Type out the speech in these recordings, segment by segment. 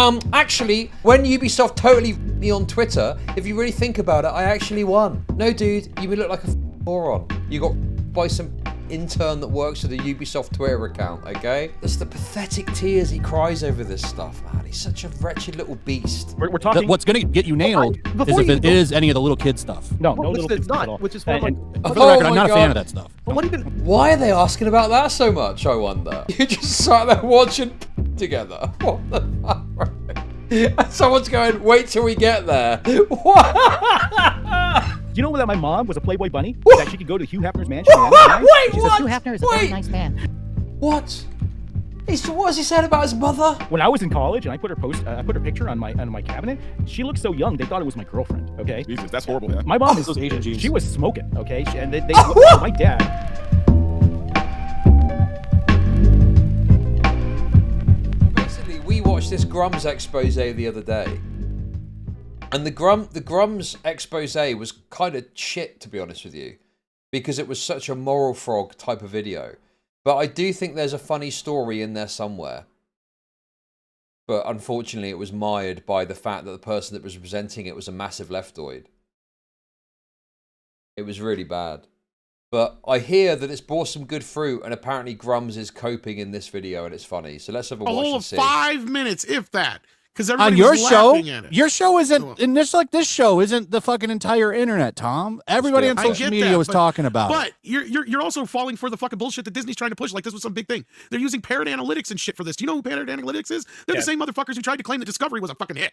Actually, when Ubisoft totally me on Twitter, if you really think about it, I actually won. No, dude, you would look like a moron. You got by some intern that works at the Ubisoft Twitter account, okay? That's the pathetic tears he cries over this stuff, man. He's such a wretched little beast. We're talking. What's going to get you nailed is if it is any of the little kid stuff. No little kids not, at all. which is for the record, I'm not a fan of that stuff. Why are they asking about that so much, I wonder? You just sat there watching together. What the fuck? And someone's going, wait till we get there. What? You know that my mom was a Playboy bunny? What? That she could go to Hugh Hefner's mansion. Wait, She says Hugh Hefner is a very nice man. What? What has he said about his mother? When I was in college and I put her picture on my cabinet, she looked so young they thought it was my girlfriend. Okay. Jesus, that's horrible, man. My mom is those Asian genes. She was smoking. Okay, and they my dad. We watched this Grummz expose the other day, and the Grummz expose was kind of shit, to be honest with you, because it was such a moral frog type of video. But I do think there's a funny story in there somewhere. But unfortunately, it was mired by the fact that the person that was presenting it was a massive leftoid. It was really bad. But I hear that it's bore some good fruit, and apparently Grummz is coping in this video, and it's funny. So let's have a watch whole and see. 5 minutes, if that. Because On everybody your was show, laughing at it. your show isn't, and this show isn't the fucking entire internet, Tom. Everybody on I social get media that, was talking about it. But you're also falling for the fucking bullshit that Disney's trying to push like this was some big thing. They're using parrot analytics and shit for this. Do you know who parrot analytics is? They're the same motherfuckers who tried to claim that Discovery was a fucking hit.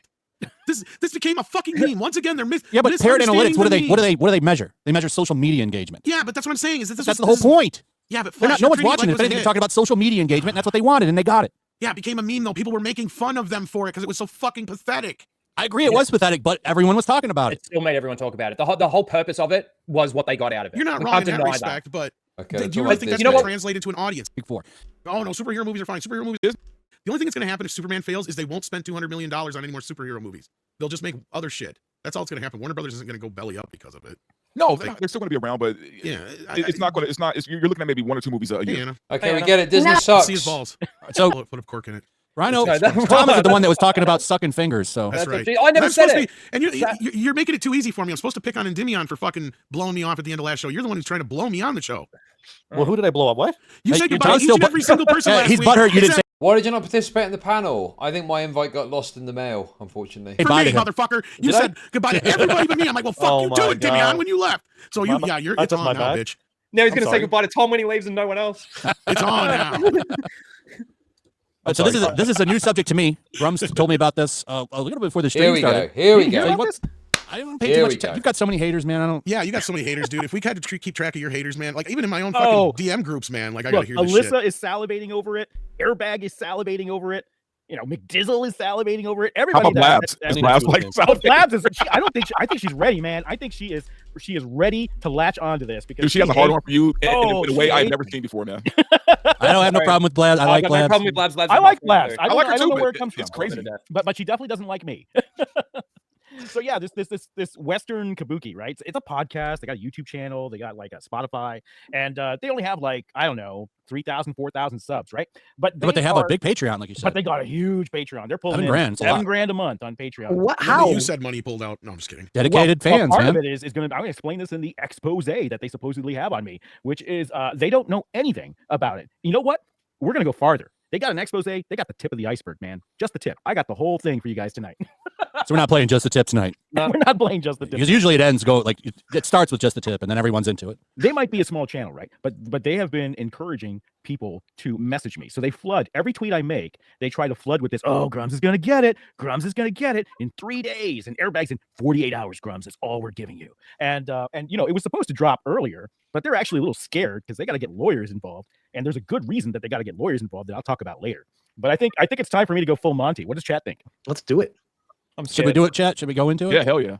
This became a fucking meme. Once again, they're Yeah, but parrot analytics, what misunderstanding do the meme. they measure? They measure social media engagement. Yeah, but that's what I'm saying. Is that That's the whole point. Yeah, but They're not, Flash, no you're one's treating it watching like it. If anything, was a they're talking hit. about social media engagement, and that's what they wanted, and they got it. Yeah, it became a meme though. People were making fun of them for it because it was so fucking pathetic. I agree, it was pathetic, but everyone was talking about It it. still made everyone talk about it. The whole purpose of it was what they got out of it. You're not We wrong in can't that deny respect, but Okay, do you really think that's going to translate into an audience? Big four. Oh no, superhero movies are fine. Superhero movies. The only thing that's going to happen if Superman fails is they won't spend $200 million on any more superhero movies. They'll just make other shit. That's all that's going to happen. Warner Brothers isn't going to go belly up because of it. No, they're still going to be around, but Yeah, it's not going to. It's not. You're looking at maybe 1 or 2 movies a year. you know, Okay, we get it. Disney sucks. see his balls. So, Put a cork in it. Rhino, No, that- Tom is the one that was talking about sucking fingers, so. That's That's right. I never I'm said supposed it. to be, and you're making it too easy for me. I'm supposed to pick on Endymion for fucking blowing me off at the end of last show. You're the one who's trying to blow me on the show. Well, who did I blow up? What? You Hey, said you're goodbye to still each and bu- every single person last He's week. butthurt you didn't say. Why did you not participate in the panel? I think my invite got lost in the mail, unfortunately. Hey, For bye me, to him. motherfucker. You Did I? said goodbye to everybody but me. I'm like, well, fuck Oh you my too, Endymion, God. when you left. So you, Mama, it's that's on my now, bad. bitch. Now he's I'm going to say sorry. goodbye to Tom when he leaves and no one else. It's on now. So this is a new subject to me. Grummz told me about this a little bit before the stream started. Here we So go. you want- I don't pay Here too we much attention. go. You've got so many haters, man. I don't. Yeah, you got so many haters, dude. If we had to keep track of your haters, man, like even in my own fucking Oh. DM groups, man, like I gotta Look, hear this Alyssa shit. is salivating over it. Airbag is salivating over it. You know, McDizzle is salivating over it. Everybody. How about Blabs? Is Blabs like Blabs is. I don't think. I think she's ready, man. I think she is. She is ready to latch onto this because Dude, she has a hard one for you in Oh, a way she I've hates never seen before, man. I don't have no problem with Blabs. I like I've got no Blabs. problem with Blabs. Blabs I is like my favorite. Blabs. I don't, like her I don't too, know where but it comes it's from. crazy. But she definitely doesn't like me. So yeah, this Western Kabuki, right? It's a podcast. They got a YouTube channel. They got like a Spotify, and they only have like, I don't know, 3,000, 4,000 subs, right? But They have a big Patreon, like you But said. they got a huge Patreon. They're pulling 7 in grand, it's a lot. $7,000 a month on Patreon. What? Remember How? you said money pulled out. No, I'm just kidding. Dedicated Well, fans, part man. of it is I'm going to explain this in the expose that they supposedly have on me, which is they don't know anything about it. You know what? We're going to go farther. They got an expose. They got the tip of the iceberg, man. Just the tip. I got the whole thing for you guys tonight. So we're not playing just the tip tonight. We're not playing just the tip. Because usually it starts with just the tip, and then everyone's into it. They might be a small channel, right? But they have been encouraging people to message me. So they flood every tweet I make. They try to flood with this. Oh, Grummz is gonna get it. Grummz is gonna get it in 3 days, and Airbags in 48 hours. Grummz is all we're giving you. And you know, it was supposed to drop earlier, but they're actually a little scared because they got to get lawyers involved. And there's a good reason that they got to get lawyers involved that I'll talk about later. But I think it's time for me to go full Monty. What does chat think? Let's do it. Should we do it, chat? Should we go into it? Yeah, hell yeah.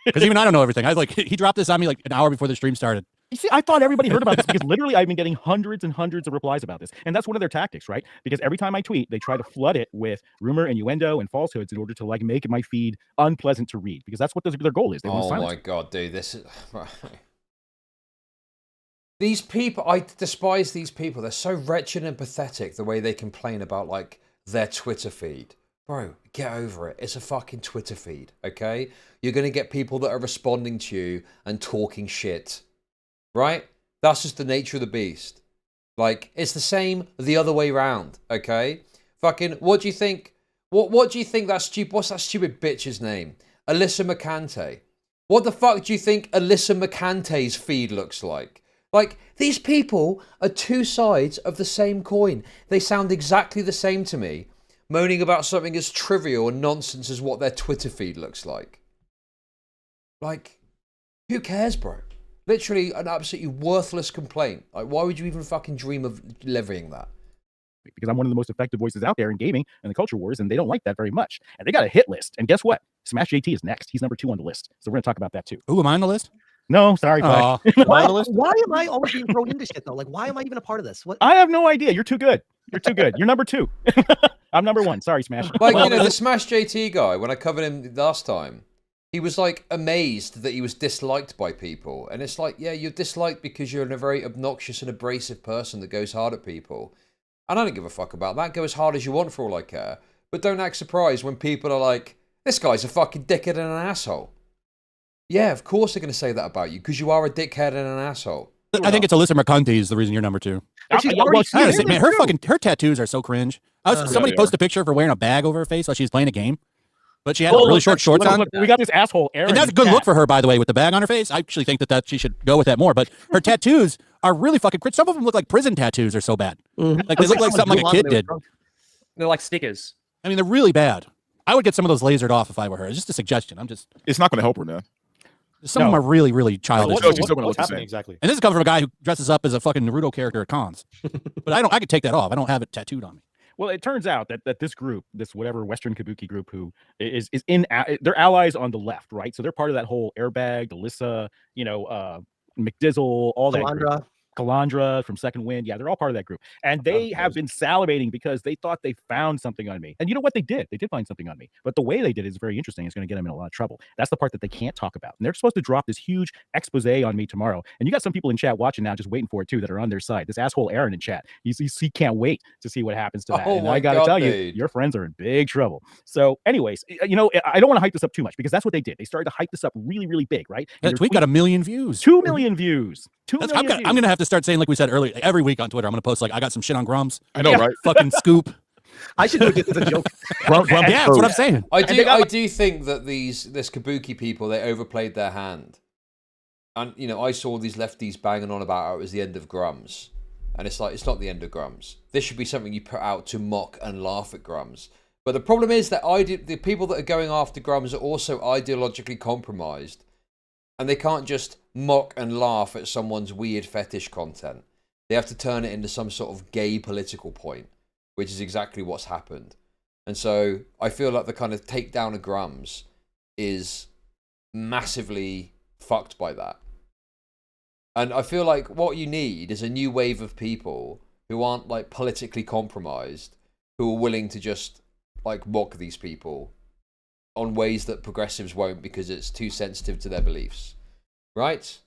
Because even I don't know everything. He dropped this on me like an hour before the stream started. You see, I thought everybody heard about this because literally I've been getting hundreds and hundreds of replies about this. And that's one of their tactics, right? Because every time I tweet, they try to flood it with rumor, innuendo, and falsehoods in order to like make my feed unpleasant to read. Because that's what their goal is. They want to Oh silence my it. god, dude, this is... These people, I despise these people. They're so wretched and pathetic the way they complain about like their Twitter feed. Bro, get over it. It's a fucking Twitter feed, okay? You're going to get people that are responding to you and talking shit, right? That's just the nature of the beast. Like, it's the same the other way round, okay? Fucking, what do you think? What do you think that stupid, what's that stupid bitch's name? Alyssa McCante. What the fuck do you think Alyssa McCante's feed looks like? Like, these people are two sides of the same coin. They sound exactly the same to me, moaning about something as trivial and nonsense as what their Twitter feed looks like. Like, who cares, bro? Literally an absolutely worthless complaint. Like, why would you even fucking dream of levying that? Because I'm one of the most effective voices out there in gaming and the culture wars, and they don't like that very much. And they got a hit list. And guess what? Smashjt is next. He's number 2 on the list. So we're going to talk about that too. Ooh, am I on the list? No, sorry, Flash. Why am I always being thrown into shit though? Like, why am I even a part of this? What? I have no idea. You're too good. You're too good. You're number 2. I'm number 1. Sorry, Smash. Like, you know, the Smashjt guy, when I covered him last time, he was like amazed that he was disliked by people. And it's like, yeah, you're disliked because you're a very obnoxious and abrasive person that goes hard at people. And I don't give a fuck about that. Go as hard as you want for all I care. But don't act surprised when people are like, this guy's a fucking dickhead and an asshole. Yeah, of course they're going to say that about you because you are a dickhead and an asshole. I think it's Alyssa McConte is the reason you're number 2. I gotta say, man, her tattoos are so cringe. Somebody posted a picture of her wearing a bag over her face while she was playing a game. But she had really short shorts on. Look, we got this asshole, Aaron. And that's a good look for her, by the way, with the bag on her face. I actually think that she should go with that more. But her tattoos are really fucking cringe. Some of them look like prison tattoos. They're so bad. Like, they look like something like a kid did. They're like stickers. I mean, they're really bad. I would get some of those lasered off if I were her. It's just a suggestion. It's not going to help her, man. Some of them are really, really childish. She's still gonna look the happening same. exactly? And this is coming from a guy who dresses up as a fucking Naruto character at cons. But I could take that off. I don't have it tattooed on me. Well, it turns out that this group, this whatever Western Kabuki group, who is in, they're allies on the left, right? So they're part of that whole Airbag, Alyssa, McDizzle, all that group. Kalandra from Second Wind. Yeah, they're all part of that group. And they have been salivating because they thought they found something on me. And you know what they did? They did find something on me. But the way they did it is very interesting. It's going to get them in a lot of trouble. That's the part that they can't talk about. And they're supposed to drop this huge expose on me tomorrow. And you got some people in chat watching now just waiting for it too that are on their side. This asshole Aaron in chat. He can't wait to see what happens to that. Oh, and I got to tell you, your friends are in big trouble. So anyways, I don't want to hype this up too much because that's what they did. They started to hype this up really, really big, right? That tweet got 1 million views. 2 million views. 2 million views. I'm going to have to start saying, like we said earlier, every week on Twitter, I'm going to post, like, I got some shit on Grummz. I know, right? Fucking scoop. I should do this as a joke. Yeah, that's what I'm saying. I do think that this Kabuki people, they overplayed their hand. And, I saw these lefties banging on about how it was the end of Grummz. And it's like, it's not the end of Grummz. This should be something you put out to mock and laugh at Grummz. But the problem is that the people that are going after Grummz are also ideologically compromised. And they can't just mock and laugh at someone's weird fetish content. They have to turn it into some sort of gay political point, which is exactly what's happened. And so I feel like the kind of takedown of Grummz is massively fucked by that. And I feel like what you need is a new wave of people who aren't like politically compromised, who are willing to just like mock these people on ways that progressives won't because it's too sensitive to their beliefs. Right?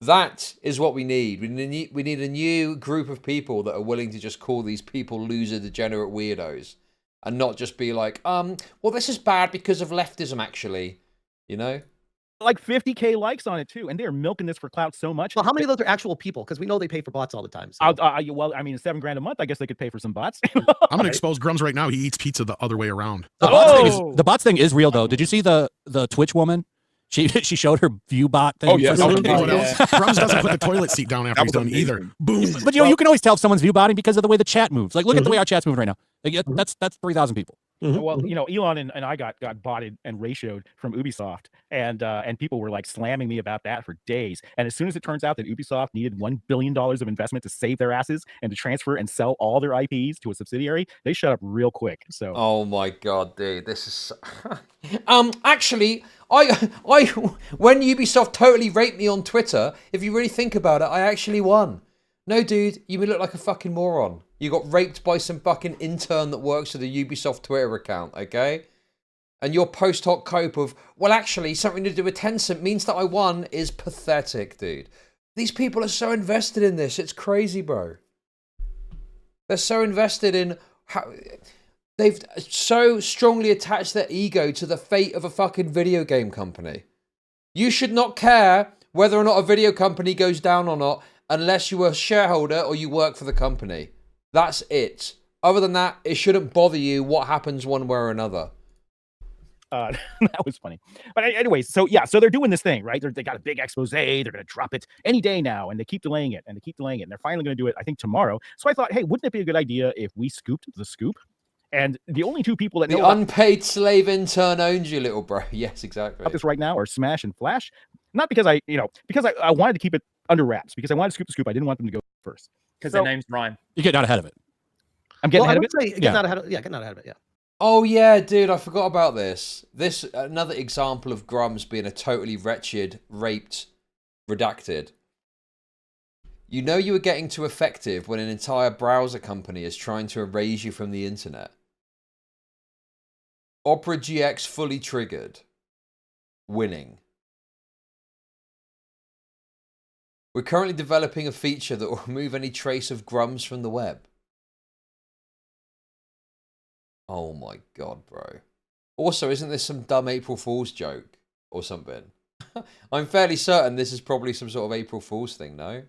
That is what we need. We need a new group of people that are willing to just call these people loser, degenerate weirdos. And not just be like, well, this is bad because of leftism, actually. Like 50K likes on it too, and they're milking this for clout so much. Well, how many of those are actual people? Because we know they pay for bots all the time. So. Well, I mean, $7,000 a month. I guess they could pay for some bots. I'm gonna expose Grummz right now. He eats pizza the other way around. The bots thing is real though. Did you see the Twitch woman? She showed her view bot thing. Oh yeah. Grummz doesn't put the toilet seat down after he's done either. Boom. But you can always tell if someone's view botting because of the way the chat moves. Like, look at the way our chat's moving right now. Like, that's 3,000 people. Well, Elon and I got botted and ratioed from Ubisoft, and people were like slamming me about that for days. And as soon as it turns out that Ubisoft needed $1 billion of investment to save their asses and to transfer and sell all their IPs to a subsidiary, they shut up real quick. So. Oh my god, dude, this is. Actually, I when Ubisoft totally raped me on Twitter, if you really think about it, I actually won. No, dude, you look like a fucking moron. You got raped by some fucking intern that works for the Ubisoft Twitter account, okay? And your post hoc cope of, well, actually, something to do with Tencent means that I won is pathetic, dude. These people are so invested in this. It's crazy, bro. They're so invested in how... They've so strongly attached their ego to the fate of a fucking video game company. You should not care whether or not a video company goes down or not unless you are a shareholder or you work for the company. That's it. Other than that, it shouldn't bother you what happens one way or another. That was funny. But anyways, so yeah, so they're doing this thing, right? They got a big expose. They're going to drop it any day now, and they keep delaying it, and they're finally going to do it, I think, tomorrow. So I thought, hey, wouldn't it be a good idea if we scooped the scoop? And the only two people that The know unpaid slave intern owns you, little bro. Yes, exactly. about this right now are Smash and Flash. Not because I wanted to keep it under wraps, because I wanted to scoop the scoop. I didn't want them to go first. Because So- their names rhyme. You're getting out ahead of it. I'm getting Well, ahead I of it. would say getting out ahead of it. Yeah. Oh yeah, dude, I forgot about this. This another example of Grummz being a totally wretched, raped, redacted. You know you are getting too effective when an entire browser company is trying to erase you from the internet. Opera GX fully triggered. Winning. We're currently developing a feature that will remove any trace of Grummz from the web. Oh my god, bro. Also, isn't this some dumb April Fool's joke or something? I'm fairly certain this is probably some sort of April Fool's thing, no?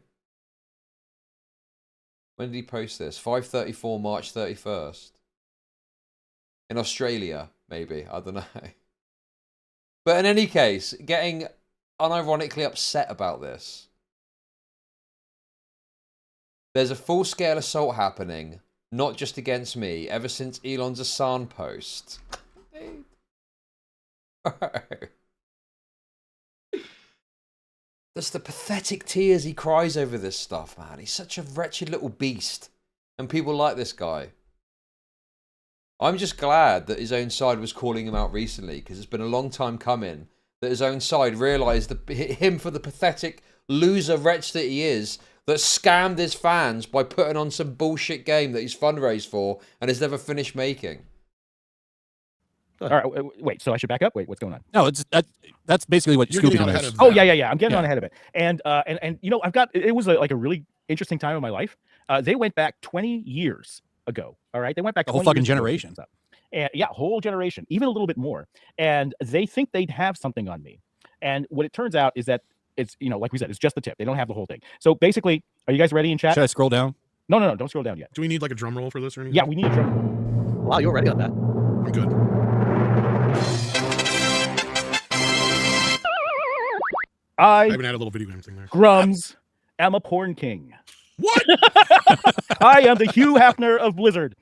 When did he post this? 5:34 March 31st. In Australia, maybe. I don't know. But in any case, getting unironically upset about this. There's a full-scale assault happening, not just against me, ever since Elon's Assange post. There's the pathetic tears he cries over this stuff, man. He's such a wretched little beast. And people like this guy. I'm just glad that his own side was calling him out recently, because it's been a long time coming that his own side realised him for the pathetic loser wretch that he is, that scammed his fans by putting on some bullshit game that he's fundraised for and has never finished making. All right, wait. So I should back up. Wait, what's going on? No, that's basically what You're scooping getting out is. ahead of Oh that. yeah. I'm getting on ahead of it. And you know, it was like a really interesting time in my life. They went back 20 years ago. All right, they went back The whole 20 fucking years ago. generation. And yeah, whole generation, even a little bit more. And they think they'd have something on me. And what it turns out is that it's, you know, like we said, it's just the tip. They don't have the whole thing. So basically, are you guys ready in chat? Should I scroll down? No, don't scroll down yet. Do we need like a drum roll for this or anything? Yeah, we need a drum. Wow, you're already on that. I'm good. I I, even had a little video game thing there. Grummz, am a porn king. What? I am the Hugh Hefner of Blizzard.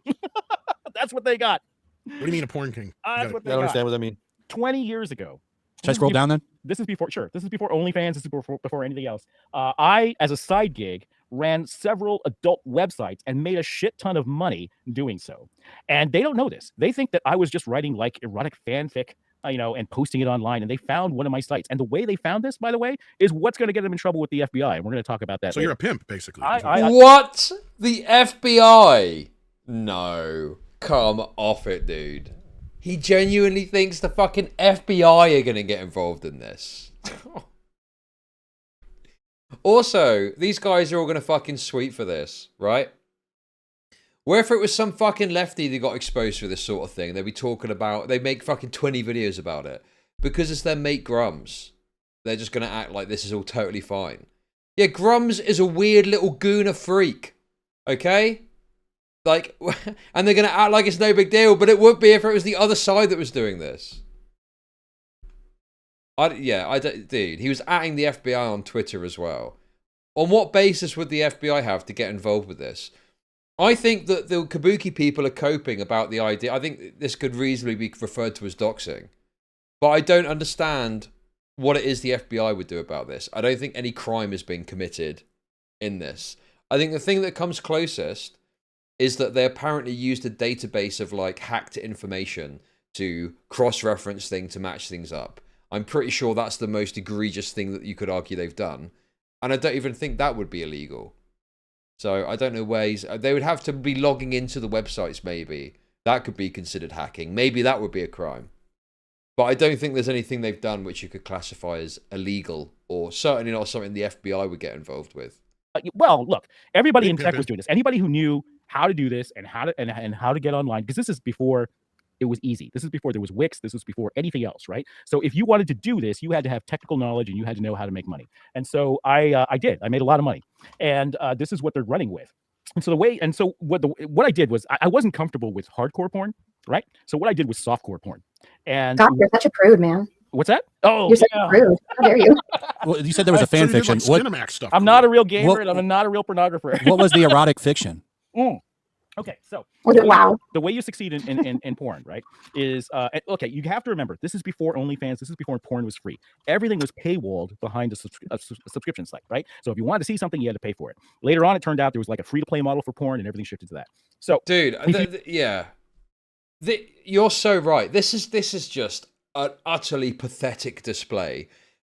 That's what they got. What do you mean a porn king? That's what I they don't got. understand what that means. 20 years ago. Should I scroll down then? This is before OnlyFans. This is before anything else. I, as a side gig, ran several adult websites and made a shit ton of money doing so. And they don't know this. They think that I was just writing like erotic fanfic, you know, and posting it online. And they found one of my sites. And the way they found this, by the way, is what's going to get them in trouble with the FBI. And we're going to talk about that. So later. you're a pimp, basically. What? The FBI? No. Come off it, dude. He genuinely thinks the fucking FBI are going to get involved in this. Also, these guys are all going to fucking sweep for this, right? Where if it was some fucking lefty that got exposed for this sort of thing, they'd be talking about, they make fucking 20 videos about it. Because it's their mate Grummz. They're just going to act like this is all totally fine. Yeah, Grummz is a weird little gooner freak. Okay? Like, and they're going to act like it's no big deal, but it would be if it was the other side that was doing this. Dude, he was atting the FBI on Twitter as well. On what basis would the FBI have to get involved with this? I think that the Kabuki people are coping about the idea. I think this could reasonably be referred to as doxing. But I don't understand what it is the FBI would do about this. I don't think any crime is being committed in this. I think the thing that comes closest is that they apparently used a database of like hacked information to cross-reference things to match things up. I'm pretty sure that's the most egregious thing that you could argue they've done. And I don't even think that would be illegal. So I don't know ways. They would have to be logging into the websites maybe. That could be considered hacking. Maybe that would be a crime. But I don't think there's anything they've done which you could classify as illegal, or certainly not something the FBI would get involved with. Well, look, everybody in Big tech pimpin'. was doing this. Anybody who knew how to do this and how to and how to get online, because this is before it was easy. This is before there was Wix. This was before anything else, right? So if you wanted to do this, you had to have technical knowledge and you had to know how to make money. And so I did. I made a lot of money, and this is what they're running with. And so what I did was I wasn't comfortable with hardcore porn, right? So what I did was softcore porn. And God, you're such a prude, man. what's that? Oh, You're such a prude. How dare you? Well, you said there was a fan fiction. Like Skinamax stuff. I'm not a real gamer, What- and I'm not a real pornographer. What was the erotic fiction? Okay, so Wow. the way you succeed in porn, right, is okay. You have to remember, this is before OnlyFans. This is before porn was free. Everything was paywalled behind a subscription site, right? So if you wanted to see something, you had to pay for it. Later on, it turned out there was like a free-to-play model for porn, and everything shifted to that. So, Dude, you're so right. This is just an utterly pathetic display.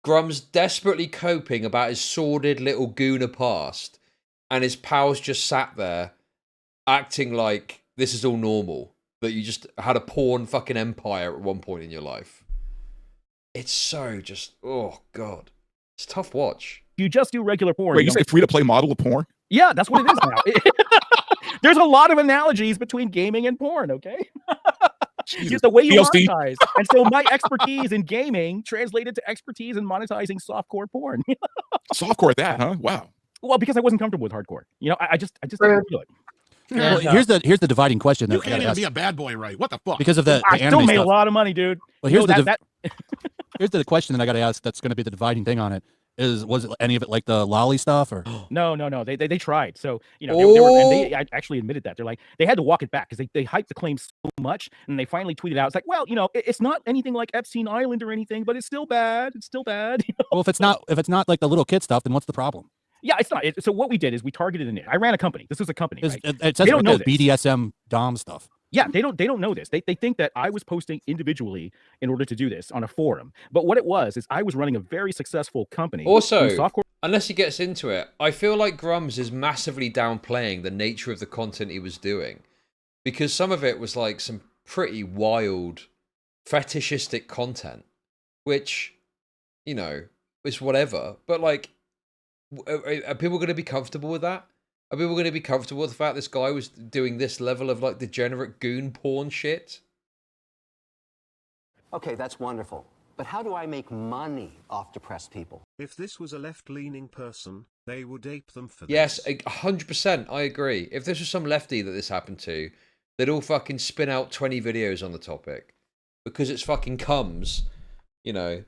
Grummz desperately coping about his sordid little gooner past, and his pals just sat there acting like this is all normal, that you just had a porn fucking empire at one point in your life. It's so just, oh God. It's a tough watch. you just do regular porn. Wait, you say free-to-play model of porn? Yeah, that's what it is now. There's a lot of analogies between gaming and porn, okay? Just the way you DLC. monetize. And so my expertise in gaming translated to expertise in monetizing softcore porn. Softcore at that, huh? Wow. Well, because I wasn't comfortable with hardcore. You know, I just didn't do it. Well, here's the dividing question. You That I can't gotta even ask. be a bad boy, right? What the fuck? Because of the I still anime made stuff. a lot of money, dude. Well, here's You know, the here's the question that I got to ask. That's going to be the dividing thing on it. Was it any of it like the lolly stuff or? No. They tried. So, you know, they were, and they actually admitted that. They're like, they had to walk it back because they hyped the claim so much, and they finally tweeted out, it's like, well, you know, it's not anything like Epstein Island or anything, but it's still bad. It's still bad. Well, if it's not like the little kid stuff, then what's the problem? Yeah, it's not. So what we did is we targeted a niche. I ran a company. This was a company, right? It says They don't know the this. BDSM dom stuff. Yeah, they don't know this. They think that I was posting individually in order to do this on a forum. But what it was is I was running a very successful company. Also, doing software. unless he gets into it, I feel like Grummz is massively downplaying the nature of the content he was doing. Because some of it was like some pretty wild, fetishistic content. Which, you know, is whatever. But like, are people going to be comfortable with that? Are people going to be comfortable with the fact this guy was doing this level of like degenerate goon porn shit? Okay, that's wonderful. But how do I make money off depressed people? If this was a left-leaning person, they would ape them for Yes, this. 100%. I agree. If this was some lefty that this happened to, they'd all fucking spin out 20 videos on the topic. Because it's fucking comes, you know,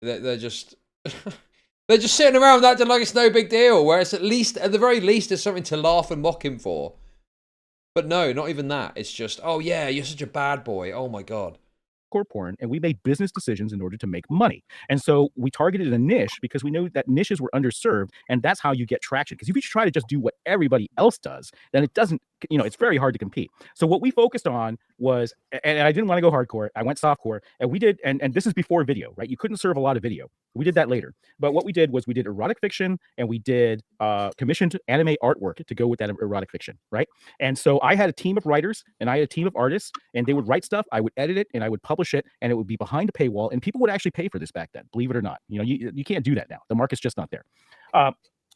they're just... They're just sitting around acting like it's no big deal, whereas at the very least, there's something to laugh and mock him for. But no, not even that. It's just, oh yeah, you're such a bad boy. Oh my God. Porn, and we made business decisions in order to make money. And so we targeted a niche because we knew that niches were underserved, and that's how you get traction. Because if you try to just do what everybody else does, then it doesn't, you know, it's very hard to compete. So what we focused on was, and I didn't want to go hardcore, I went softcore, and we did, and this is before video, right? You couldn't serve a lot of video. We did that later. But what we did was we did erotic fiction, and we did commissioned anime artwork to go with that erotic fiction, right? And so I had a team of writers, and I had a team of artists, and they would write stuff, I would edit it, and I would publish it, and it would be behind a paywall, and people would actually pay for this back then, believe it or not. You know, you can't do that now. The market's just not there.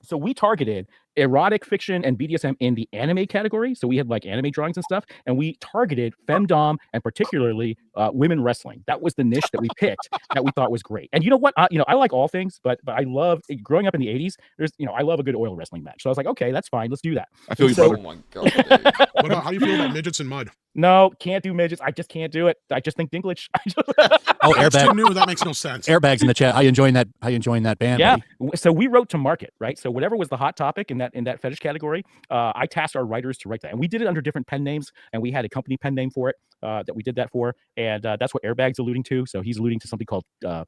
So we targeted erotic fiction and BDSM in the anime category. So we had like anime drawings and stuff, and we targeted femdom and particularly women wrestling. That was the niche that we picked that we thought was great. And you know what? I like all things, but I love growing up in the 80s. I love a good oil wrestling match. So I was like, okay, that's fine. Let's do that. I feel you, Oh brother. my God, dude. What about how do you feel about midgets and mud? No, can't do midgets. I just can't do it. I just think Dinklage. Oh, It's too airbag. new. That makes no sense. Airbags in the chat. How you enjoying that band? Yeah. buddy? So we wrote to market, right? So whatever was the hot topic in that fetish category, I tasked our writers to write that, and we did it under different pen names, and we had a company pen name for it that we did that for, and that's what Airbag's alluding to. So he's alluding to something called well,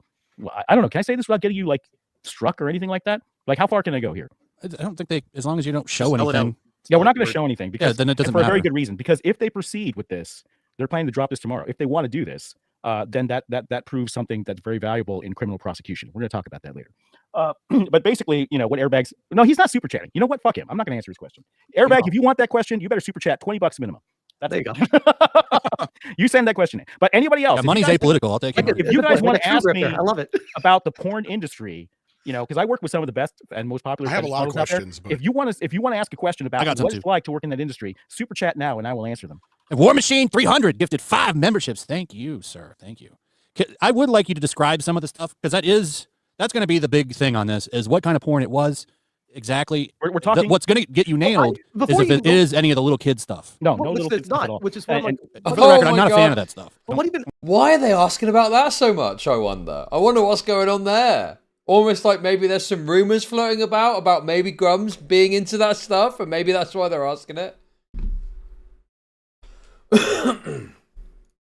I don't know. Can I say this without getting you like struck or anything like that? Like, how far can I go here? I don't think they, as long as you don't show Spell it anything. Yeah, we're not going to show anything because then it doesn't for a very matter. good reason. Because if they proceed with this, they're planning to drop this tomorrow. If they want to do this, then that proves something that's very valuable in criminal prosecution. We're going to talk about that later. But basically, you know, what Airbag's... No, he's not super chatting. You know what? Fuck him. I'm not going to answer his question. Airbag, if you want that question, you better super chat $20 minimum. There you go. You send that question in. But anybody else... Yeah, money's apolitical. I'll take it. If you guys want to ask me I love it. about the porn industry, you know, because I work with some of the best and most popular. I have a lot of out there. questions, but If you want to ask a question about got what some it's like to work in that industry, super chat now, and I will answer them. And War Machine 300 gifted 5 memberships. Thank you, sir. Thank you. I would like you to describe some of the stuff because that's going to be the big thing on this is what kind of porn it was. Exactly. We're talking. What's going to get you nailed is if it is any of the little kid stuff. No, Well, no which little it's kid stuff at not, all. which is why I'm like, For the Oh record, I'm my not a fan God. of that stuff. but what even? Why are they asking about that so much, I wonder? I wonder what's going on there. Almost like maybe there's some rumors floating about maybe Grummz being into that stuff, and maybe that's why they're asking it.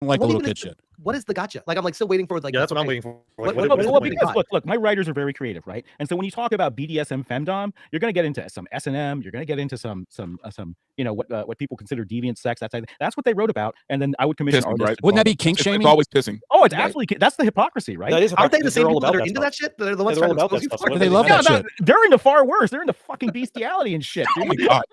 Like What little even kid is- shit. What is the gotcha? Like I'm like still waiting for like. Yeah, that's what I'm waiting for. Like, What- what what- is the what- point? Because God. look, my writers are very creative, right? And so when you talk about BDSM femdom, you're going to get into some S&M, you're going to get into some you know what people consider deviant sex. That's what they wrote about, and then I would commission Pissing, artists. right? to Wouldn't that draw be them. kink It's shaming? always pissing. Oh, it's Right. absolutely that's the hypocrisy, right? That is Aren't they the hypocrisy. same They're all people that about are that into stuff. that shit? They're the ones They're all trying to about that expose you stuff. for it. They love Yeah, that no, shit. they're into far worse. They're into fucking bestiality and shit, Oh my dude. God.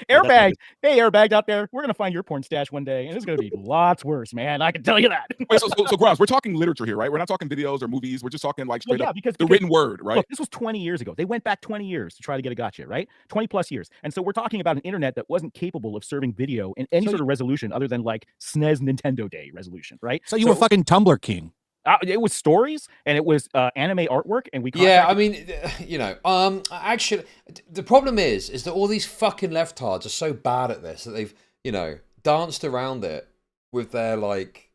Airbags. Hey, airbags out there. We're gonna find your porn stash one day, and it's gonna be lots worse, man. I can tell you that. Wait, so Grummz, we're talking literature here, right? We're not talking videos or movies. We're just talking like Well, straight yeah, up because the written word, right? Look, this was 20 years ago. They went back 20 years to try to get a gotcha, right? 20 plus years. And so we're talking about an internet that wasn't capable of serving video in any sort of resolution other than like SNES Nintendo Day resolution, right? So you were fucking Tumblr king. It was stories and it was anime artwork, and we Yeah, contracted- I mean, you know, actually, the problem is that all these fucking leftards are so bad at this that they've, you know, danced around it with their, like,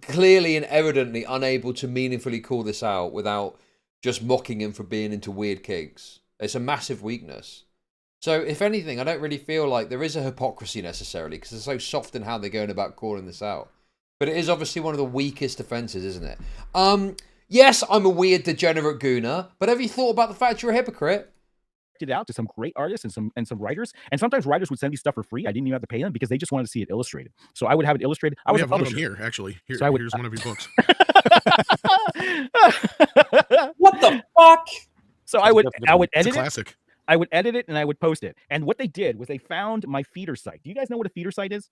clearly and evidently unable to meaningfully call this out without just mocking him for being into weird kinks. It's a massive weakness. So, if anything, I don't really feel like there is a hypocrisy necessarily because they're so soft in how they're going about calling this out. But it is obviously one of the weakest offences, isn't it? Yes, I'm a weird, degenerate gooner, but have you thought about the fact you're a hypocrite? it out to some great artists and some writers. And sometimes writers would send me stuff for free. I didn't even have to pay them because they just wanted to see it illustrated. So I would have it illustrated. I We was a have one of them publisher. here, actually. Here, So I would- here's one of your books. What the fuck? So I would It's edit a it. classic. I would edit it and I would post it. And what they did was they found my feeder site. Do you guys know what a feeder site is?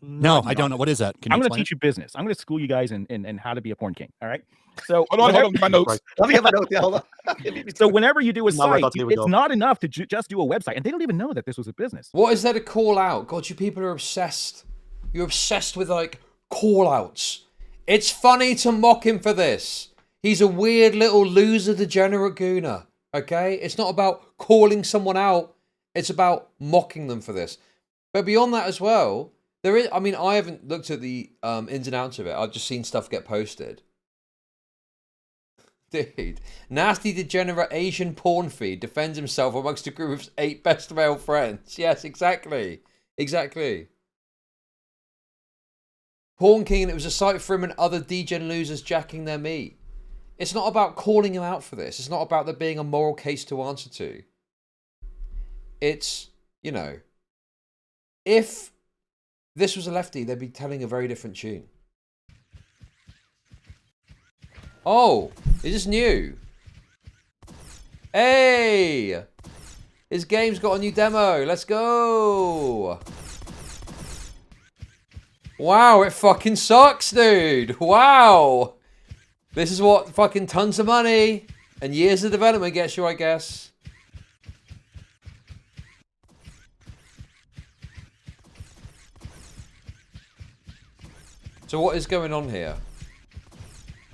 No, I don't know. What is that? Can you I'm going to explain teach you business. I'm going to school you guys in how to be a porn king. All right. So Hold on, my notes. Let me get my notes. Yeah, hold on. So whenever you do a Not where I site, thought they would it's go. not enough to just do a website, and they don't even know that this was a business. What is there to call out? God, you people are obsessed. You're obsessed with, like, call outs. It's funny to mock him for this. He's a weird little loser, degenerate gooner. Okay? It's not about calling someone out. It's about mocking them for this. But beyond that as well, there is, I mean, I haven't looked at the ins and outs of it. I've just seen stuff get posted. Dude, nasty degenerate Asian porn feed defends himself amongst a group of 8 best male friends. Yes, exactly. Exactly. Porn King, and it was a site for him and other degen losers jacking their meat. It's not about calling him out for this. It's not about there being a moral case to answer to. It's, you know, if this was a lefty, they'd be telling a very different tune. Oh, is this new? Hey! His game's got a new demo. Let's go! Wow, it fucking sucks, dude. Wow! This is what fucking tons of money and years of development gets you, I guess. So what is going on here?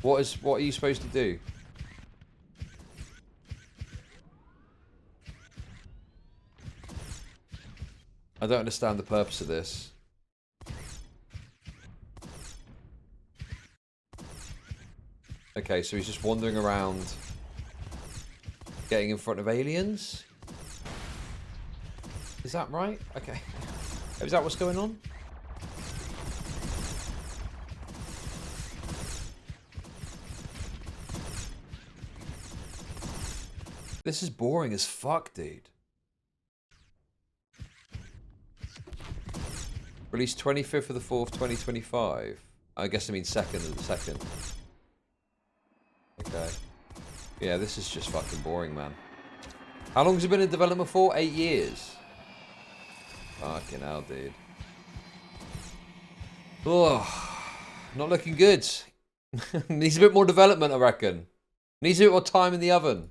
What are you supposed to do? I don't understand the purpose of this. Okay, so he's just wandering around getting in front of aliens? Is that right? Okay. Is that what's going on? This is boring as fuck, dude. Released 25th of the 4th, 2025. I guess I mean 2nd of the 2nd. Okay. Yeah, this is just fucking boring, man. How long has it been in development for? 8 years. Fucking hell, dude. Oh, not looking good. Needs a bit more development, I reckon. Needs to do it all time in the oven.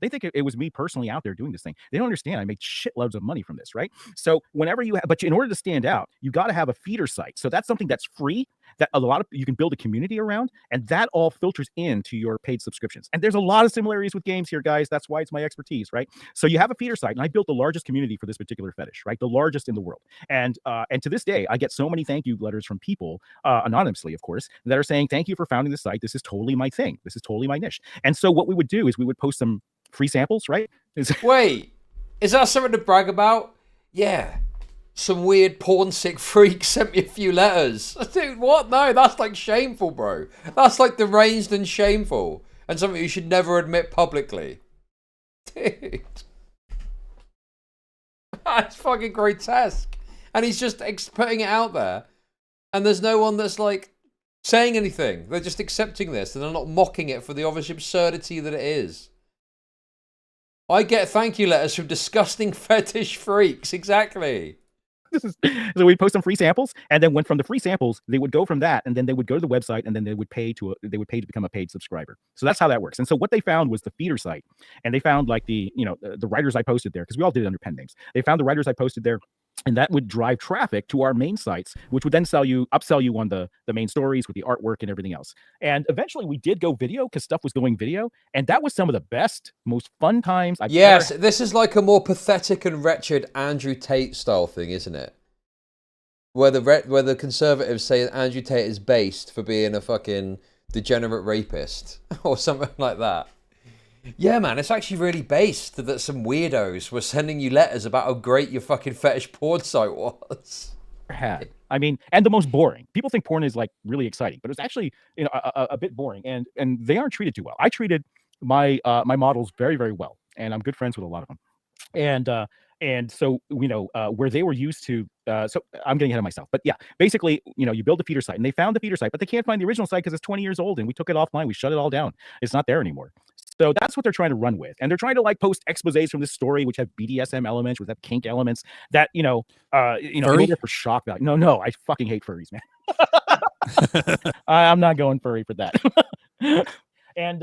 They think it was me personally out there doing this thing. They don't understand I make shitloads of money from this, right? So whenever you have, but in order to stand out, you got to have a feeder site. So that's something that's free that a lot of you can build a community around, and that all filters into your paid subscriptions. And there's a lot of similarities with games here, guys. That's why it's my expertise, right? So you have a feeder site, and I built the largest community for this particular fetish, right? The largest in the world. And to this day, I get so many thank you letters from people, anonymously, of course, that are saying, thank you for founding this site. This is totally my thing. This is totally my niche. And so what we would do is we would post some free samples, right? Wait, is that something to brag about? Yeah. Some weird porn sick freak sent me a few letters. Dude, what? No, that's like shameful, bro. That's like deranged and shameful. And something you should never admit publicly. Dude. That's fucking grotesque. And he's just putting it out there. And there's no one that's like saying anything. They're just accepting this and they're not mocking it for the obvious absurdity that it is. I get thank you letters from disgusting fetish freaks. Exactly. So we post some free samples, and then from the free samples, they would go from that, and then they would go to the website, and then they would pay to become a paid subscriber. So that's how that works. And so what they found was the feeder site, and they found like the writers I posted there, because we all did it under pen names. They found the writers I posted there, and that would drive traffic to our main sites, which would then upsell you on the main stories with the artwork and everything else. And eventually we did go video because stuff was going video. And that was some of the best, most fun times I've Yes, this is like a more pathetic and wretched Andrew Tate style thing, isn't it? Where the conservatives say Andrew Tate is based for being a fucking degenerate rapist or something like that. Yeah, man, it's actually really based that some weirdos were sending you letters about how great your fucking fetish porn site was. Had. I mean, and the most boring. People think porn is like really exciting, but it's actually a bit boring, and they aren't treated too well. I treated my my models very, very well, and I'm good friends with a lot of them. And so where they were used to, so I'm getting ahead of myself, but yeah, basically, you build a feeder site, and they found the feeder site, but they can't find the original site because it's 20 years old, and we took it offline. We shut it all down. It's not there anymore. So that's what they're trying to run with. And they're trying to like post exposés from this story, which have BDSM elements, which have kink elements that, in order for shock value. No, I fucking hate furries, man. I'm not going furry for that. And,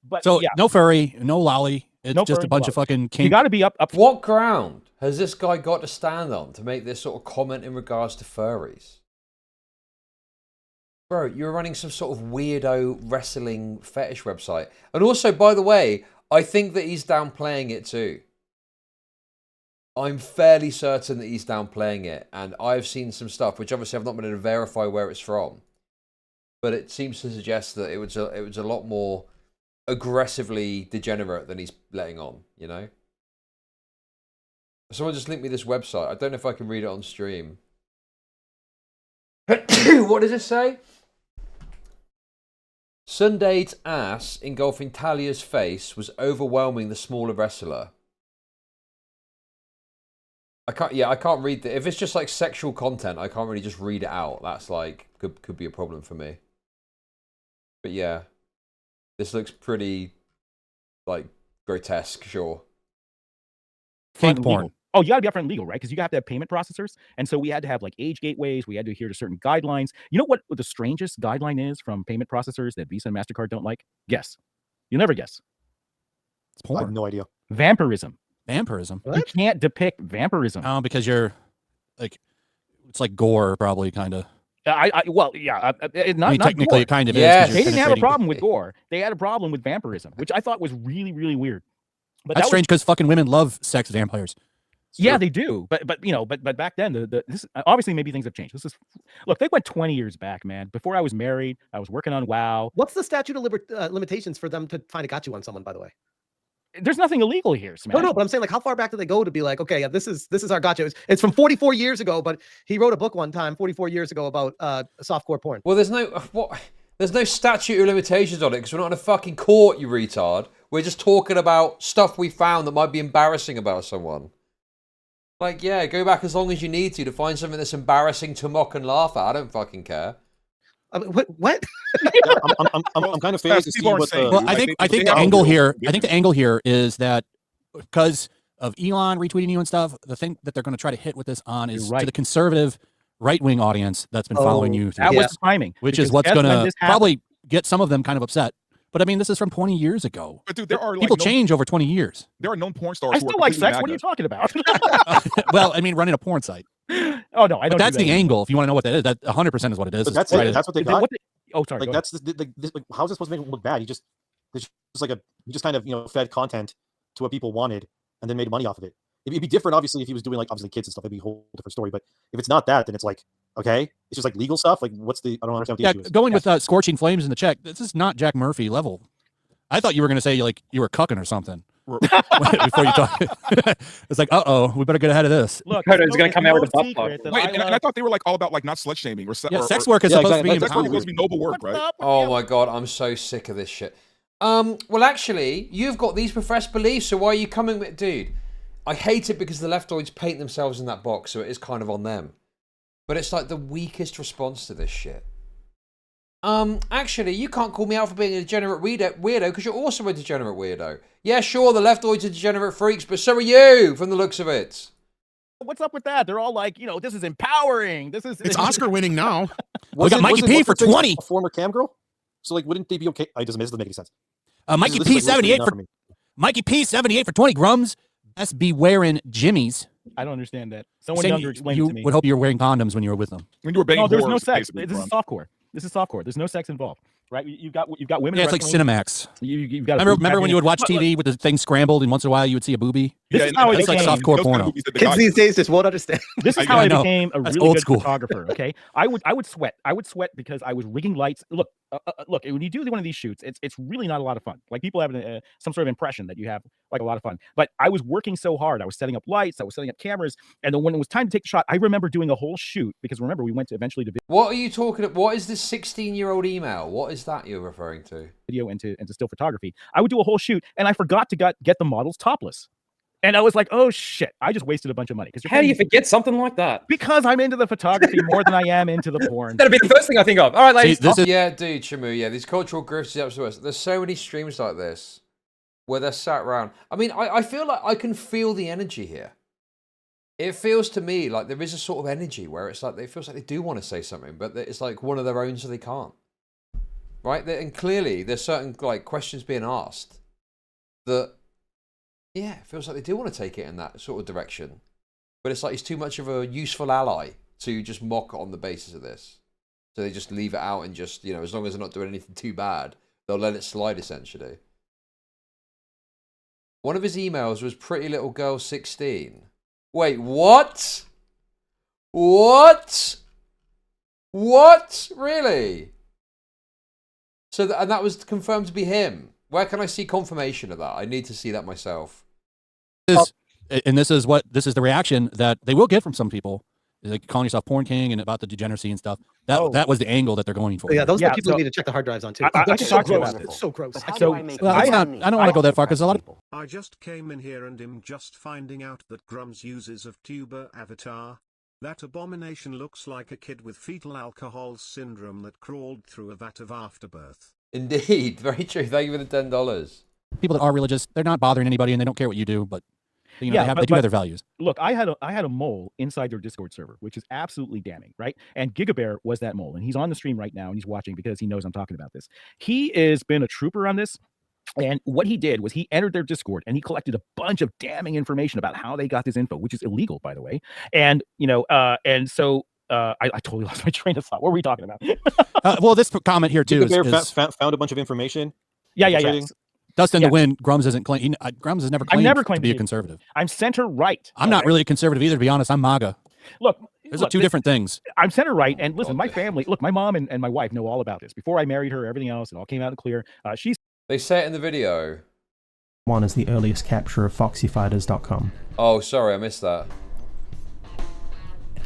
but so yeah. No furry, no lolly. It's No just furry, a bunch no of fucking kink. You got to be up. What ground has this guy got to stand on to make this sort of comment in regards to furries? Bro, you're running some sort of weirdo wrestling fetish website. And also, by the way, I think that he's downplaying it too. I'm fairly certain that he's downplaying it. And I've seen some stuff, which obviously I've not been able to verify where it's from. But it seems to suggest that it was a lot more aggressively degenerate than he's letting on, Someone just linked me this website. I don't know if I can read it on stream. What does it say? Sundade's ass engulfing Talia's face was overwhelming the smaller wrestler. I can't read that. If it's just like sexual content, I can't really just read it out. That's like could be a problem for me. But yeah, this looks pretty like grotesque, sure. Kink porn. Oh, you got to be upfront and legal, right? Because you have to have payment processors. And so we had to have like age gateways. We had to adhere to certain guidelines. You know what the strangest guideline is from payment processors that Visa and MasterCard don't like? Guess. You'll never guess. It's porn. I have no idea. Vampirism. Vampirism. You can't depict vampirism. Oh, because you're like, it's like gore, probably, kind of. Well, yeah. Not technically, gore. it kind of Yes. is. They didn't have a problem with gore. They had a problem with vampirism, which I thought was really, really weird. But That's strange because fucking women love sex vampires. Yeah, they do. But back then, this obviously maybe things have changed. Look, they went 20 years back, man. Before I was married, I was working on WoW. What's the statute of limitations for them to find a got you on someone, by the way? There's nothing illegal here, Smash. No, but I'm saying, like, how far back do they go to be like, okay, yeah, this is our gotcha. It's from 44 years ago, but he wrote a book one time 44 years ago about softcore porn. Well, there's no statute of limitations on it because we're not in a fucking court, you retard. We're just talking about stuff we found that might be embarrassing about someone. Like, yeah, go back as long as you need to find something that's embarrassing to mock and laugh at. I don't fucking care. I mean, what? Yeah, I'm kind of phased to see what the. Well, I think the angle here. I think the angle here is that because of Elon retweeting you and stuff, the thing that they're going to try to hit with this on is to the conservative right-wing audience that's been following you. That was timing. Which is what's going to probably get some of them kind of upset. But I mean, this is from 20 years ago. But dude, there are People change over 20 years. There are known porn stars. I who still are like completely sex. What are you MAGA. talking about? Well, I mean, running a porn site. Oh no, I But don't. that's do that the anymore. angle. If you want to know what that is, that 100% is what it is. But that's Right. it. That's what they They- got. what they- oh, sorry. Like go that's like how's it supposed to make him look bad? He just kind of fed content to what people wanted and then made money off of it. It'd be different, obviously, if he was doing like obviously kids and stuff. It'd be a whole different story. But if it's not that, then it's like okay, it's just like legal stuff. Like what's the I don't understand what the Yeah, issue is. going with Scorching Flames in the check, this is not Jack Murphy level. I thought you were going to say like you were cucking or something before you talk. It's like, we better get ahead of this. Look, Coda's gonna come out with a butt plug. Wait, and I thought they were like all about like not slut shaming or Sex work is Yeah, supposed to be exactly. sex work is empowered. supposed to be noble work, right? Oh my god, I'm so sick of this shit. Well, actually, you've got these professed beliefs, so why are you coming with... Dude, I hate it because the leftoids paint themselves in that box, so it is kind of on them. But it's like the weakest response to this shit. Actually, you can't call me out for being a degenerate weirdo because you're also a degenerate weirdo. Yeah, sure, the leftoids are degenerate freaks, but so are you, from the looks of it. What's up with that? They're all like, this is empowering. This is. It's Oscar winning now. We got Mikey P for 20. A former cam girl. So like, wouldn't they be okay? It doesn't make any sense. Mikey This P is, like, 78 enough for me. Mikey P 78 for 20. Grummz. Best be wearing jimmies. I don't understand that. Someone Saying younger explain you it to me. would hope you were wearing condoms when you were with them. When you were banging No, there's no whores, sex. basically, This is Grummz. softcore. This is softcore. There's no sex involved, right? You've got women. Yeah, it's like wrestling. Cinemax. You've got. Remember when you would watch TV with the thing scrambled and once in a while you would see a boobie? This is how I It's like became. softcore Those kind of porno. movies that the Kids guy- these days just won't understand. This is I how I know. became a That's really old good school. photographer. Okay, I would sweat. I would sweat because I was rigging lights. Look, when you do one of these shoots, it's really not a lot of fun. Like people have some sort of impression that you have like a lot of fun. But I was working so hard. I was setting up lights. I was setting up cameras. And then when it was time to take the shot, I remember doing a whole shoot because remember we went to eventually to What are you talking about? What is this 16-year-old email? What is that you're referring to? video into still photography. I would do a whole shoot and I forgot to get the models topless. And I was like, oh shit, I just wasted a bunch of money. How do you forget something like that? Because I'm into the photography more than I am into the porn. That'd be the first thing I think of. All right, ladies. Yeah, dude, Shamu, yeah, these cultural grifts is absolutely worse. There's so many streams like this where they're sat around. I mean, I feel like I can feel the energy here. It feels to me like there is a sort of energy where it's like, it feels like they do want to say something, but it's like one of their own so they can't. Right? And clearly there's certain like questions being asked that, yeah, it feels like they do want to take it in that sort of direction. But it's like he's too much of a useful ally to just mock on the basis of this. So they just leave it out and just, as long as they're not doing anything too bad, they'll let it slide essentially. One of his emails was Pretty Little Girl 16. Wait, what? What? What? Really? So and that was confirmed to be him. Where can I see confirmation of that? I need to see that myself. And this is the reaction that they will get from some people. Like calling yourself porn king and about the degeneracy and stuff. That was the angle that they're going for. Yeah, those are the people so- who need to check the hard drives on too. I That's can so talk to you gross. about this. It's so gross. But how So- do I make well, I money don't want to go that far because a lot of people. I just came in here and am just finding out that Grummz uses of tuber avatar. That abomination looks like a kid with fetal alcohol syndrome that crawled through a vat of afterbirth. Indeed, very true. Thank you for the $10. people that are religious, they're not bothering anybody and they don't care what you do, but they do have their values. Look, I had a mole inside their Discord server, which is absolutely damning, right? And Gigabear was that mole, and he's on the stream right now, and he's watching because he knows I'm talking about this. He has been a trooper on this, and what he did was he entered their Discord and he collected a bunch of damning information about how they got this info, which is illegal, by the way. And so I totally lost my train of thought. What were we talking about? Well, this comment here too Gigabear found a bunch of information. Yeah. Dustin to win. Grummz isn't claim. Grummz has never claimed to be a conservative. I'm center right. I'm not really a conservative either, to be honest. I'm MAGA. Look, There's two different things. I'm center right, and listen, my family. Look, my mom and my wife know all about this. Before I married her, everything else, it all came out clear. They say it in the video. One is the earliest capture of foxyfighters.com. Oh, sorry, I missed that.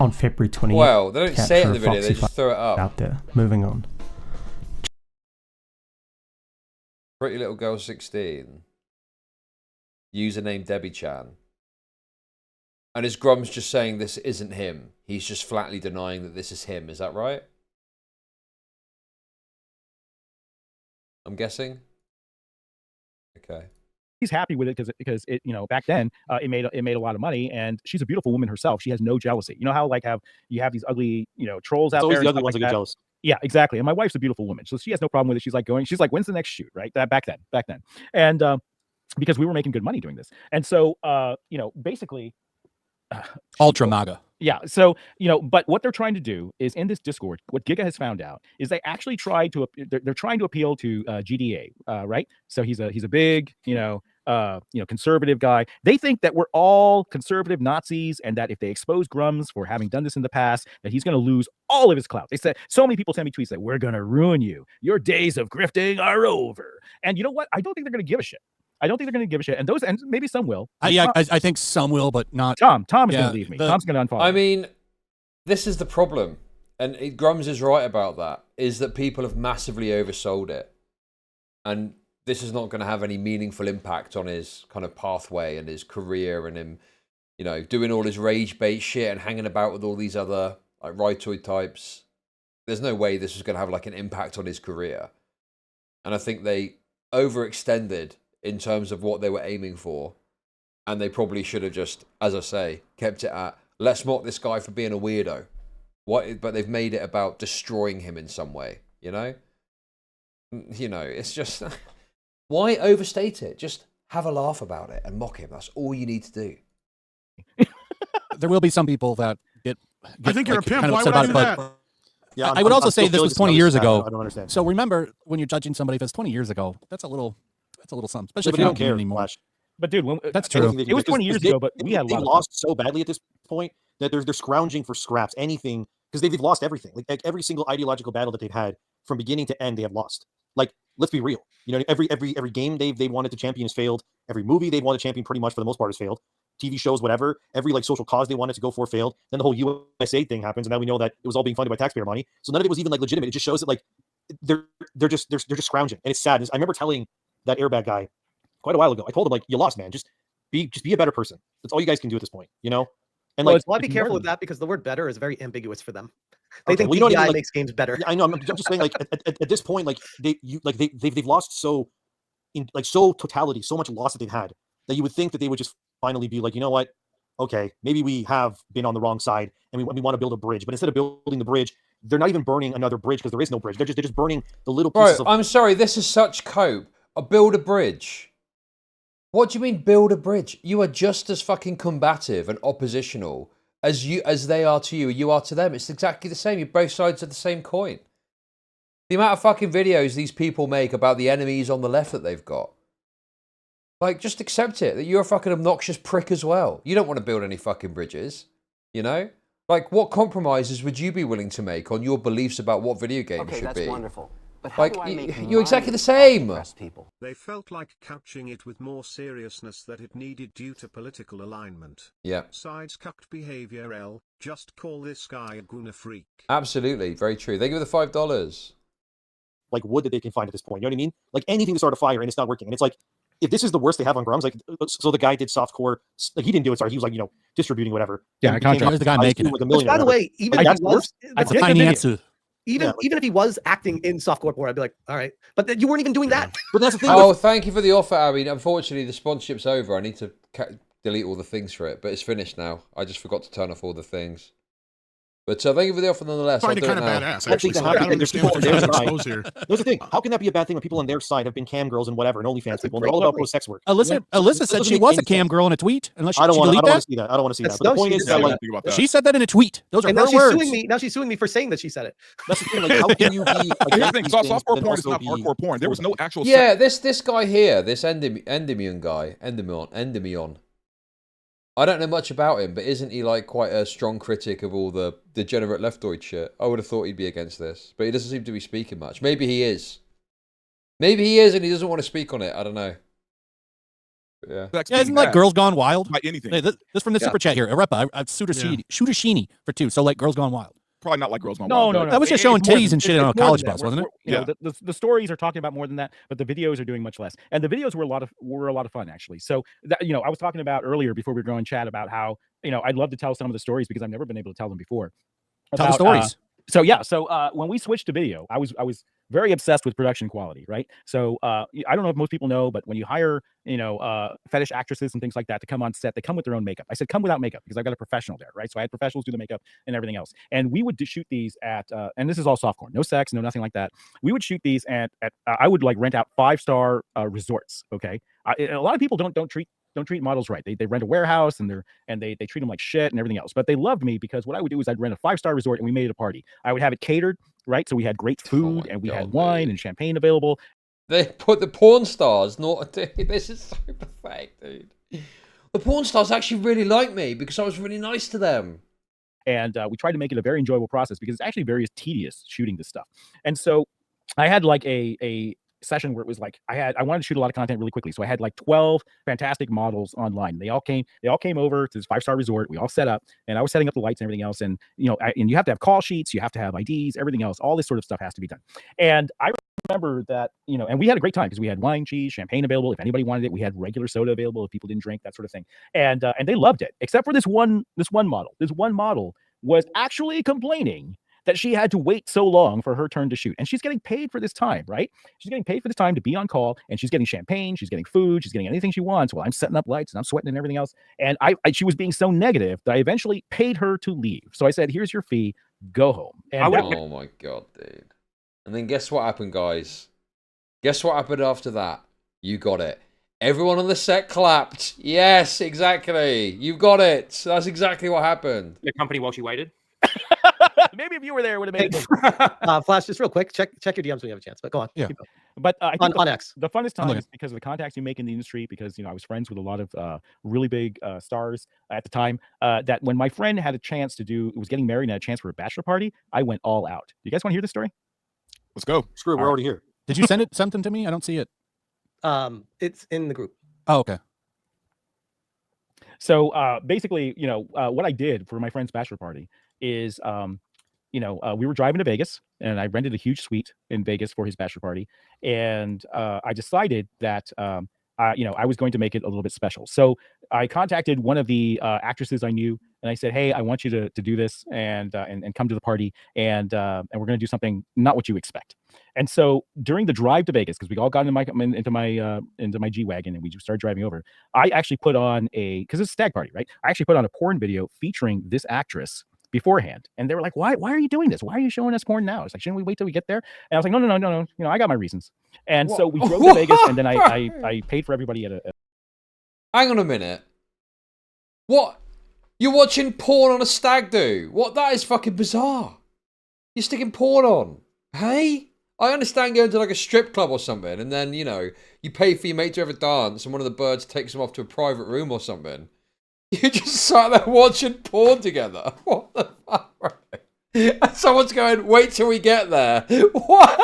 On February 28th. Well, they don't say it in the video, they just throw it up. Out there. Moving on. Pretty Little Girl 16. Username Debbie Chan. And is Grummz just saying this isn't him? He's just flatly denying that this is him. Is that right? I'm guessing. Okay. He's happy with it because it back then it made a lot of money, and she's a beautiful woman herself. She has no jealousy. You know how you have these ugly trolls out It's always there. the ugly ones that get jealous. Yeah, exactly. And my wife's a beautiful woman, so she has no problem with it. She's like, when's the next shoot, right? That back then, and because we were making good money doing this, and so basically, Ultra MAGA. yeah. So but what they're trying to do is in this Discord, what Giga has found out is they actually they're trying to appeal to GDA, right? So he's a big conservative guy. They think that we're all conservative Nazis, and that if they expose Grummz for having done this in the past, that he's going to lose all of his clout. They said so many people send me tweets that we're going to ruin you. Your days of grifting are over. And you know what? I don't think they're going to give a shit. I don't think they're going to give a shit. And maybe some will. I think some will, but not. Tom is going to leave me. Tom's going to unfollow. I mean, this is the problem, and Grummz is right about that. Is that people have massively oversold it, and this is not going to have any meaningful impact on his kind of pathway and his career and him, doing all his rage bait shit and hanging about with all these other like Ritoid types. There's no way this is going to have like an impact on his career. And I think they overextended in terms of what they were aiming for. And they probably should have just, as I say, kept it at, let's mock this guy for being a weirdo. But they've made it about destroying him in some way, it's just... Why overstate it? Just have a laugh about it and mock him. That's all you need to do. There will be some people that get I think you're a pimp. kind of Why upset would I about do it, that? Yeah, I would also say still this was feeling 20 years ago. I don't understand. So remember, when you're judging somebody, if it's 20 years ago, that's a little something, especially Yeah, if but you they don't care care anymore. Flash. But dude, That's I don't true. think they It was can, 20 years because ago, but we had a they lot of lost so badly at this point that they're scrounging for scraps, anything, because they've lost everything. Like every single ideological battle that they've had from beginning to end, they have lost. Like, let's be real. Every game they wanted to champion has failed. Every movie they wanted to champion pretty much for the most part has failed. TV shows, whatever. Every like social cause they wanted to go for failed. Then the whole USA thing happens, and now we know that it was all being funded by taxpayer money. So none of it was even like legitimate. It just shows that like they're just scrounging, and it's sad. I remember telling that airbag guy quite a while ago. I told him like, you lost, man. Just be a better person. That's all you guys can do at this point, And Well, like, I'd be careful with that because the word "better" is very ambiguous for them. They Okay, think well, you know what I DEI mean, like- makes games better. Yeah, I know. I'm just saying, like at this point, like they've lost so totality, so much loss that they've had that you would think that they would just finally be like, you know what? Okay, maybe we have been on the wrong side and we want to build a bridge. But instead of building the bridge, they're not even burning another bridge because there is no bridge. They're just burning the little Bro, pieces of. I'm sorry, this is such cope. Build a bridge. What do you mean build a bridge? You are just as fucking combative and oppositional as they are to you, you are to them. It's exactly the same. You're both sides of the same coin. The amount of fucking videos these people make about the enemies on the left that they've got. Like, just accept it, that you're a fucking obnoxious prick as well. You don't want to build any fucking bridges, Like, what compromises would you be willing to make on your beliefs about what video games should be? That's wonderful. But how Like, do I make you're exactly money the same. off oppressed people? They felt like couching it with more seriousness that it needed due to political alignment. Yeah. Sides cucked behavior L, just call this guy a guna freak. Absolutely, very true. They give the $5. Like wood that they can find at this point. You know what I mean? Like anything to start a fire and it's not working. And it's like, if this is the worst they have on Grummz, like, so the guy did softcore, like he didn't do it. Sorry, he was like, distributing whatever. Yeah, I contract. The guy making it. Like Which, by the way, even Like, if that's he was, worse. That's a the tiny thing- answer. even if he was acting in softcore porn, I'd be like, all right, but you weren't even doing that. But that's the thing. Oh, thank you for the offer, Abby. Unfortunately, the sponsorship's over. I need to delete all the things for it, but it's finished now. I just forgot to turn off all the things. But thank you for the offer nonetheless. I find it I'll do kind of now. badass, actually. that So I don't happens. understand what they're trying to expose here. There's the thing. How can that be a bad thing when people on their side have been cam girls and whatever and OnlyFans That's a people and they're great all about point. pro sex work? Alyssa said she was a cam girl in a tweet. Unless she, I don't want delete to that. see that. I don't want to see that. That's- But the no, point she is didn't that say like Think about that. She said that in a tweet. Those are And her now she's words. suing me. Now she's suing me for saying that she said it. that's the thing. Like, how can you be Here's the against thing. these So, things, softcore but porn is also not be hardcore porn. There was no actual. Yeah, this guy here, this Endymion guy, Endymion. I don't know much about him, but isn't he like quite a strong critic of all the degenerate leftoid shit? I would have thought he'd be against this, but he doesn't seem to be speaking much. Maybe he is. Maybe he is, and he doesn't want to speak on it. I don't know. But yeah. Sex Yeah, being isn't like bad. Girls Gone Wild? Like anything. Hey, this from the super chat here. Arepa, I've shooter sheeny for 2. So like Girls Gone Wild. Probably not like Girls Gone No, Wild. no, but- no. That was just It's showing more titties than- and shit it's on a more college than bus, that. wasn't it? You know, the stories are talking about more than that, but the videos are doing much less. And the videos were a lot of fun actually. So that, I was talking about earlier before we were going chat about how I'd love to tell some of the stories because I've never been able to tell them before. Tell the stories. So yeah, when we switched to video, I was very obsessed with production quality, right? So I don't know if most people know, but when you hire, fetish actresses and things like that to come on set, they come with their own makeup. I said come without makeup because I've got a professional there, right? So I had professionals do the makeup and everything else. And we would shoot these at, and this is all softcore, no sex, no nothing like that. We would shoot these at I would like rent out 5-star resorts. Okay, a lot of people don't treat models right. They rent a warehouse and they treat them like shit and everything else. But they loved me because what I would do is I'd rent a 5-star resort and we made it a party. I would have it catered, right? So we had great food and we had wine and champagne available. They put the porn stars, this is so pathetic, dude. The porn stars actually really liked me because I was really nice to them. And we tried to make it a very enjoyable process because it's actually very tedious shooting this stuff. And so I had like a session where it was like I wanted to shoot a lot of content really quickly, so I had like 12 fantastic models online. They all came over to this 5-star resort. We all set up, and I was setting up the lights and everything else. And and you have to have call sheets, you have to have IDs, everything else. All this sort of stuff has to be done. And I remember that and we had a great time because we had wine, cheese, champagne available if anybody wanted it. We had regular soda available if people didn't drink, that sort of thing. And they loved it, except for this one model. This one model was actually complaining that she had to wait so long for her turn to shoot. And she's getting paid for this time, right? She's getting paid for this time to be on call, and she's getting champagne, she's getting food, she's getting anything she wants while I'm setting up lights and I'm sweating and everything else. And she was being so negative that I eventually paid her to leave. So I said, here's your fee, go home. And oh my God, dude. And then guess what happened, guys? Guess what happened after that? You got it. Everyone on the set clapped. Yes, exactly. You got it. That's exactly what happened. Your company while she waited? Maybe if you were there, it would have made it. Flash, just real quick, check your DMs when you have a chance. But go on. Yeah. But I think on X, the funnest time is because of the contacts you make in the industry. Because I was friends with a lot of really big stars at the time. That when my friend had a chance was getting married and had a chance for a bachelor party, I went all out. Do you guys want to hear this story? Let's go. Screw it, we're already here. Did you send something to me? I don't see it. It's in the group. Oh, okay. So basically, what I did for my friend's bachelor party is we were driving to Vegas, and I rented a huge suite in Vegas for his bachelor party. And I decided that, I was going to make it a little bit special. So I contacted one of the actresses I knew, and I said, hey, I want you to do this and come to the party. And we're going to do something not what you expect. And so during the drive to Vegas, because we all got into my G-Wagon and we just started driving over, I actually put on because it's a stag party, right? I actually put on a porn video featuring this actress beforehand. And they were like, why are you doing this? Why are you showing us porn now? It's like, shouldn't we wait till we get there? And I was like, no, I got my reasons. And so we drove to Vegas, and then I paid for everybody at a Hang on a minute. What? You're watching porn on a stag do? What? That is fucking bizarre. You're sticking porn on. Hey? I understand going to like a strip club or something, and then, you pay for your mate to have a dance, and one of the birds takes them off to a private room or something. You just sat there watching porn together. What the fuck? And someone's going, wait till we get there. What?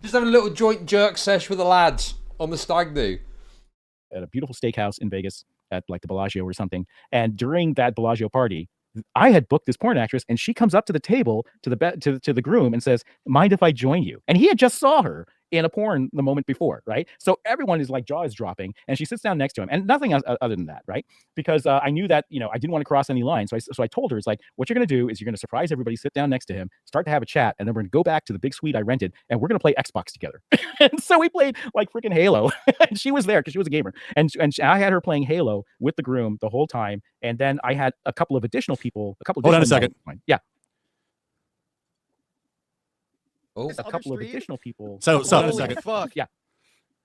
Just having a little joint jerk sesh with the lads on the stag do. At a beautiful steakhouse in Vegas at like the Bellagio or something. And during that Bellagio party, I had booked this porn actress, and she comes up to the table to the groom and says, mind if I join you? And he had just saw her in a porn the moment before, right? So everyone is like jaws dropping, and she sits down next to him, and nothing else other than that, right? Because I knew that I didn't want to cross any lines, so I told her, it's like, what you're going to do is you're going to surprise everybody, sit down next to him, start to have a chat, and then we're going to go back to the big suite I rented, and we're going to play Xbox together. And so we played like freaking Halo, and she was there because she was a gamer, and I had her playing Halo with the groom the whole time, and then I had a couple of additional people. Hold on a second. Yeah. Oh, a couple of additional people. So a second. Fuck. Yeah.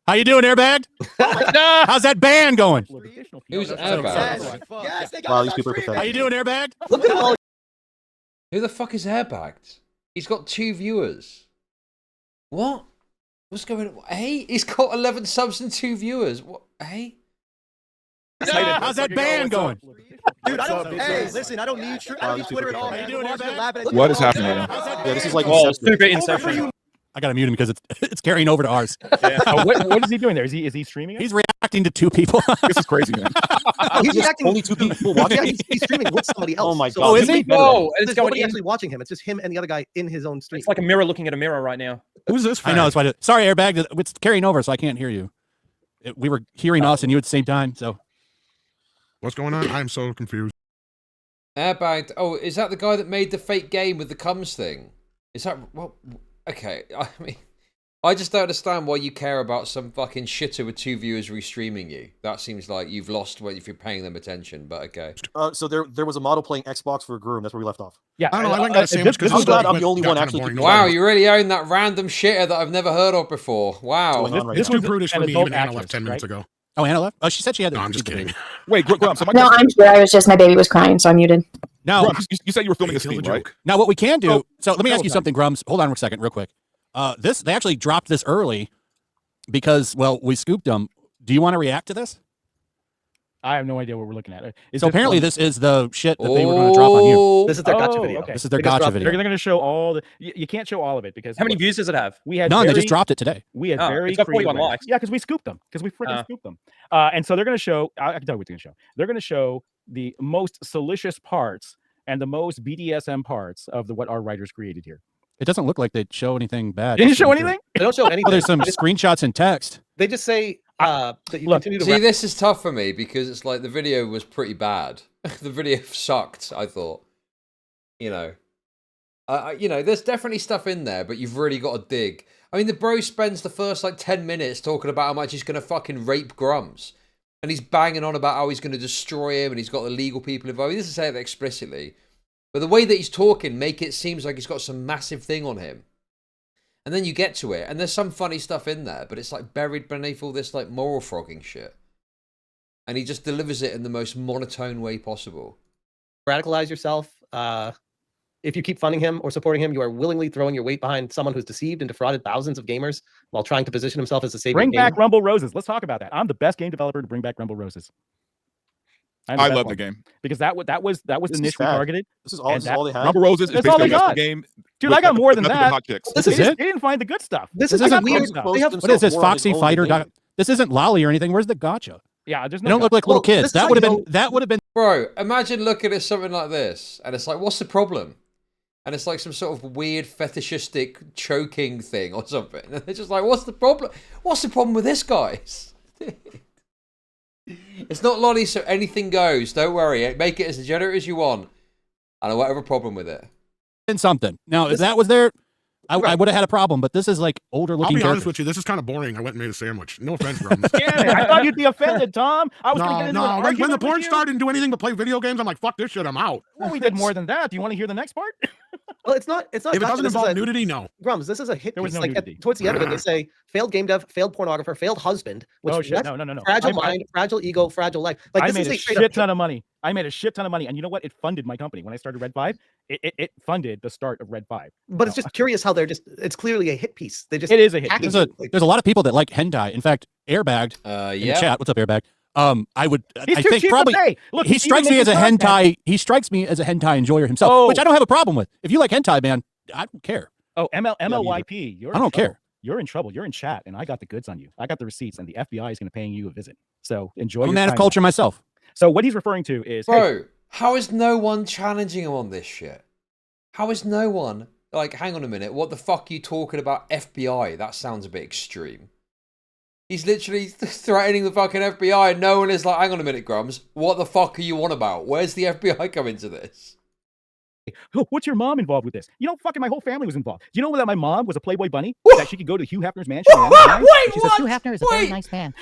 How you doing, Airbag? How's that band going? Who's Airbag? Yes, they got Wow, these people are pathetic. How you doing, Airbag? Look at all. Who the fuck is Airbagged? He's got 2 viewers. What? What's going on? Hey, he's got 11 subs and 2 viewers. What? Hey? How's that band going? Dude, I don't. Hey, listen, I don't need Twitter at all. How you doing, Airbag? What is happening right now? Yeah, this is like Super Inception. I gotta mute him because it's carrying over to ours. What is he doing there? Is he streaming it? He's reacting to 2 people. This is crazy, man. He's acting only 2 people watching. Yeah, he's streaming with somebody else. Oh my So God. Oh, is he? No, it's There's going nobody in. actually watching him. It's just him and the other guy in his own stream. It's like a mirror looking at a mirror right now. Who's this? I know. That's why. Sorry, Airbag. It's carrying over, so I can't hear you. We were hearing us and you at the same time. So What's going on? I'm so confused. Airbag. Oh, is that the guy that made the fake game with the cums thing? Is that well? Okay, I mean, I just don't understand why you care about some fucking shitter with 2 viewers restreaming you. That seems like you've lost if you're paying them attention. But okay. So there was a model playing Xbox for Groom. That's where we left off. Yeah, I don't know. I got a sandwich because I'm glad I'm the only one actually. Wow, you really own that random shitter that I've never heard of before. Wow. It's too brutish for me. Even Anna left 10 minutes ago. Oh, Anna left? Oh, she said she had. No, I'm just kidding. Wait, Grummz, so my No, question- I'm sure. I was just, my baby was crying, so I muted. Now, Grummz, you said you were filming a stream, right? Now, what we can do. Oh, So let me ask you okay. something, Grummz. Hold on a second, real quick. They actually dropped this early because, well, we scooped them. Do you want to react to this? I have no idea what we're looking at. So apparently, this is the shit that they were going to drop on you. This is their gotcha video. Okay. This is their gotcha video. They're going to show all the. You can't show all of it because. How many views does it have? We had None. They very- just dropped it today. We had Oh, very it's got 41 creative likes. Yeah, because we scooped them. Because we freaking scooped them. And so they're going to show. I can tell you what they're going to show. They're going to show the most salacious parts and the most BDSM parts of what our writers created here. It doesn't look like they show anything bad. They didn't show anything. They don't show anything. Oh, there's some screenshots and text. They just say that you Look, continue to. See, this is tough for me because it's like the video was pretty bad. The video sucked, I thought. You know, there's definitely stuff in there, but you've really got to dig. I mean, the bro spends the first like 10 minutes talking about how much he's going to fucking rape Grummz. And he's banging on about how he's going to destroy him and he's got the legal people involved. He doesn't say that explicitly. But the way that he's talking it seems like he's got some massive thing on him. And then you get to it, and there's some funny stuff in there, but it's like buried beneath all this like moral frogging shit. And he just delivers it in the most monotone way possible. Radicalize yourself. If you keep funding him or supporting him, you are willingly throwing your weight behind someone who's deceived and defrauded thousands of gamers while trying to position himself as a savior. Bring gamer. back Rumble Roses. Let's talk about that. I'm the best game developer to bring back Rumble Roses. I love the game because that was the niche we sad. targeted. This is all they have. Rumble Roses is That's all basically they just a got. game. Dude, with I got more than nothing but that. hot chicks. This is it? They didn't find the good stuff. This This is like isn't weird. weird. They have What is this? more on Foxy his own Fighter. game. This isn't Lolly or anything. Where's the gotcha? Yeah, there's They no. don't look like little Well, kids. this is That how would have you been. That would have been. Bro, imagine looking at something like this, and it's like, what's the problem? And it's like some sort of weird fetishistic choking thing or something. And they're just like, what's the problem? What's the problem with this, guys? It's not Lolly, so anything goes. Don't worry. Make it as degenerate as you want. And I won't have a problem with it. Been something. Now, if that was there, I would have had a problem. But this is like older I'll looking. be honest characters. with you. This is kind of boring. I went and made a sandwich. No offense, Grummz. Damn it, I thought you'd be offended, Tom. I was going to get into an When the argument with porn you. started and do anything but play video games, I'm like, fuck this shit. I'm out. Well, we did more than that. Do you want to hear the next part? Well, it's not. It's not. If it gotcha. doesn't This is involve a- nudity, no. Grummz, this is a hit There was piece. no Like nudity. towards the end of it, they say failed game dev, failed pornographer, failed husband. Which Oh shit! what? No. Fragile I- mind, fragile ego, fragile life. Like I this made is a a straight shit up. ton of money. I made a shit ton of money, and you know what? It funded my company when I started Red 5. It funded the start of Red 5. But it's just curious how they're just. It's clearly a hit piece. They just. It is a hit package piece. it, There's a lot of people that like hentai. In fact, Airbagged in the Yeah. chat. What's up, Airbag? I would. He's I too think cheap probably to pay. Look, he he's strikes even me as a making content. hentai. He strikes me as a hentai enjoyer himself, Oh. which I don't have a problem with. If you like hentai, man, I don't care. Oh, MLYP. You're I in don't trouble. care. You're in trouble. You're in chat, and I got the goods on you. I got the receipts, and the FBI is going to pay you a visit. So enjoy. I'm a your man of time culture now. myself. So what he's referring to is, hey, Bro, how is no one challenging him on this shit? How is no one like, hang on a minute, what the fuck are you talking about FBI? That sounds a bit extreme. He's literally threatening the fucking FBI and no one is like, hang on a minute, Grummz, what the fuck are you on about? Where's the FBI come into this? oh, what's your mom involved with this? You know, fucking my whole family was involved. Do you know that my mom was a Playboy bunny? That she could go to Hugh Hefner's mansion. at any time? Wait, She what? says Hugh Hefner is a very Wait. nice man.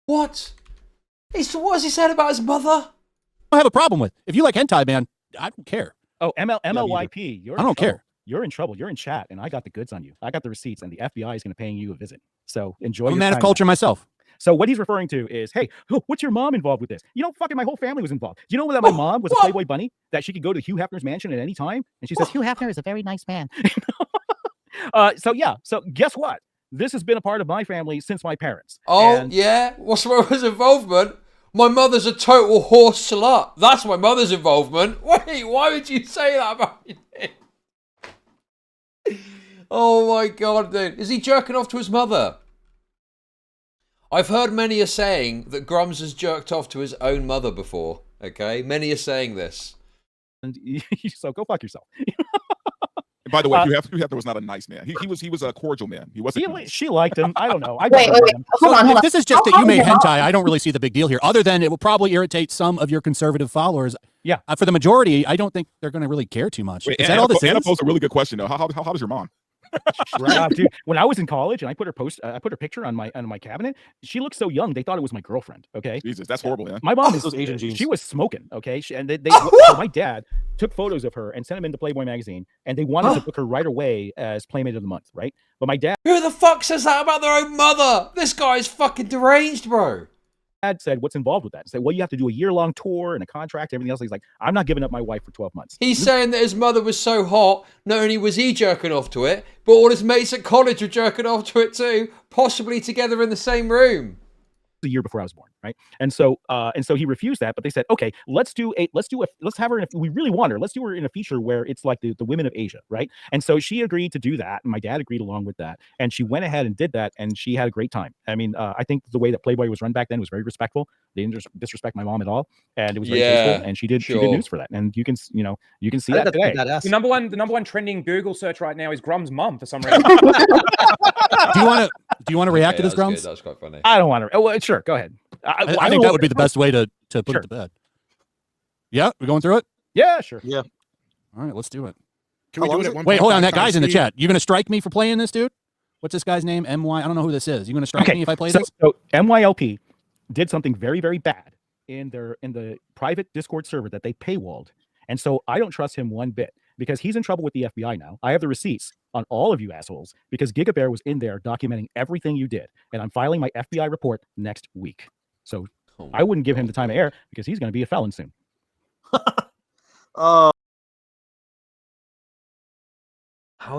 What? What has he said about his mother? I don't have a problem with. If you like hentai, man, I don't care. Oh, MLYP. You're I in don't trouble. care. You're in trouble. You're in chat, and I got the goods on you. I got the receipts, and the FBI is going to pay you a visit. So enjoy. I'm a your man of time culture now. myself. So what he's referring to is, hey, oh, what's your mom involved with this? You know, fucking my whole family was involved. Do you know that my mom was a Playboy bunny? That she could go to Hugh Hefner's mansion at any time? And she says, Hugh Hefner is a very nice man. So yeah. So guess what? This has been a part of my family since my parents. Oh, And- yeah? What's my mother's involvement? My mother's a total horse slut. That's my mother's involvement. Wait, why would you say that about me? Oh my god, dude. Is he jerking off to his mother? I've heard many are saying that Grummz has jerked off to his own mother before. Okay? Many are saying this. And so go fuck yourself. By the way, Hugh Hefner was not a nice man. He was a cordial man. He wasn't. She liked him. I don't know. I Wait, him. hold on, If hold on. this is just that How you made long- hentai, I don't really see the big deal here. Other than it will probably irritate some of your conservative followers. Yeah. For the majority, I don't think they're going to really care too much. Wait, Is that all this Anna is? posed a really good question though. How does your mom? Dude, when I was in college and I put her picture on my cabinet, she looked so young they thought it was my girlfriend. Okay, Jesus, that's horrible, man. my mom is Those Asian genes. She was smoking. Okay, so my dad took photos of her and sent them into Playboy magazine, and they wanted to book her right away as Playmate of the Month, right? But my dad Who the fuck says that about their own mother? This guy's fucking deranged, bro. said, "What's involved with that?" I said, "Well, you have to do a year-long tour and a contract, and everything else." He's like, "I'm not giving up my wife for 12 months." He's saying that his mother was so hot, not only was he jerking off to it, but all his mates at college were jerking off to it too, possibly together in the same room. The year before I was born, right? And so he refused that, but they said, okay, let's have her if we really want her, let's do her in a feature where it's like the women of Asia, right? And so she agreed to do that, and my dad agreed along with that, and she went ahead and did that, and she had a great time. I mean, I think the way that Playboy was run back then was very respectful. They didn't disrespect my mom at all, and it was very tasteful, and she did news for that, and you can see that today. The number one trending Google search right now is Grummz' mum for some reason. Do you want to react to this, Grummz? That was quite funny. I don't want to. Well, sure, go ahead. I think that would be the best way to put it to bed. Yeah, we're going through it? Yeah, sure. Yeah. All right, let's do it. Can we do it at 1.5 Wait, hold on. That guy's in the speed? chat. You going to strike me for playing this, dude? What's this guy's name? MY? I don't know who this is. You going to strike me if I play this? So MYLP did something very, very bad in the private Discord server that they paywalled. And so I don't trust him one bit because he's in trouble with the FBI now. I have the receipts on all of you assholes because GigaBear was in there documenting everything you did. And I'm filing my FBI report next week. So I wouldn't give him the time of air because he's going to be a felon soon. How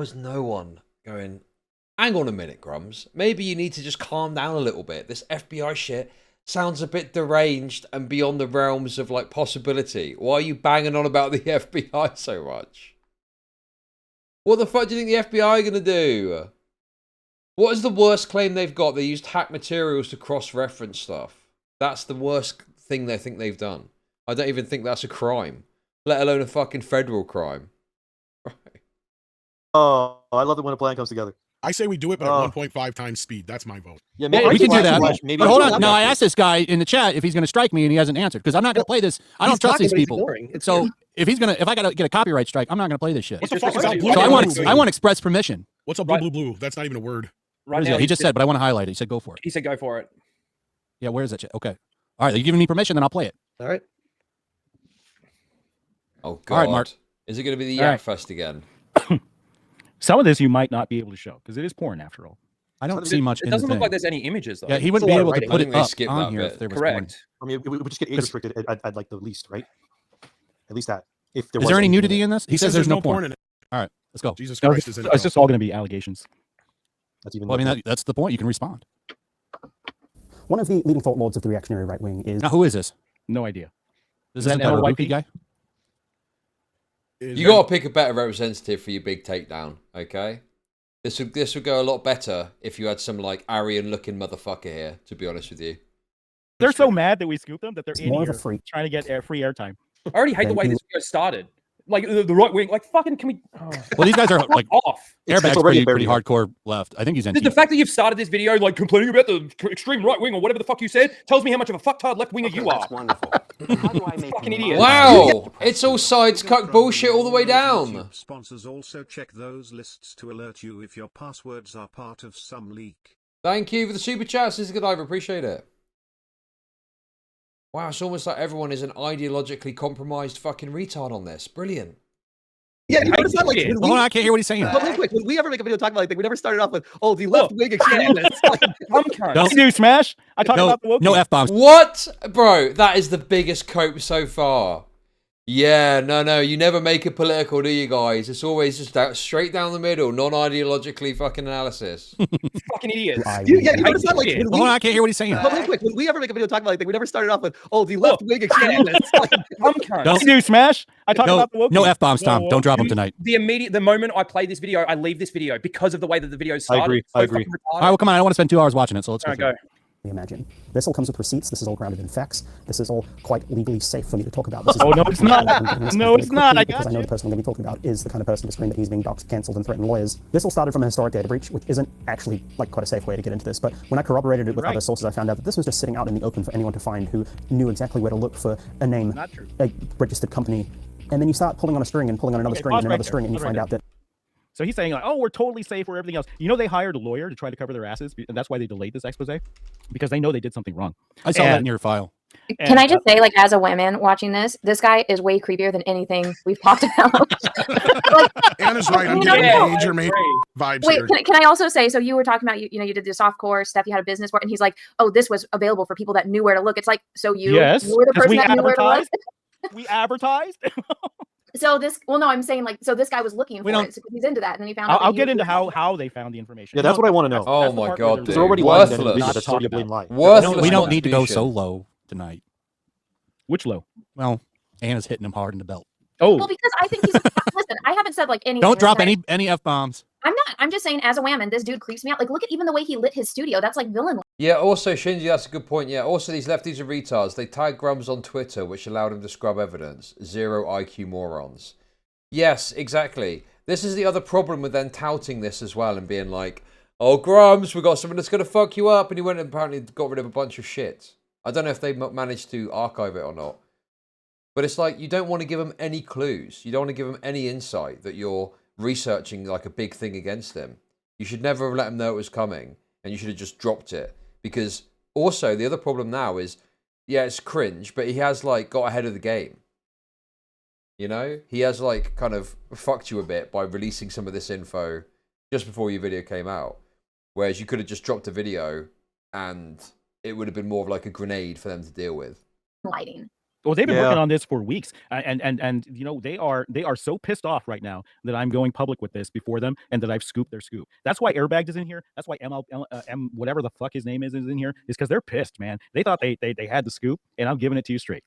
is no one going, hang on a minute, Grummz. Maybe you need to just calm down a little bit. This FBI shit sounds a bit deranged and beyond the realms of like possibility. Why are you banging on about the FBI so much? What the fuck do you think the FBI are going to do? What is the worst claim they've got? They used hack materials to cross-reference stuff. That's the worst thing they think they've done. I don't even think that's a crime, let alone a fucking federal crime. Right. Oh, I love it when a plan comes together. I say we do it, but at 1.5 times speed. That's my vote. Yeah, we can do that. But hold on. Now, I asked this guy in the chat if he's going to strike me, and he hasn't answered because I'm not going to play this. I don't trust these people. So if I got to get a copyright strike, I'm not going to play this shit. What the fuck is that blue? So I want express permission. What's a blue? That's not even a word. What is that? He just said, but I want to highlight it. He said, go for it. He said, go for it. Yeah, where is that shit? Okay. All right, you giving me permission, then I'll play it. All right. Oh, God. All right, Mark. Is it going to be the Yak Fest again? Some of this you might not be able to show because it is porn after all. I don't see much. It doesn't look like there's any images though. Yeah, he wouldn't be able to put it up on here if there was porn. Correct. I mean, we would just get age restricted at like the least, right? At least that. If there is there any nudity in this? He says there's no porn in it. All right, let's go. Jesus Christ is in it. It's just all going to be allegations. That's even. Well, I mean, that's the point. You can respond. One of the leading thought lords of the reactionary right wing is. Now, who is this? No idea. This isn't that Kabuki guy? You got to pick a better representative for your big takedown, okay? This would go a lot better if you had some like Aryan-looking motherfucker here. To be honest with you, they're so mad that we scooped them that they're in more here of a freak. trying to get free airtime. I already hate the way this video started. Like the right wing, like fucking, can we? Oh. Well, these guys are like off. Airbag's pretty hardcore left. I think he's in. The fact that you've started this video like complaining about the extreme right wing or whatever the fuck you said tells me how much of a fucktard left winger you are. That's wonderful. How do I make fucking idiot? Wow, it's all sides cuck bullshit all the way down. Sponsors also check those lists to alert you if your passwords are part of some leak. Thank you for the super chats. This is good. I appreciate it. Wow, it's almost like everyone is an ideologically compromised fucking retard on this. Brilliant. Yeah, you notice that? Like, hold on, I can't hear what he's saying. But real quick, when we ever make a video talking about like, we never started off with, oh, the left wing extremists. Do Smash? I talk about the woke. No F-bombs. What? Bro, that is the biggest cope so far. Yeah, no, you never make it political, do you guys? It's always just straight down the middle, non-ideologically fucking analysis. Fucking idiots. You notice that? Like, hold on, I can't hear what he's saying. But real quick, when we ever make a video talking about like, we never started off with, oh, the left wing extremists. Do Smash? I talk about the woke. No F-bombs, Tom. Don't drop them tonight. The moment I play this video, I leave this video because of the way that the video started. I agree. All right, well, come on. I don't want to spend 2 hours watching it, so let's go. imagine. This all comes with receipts. This is all grounded in facts. This is all quite legally safe for me to talk about. This is Oh, no, it's not. No, it's not. I because got I know you. the person I'm going to be talking about is the kind of person to scream that he's being doxxed, cancelled, and threaten lawyers. This all started from a historic data breach, which isn't actually like quite a safe way to get into this. But when I corroborated it with other sources, I found out that this was just sitting out in the open for anyone to find who knew exactly where to look for a name, Not true. a registered company. And then you start pulling on a string and pulling on another string and another string, and you find out that. So he's saying, like, oh, we're totally safe, we're everything else. You know, they hired a lawyer to try to cover their asses, and that's why they delayed this expose, because they know they did something wrong. I saw that in your file. Can I just say, like, as a woman watching this guy is way creepier than anything we've talked about. Like, Anna's right. I'm you getting know- major vibes Wait, here. can I also say, so you were talking about, you know, you did the softcore stuff, you had a business for it, and he's like, oh, this was available for people that knew where to look. It's like, so you were the person that knew where to look? We advertised. So this, well, no, I'm saying, like, so this guy was looking for it, so he's into that, and then he found out. I'll get into how they found the information. Yeah, that's what I want to know. Oh my god, dude. They're already Worthless. Worthless. We don't need to go so low tonight. Which low? Well, Anna's hitting him hard in the belt. Oh. Well, because I think he's, listen, I haven't said like anything. Don't drop okay? any F-bombs. I'm not. I'm just saying, as a woman, this dude creeps me out. Like, look at even the way he lit his studio. That's like villain. Yeah, also, Shinji, that's a good point. Yeah, also, these lefties are retards. They tagged Grummz on Twitter, which allowed him to scrub evidence. 0 IQ morons. Yes, exactly. This is the other problem with then touting this as well and being like, oh, Grummz, we got something that's going to fuck you up. And he went and apparently got rid of a bunch of shit. I don't know if they managed to archive it or not. But it's like, you don't want to give them any clues. You don't want to give them any insight that you're researching like a big thing against him. You should never have let him know it was coming. And you should have just dropped it. Because also, the other problem now is, yeah, it's cringe, but he has like got ahead of the game. You know? He has like kind of fucked you a bit by releasing some of this info just before your video came out. Whereas you could have just dropped a video and it would have been more of like a grenade for them to deal with. Lighting. Well, they've been working on this for weeks, and you know they are so pissed off right now that I'm going public with this before them, and that I've scooped their scoop. That's why Airbagged is in here. That's why M whatever the fuck his name is in here. Is because they're pissed, man. They thought they had the scoop, and I'm giving it to you straight.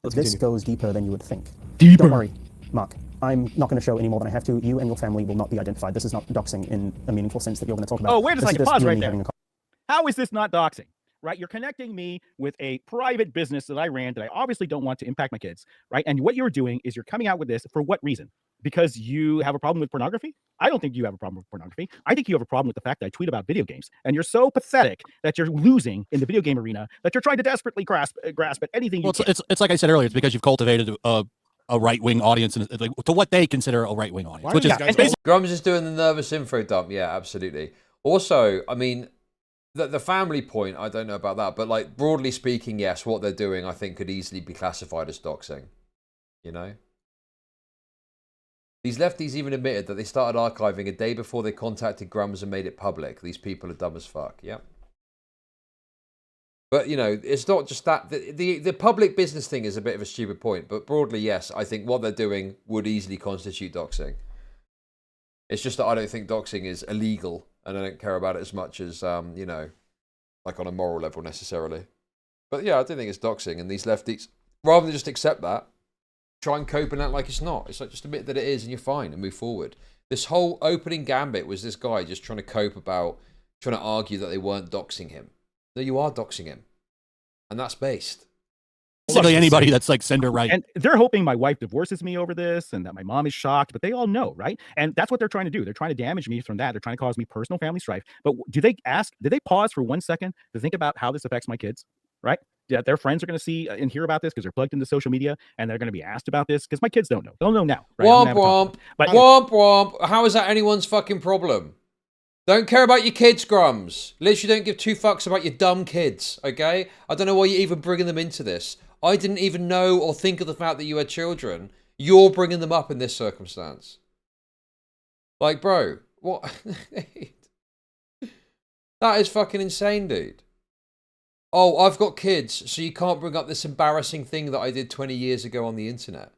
This goes deeper than you would think. Deeper. Don't worry, Mark. I'm not going to show any more than I have to. You and your family will not be identified. This is not doxing in a meaningful sense that you're going to talk about. Oh, wait a This is second. just Pause you right and me there. having a How is this not doxing? Right? You're connecting me with a private business that I ran that I obviously don't want to impact my kids, right? And what you're doing is you're coming out with this for what reason? Because you have a problem with pornography? I don't think you have a problem with pornography. I think you have a problem with the fact that I tweet about video games. And you're so pathetic that you're losing in the video game arena that you're trying to desperately grasp at anything you can. It's like I said earlier, it's because you've cultivated a right-wing audience and like, to what they consider a right-wing audience. Which is Grummz is doing the nervous info dump. Yeah, absolutely. Also, I mean, the family point, I don't know about that, but like broadly speaking, yes, what they're doing, I think, could easily be classified as doxing. You know? These lefties even admitted that they started archiving a day before they contacted Grummz and made it public. These people are dumb as fuck. Yep. But, you know, it's not just that. The public business thing is a bit of a stupid point. But broadly, yes, I think what they're doing would easily constitute doxing. It's just that I don't think doxing is illegal. And I don't care about it as much as, you know, like on a moral level necessarily. But yeah, I don't think it's doxing. And these lefties, rather than just accept that, try and cope and act like it's not. It's like, just admit that it is and you're fine and move forward. This whole opening gambit was this guy just trying to cope about, trying to argue that they weren't doxing him. No, you are doxing him. And that's based. Basically anybody that's like sender right. And they're hoping my wife divorces me over this and that my mom is shocked, but they all know, right? And that's what they're trying to do. They're trying to damage me from that. They're trying to cause me personal family strife. But did they pause for 1 second to think about how this affects my kids, right? Yeah, their friends are going to see and hear about this because they're plugged into social media and they're going to be asked about this because my kids don't know. They'll know now. Right? Womp womp. But womp womp. How is that anyone's fucking problem? Don't care about your kids, Grummz. Literally don't give 2 fucks about your dumb kids, okay? I don't know why you're even bringing them into this. I didn't even know or think of the fact that you had children. You're bringing them up in this circumstance. Like, bro, what? That is fucking insane, dude. Oh, I've got kids, so you can't bring up this embarrassing thing that I did 20 years ago on the internet.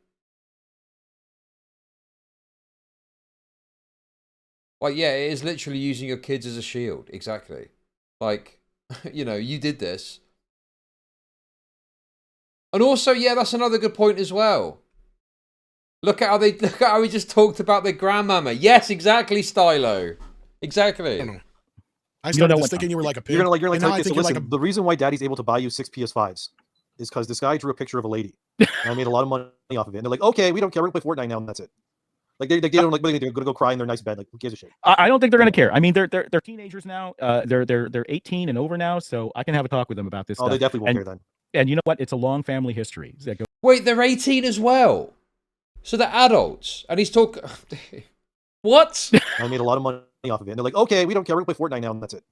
Like, yeah, it is literally using your kids as a shield. Exactly. Like, you know, you did this. And also, yeah, that's another good point as well. Look at how we just talked about their grandmama. Yes, exactly, Stylo. Exactly. I You don't started know this what thinking you were like a pig. You're gonna and now I okay, so think you're listen, like a. the reason why Daddy's able to buy you 6 PS5s is because this guy drew a picture of a lady, and I made a lot of money off of it. And they're like, okay, we don't care, we're gonna play Fortnite now, and that's it. Like they don't like they're gonna go cry in their nice bed. Like, who gives a shit? I don't think they're gonna care. I mean, they're teenagers now. They're 18 and over now, so I can have a talk with them about this. Oh, stuff. they definitely won't care then. And you know what? It's a long family history. Wait, they're 18 as well. So they're adults, and he's talking. What? I made a lot of money off of it. And they're like, okay, we don't care, we're gonna play Fortnite now, and that's it.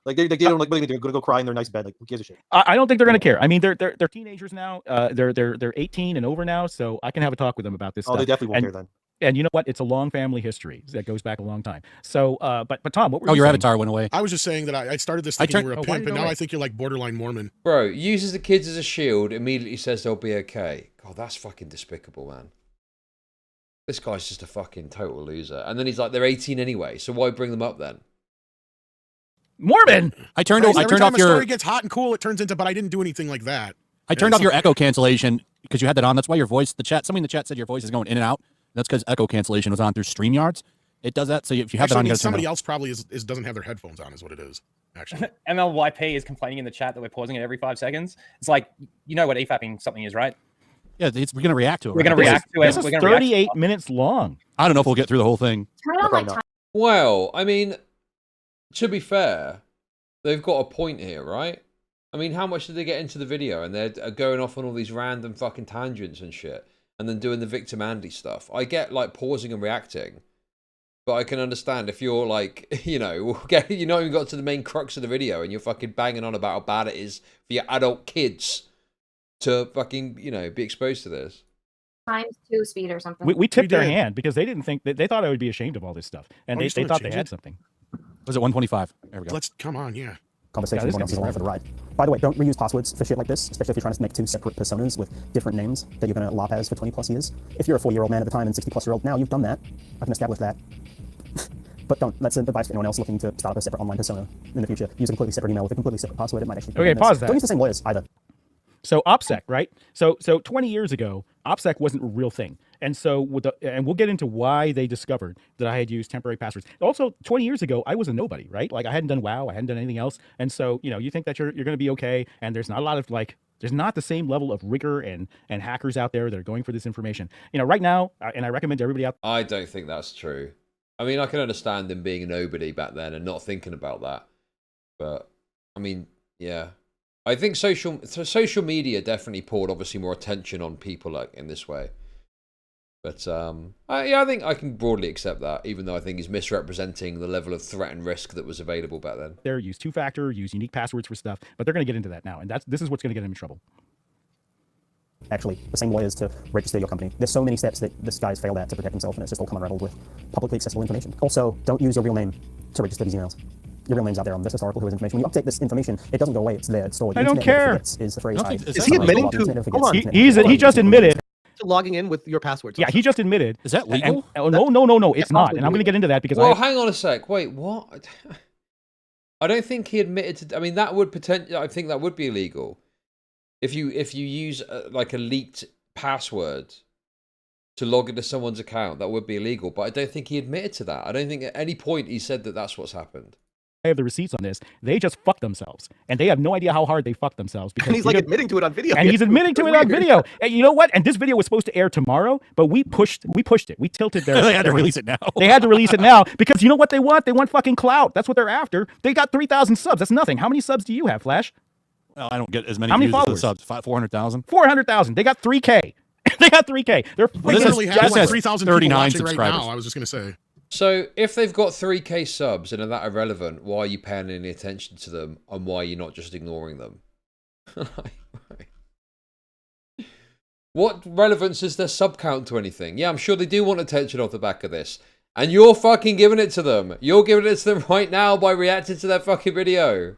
Like they don't like they're gonna go cry in their nice bed. Like, who gives a shit? I don't think they're gonna care. I mean, they're teenagers now. They're 18 and over now, so I can have a talk with them about this. Oh, stuff. they definitely won't care then. And you know what? It's a long family history that goes back a long time. So, but Tom, what were Oh, you your saying? avatar went away. I was just saying that I started this thinking you were a why pimp, did it and go now away? I think you're like borderline Mormon. Bro, uses the kids as a shield, immediately says they'll be okay. God, that's fucking despicable, man. This guy's just a fucking total loser. And then he's like, they're 18 anyway, so why bring them up then? Mormon. I turned Every off time a your. story gets hot and cool, it turns into, but I didn't do anything like that. I turned off your echo cancellation because you had that on. That's why your voice, somebody in the chat said your voice is going in and out. That's because echo cancellation was on through StreamYards. It does that. So if you have Actually, it on, you I mean, gotta turn it somebody off. else probably doesn't have their headphones on, is what it is. Actually, MLYP is complaining in the chat that we're pausing it every 5 seconds. It's like, you know what EFAPing something is, right? Yeah, we're going to react to it. We're going to react to it. This is 38 minutes long. I don't know if we'll get through the whole thing. Turn it on like time. Well, I mean, to be fair, they've got a point here, right? I mean, how much did they get into the video? And they're going off on all these random fucking tangents and shit. And then doing the Victim Andy stuff. I get, like, pausing and reacting. But I can understand if you're, like, you know, you not even got to the main crux of the video and you're fucking banging on about how bad it is for your adult kids to fucking, you know, be exposed to this. Times 2 speed or something. We tipped their hand because they didn't think that they thought I would be ashamed of all this stuff, and they thought they had something. Was it 125? There we go. Come on, yeah. Conversation, everyone else is along for the ride. By the way, don't reuse passwords for shit like this, especially if you're trying to make 2 separate personas with different names that you're going to LARP as for 20 plus years. If you're a 40-year-old man at the time and 60-plus-year-old now, you've done that. I can establish that. But don't. That's advice for anyone else looking to start up a separate online persona in the future. Use a completely separate email with a completely separate password. It might actually. Okay, pause that. Don't use the same lawyers either. So OPSEC, right? So 20 years ago, OPSEC wasn't a real thing. And so and we'll get into why they discovered that I had used temporary passwords. Also, 20 years ago, I was a nobody, right? Like I hadn't done WoW, I hadn't done anything else. And so, you know, you think that you're going to be okay, and there's not a lot of there's not the same level of rigor and hackers out there that are going for this information. You know, right now, and I recommend to everybody out. I don't think that's true. I mean, I can understand them being a nobody back then and not thinking about that. But, I mean, yeah. I think social media definitely poured obviously more attention on people like in this way. But I think I can broadly accept that, even though I think he's misrepresenting the level of threat and risk that was available back then. There, use 2-factor, use unique passwords for stuff, but they're going to get into that now, and this is what's going to get them in trouble. Actually, the same lawyers to register your company. There's so many steps that this guy's failed at to protect himself, and it's just all come unraveled with publicly accessible information. Also, don't use your real name to register these emails. Your real name's out there on this historical who has information. When you update this information, it doesn't go away. It's there. It's stored. I don't care. Is the phrase. Is he admitting to? Hold on. He just admitted. To logging in with your passwords. Yeah, he just admitted. Is that legal? No, it's not. And I'm going to get into that because hang on a sec. Wait, what? I don't think he admitted to. I mean, that would potentially. I think that would be illegal. If you use like a leaked password to log into someone's account, that would be illegal. But I don't think he admitted to that. I don't think at any point he said that that's what's happened. I have the receipts on this. They just fucked themselves, and they have no idea how hard they fucked themselves. Because and he's like admitting to it on video. And he's admitting to it on video. And you know what? And this video was supposed to air tomorrow, but we pushed it. We tilted their. They had to release it now. They had to release it now because you know what they want? They want fucking clout. That's what they're after. They got 3,000 subs. That's nothing. How many subs do you have, Flash? Well, I don't get as many. How many views as followers? the subs. 400,000. 400,000. They got 3K. They got 3K. They're literally have like 3,000 people 39 watching right subscribers. now. I was just gonna say. So if they've got 3K subs and are that irrelevant, why are you paying any attention to them, and why are you not just ignoring them? What relevance is their sub count to anything? Yeah, I'm sure they do want attention off the back of this. And you're fucking giving it to them. You're giving it to them right now by reacting to their fucking video.